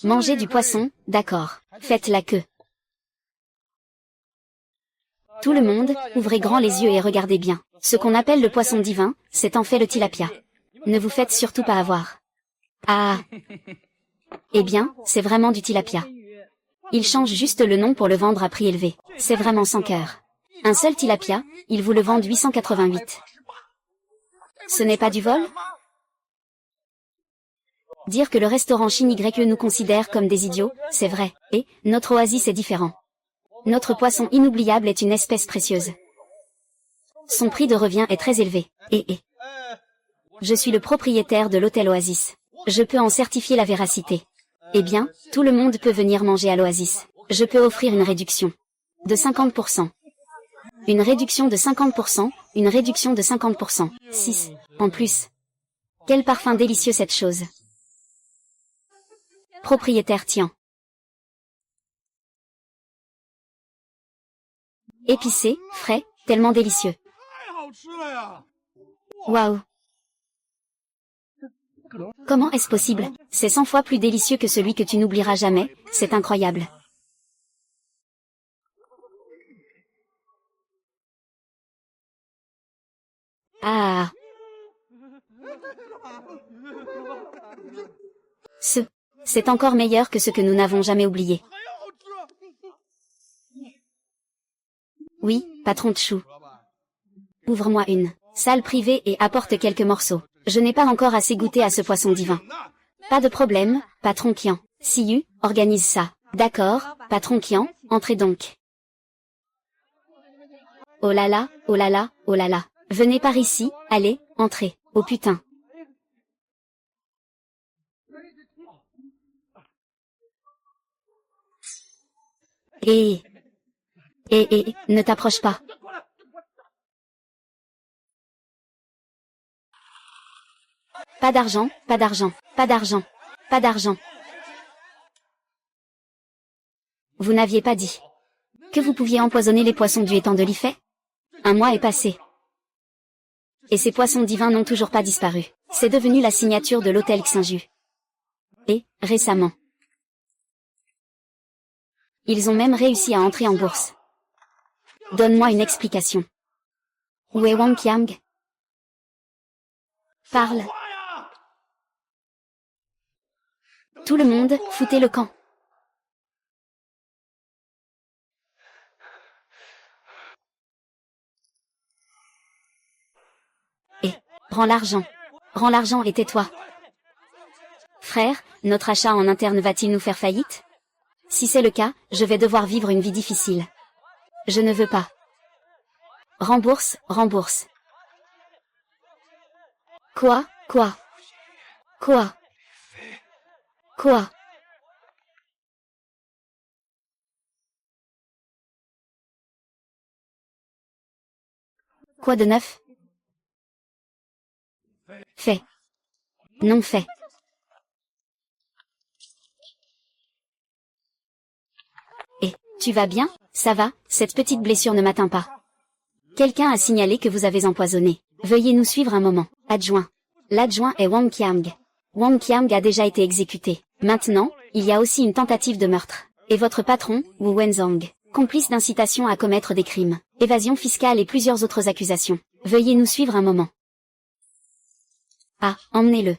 Manger du poisson, d'accord. Faites la queue. Tout le monde, ouvrez grand les yeux et regardez bien. Ce qu'on appelle le poisson divin, c'est en fait le tilapia. Ne vous faites surtout pas avoir. Ah. Eh bien, c'est vraiment du tilapia. Ils changent juste le nom pour le vendre à prix élevé. C'est vraiment sans cœur. Un seul tilapia, ils vous le vendent 888. Ce n'est pas du vol? Dire que le restaurant Chine YE nous considère comme des idiots, c'est vrai. Et, notre oasis est différent. Notre poisson inoubliable est une espèce précieuse. Son prix de revient est très élevé. Je suis le propriétaire de l'hôtel Oasis. Je peux en certifier la véracité. Eh bien, tout le monde peut venir manger à l'Oasis. Je peux offrir une réduction de 50%. Une réduction de 50%, une réduction de 50%. 6. En plus. Quel parfum délicieux cette chose. Propriétaire Tian. Épicé, frais, tellement délicieux. Waouh. Comment est-ce possible? C'est 100 fois plus délicieux que celui que tu n'oublieras jamais, c'est incroyable. Ah. C'est encore meilleur que ce que nous n'avons jamais oublié. Oui, patron Tchou. Ouvre-moi une salle privée et apporte quelques morceaux. Je n'ai pas encore assez goûté à ce poisson divin. Pas de problème, patron Qian. Siyu, organise ça. D'accord, patron Qian, entrez donc. Oh là là, oh là là, oh là là. Venez par ici, allez, entrez. Oh putain. Ne t'approche pas. Pas d'argent, pas d'argent, pas d'argent, pas d'argent. Vous n'aviez pas dit que vous pouviez empoisonner les poissons du étang de l'Ifet? Un mois est passé. Et ces poissons divins n'ont toujours pas disparu. C'est devenu la signature de l'hôtel Xinju. Et, récemment, ils ont même réussi à entrer en bourse. Donne-moi une explication. Où est Wang Qiang? Parle. Tout le monde, foutez le camp. Et, rends l'argent. Rends l'argent et tais-toi. Frère, notre achat en interne va-t-il nous faire faillite? Si c'est le cas, je vais devoir vivre une vie difficile. Je ne veux pas. Rembourse, rembourse. Quoi? Quoi? Quoi? Quoi? Quoi de neuf? Fait. Non fait. Et, tu vas bien? Ça va, cette petite blessure ne m'atteint pas. Quelqu'un a signalé que vous avez empoisonné. Veuillez nous suivre un moment. Adjoint. L'adjoint est Wang Qiang. Wang Qiang a déjà été exécuté. Maintenant, il y a aussi une tentative de meurtre. Et votre patron, Wu Wenzhang, complice d'incitation à commettre des crimes, évasion fiscale et plusieurs autres accusations. Veuillez nous suivre un moment. Ah, emmenez-le.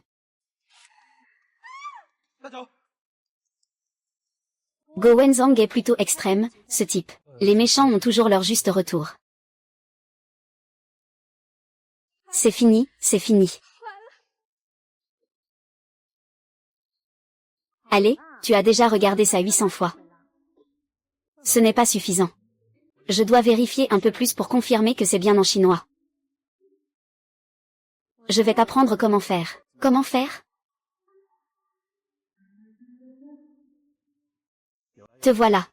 Go Wenzhang est plutôt extrême, ce type. Les méchants ont toujours leur juste retour. C'est fini, c'est fini. Allez, tu as déjà regardé ça 800 fois. Ce n'est pas suffisant. Je dois vérifier un peu plus pour confirmer que c'est bien en chinois. Je vais t'apprendre comment faire. Comment faire? Te voilà.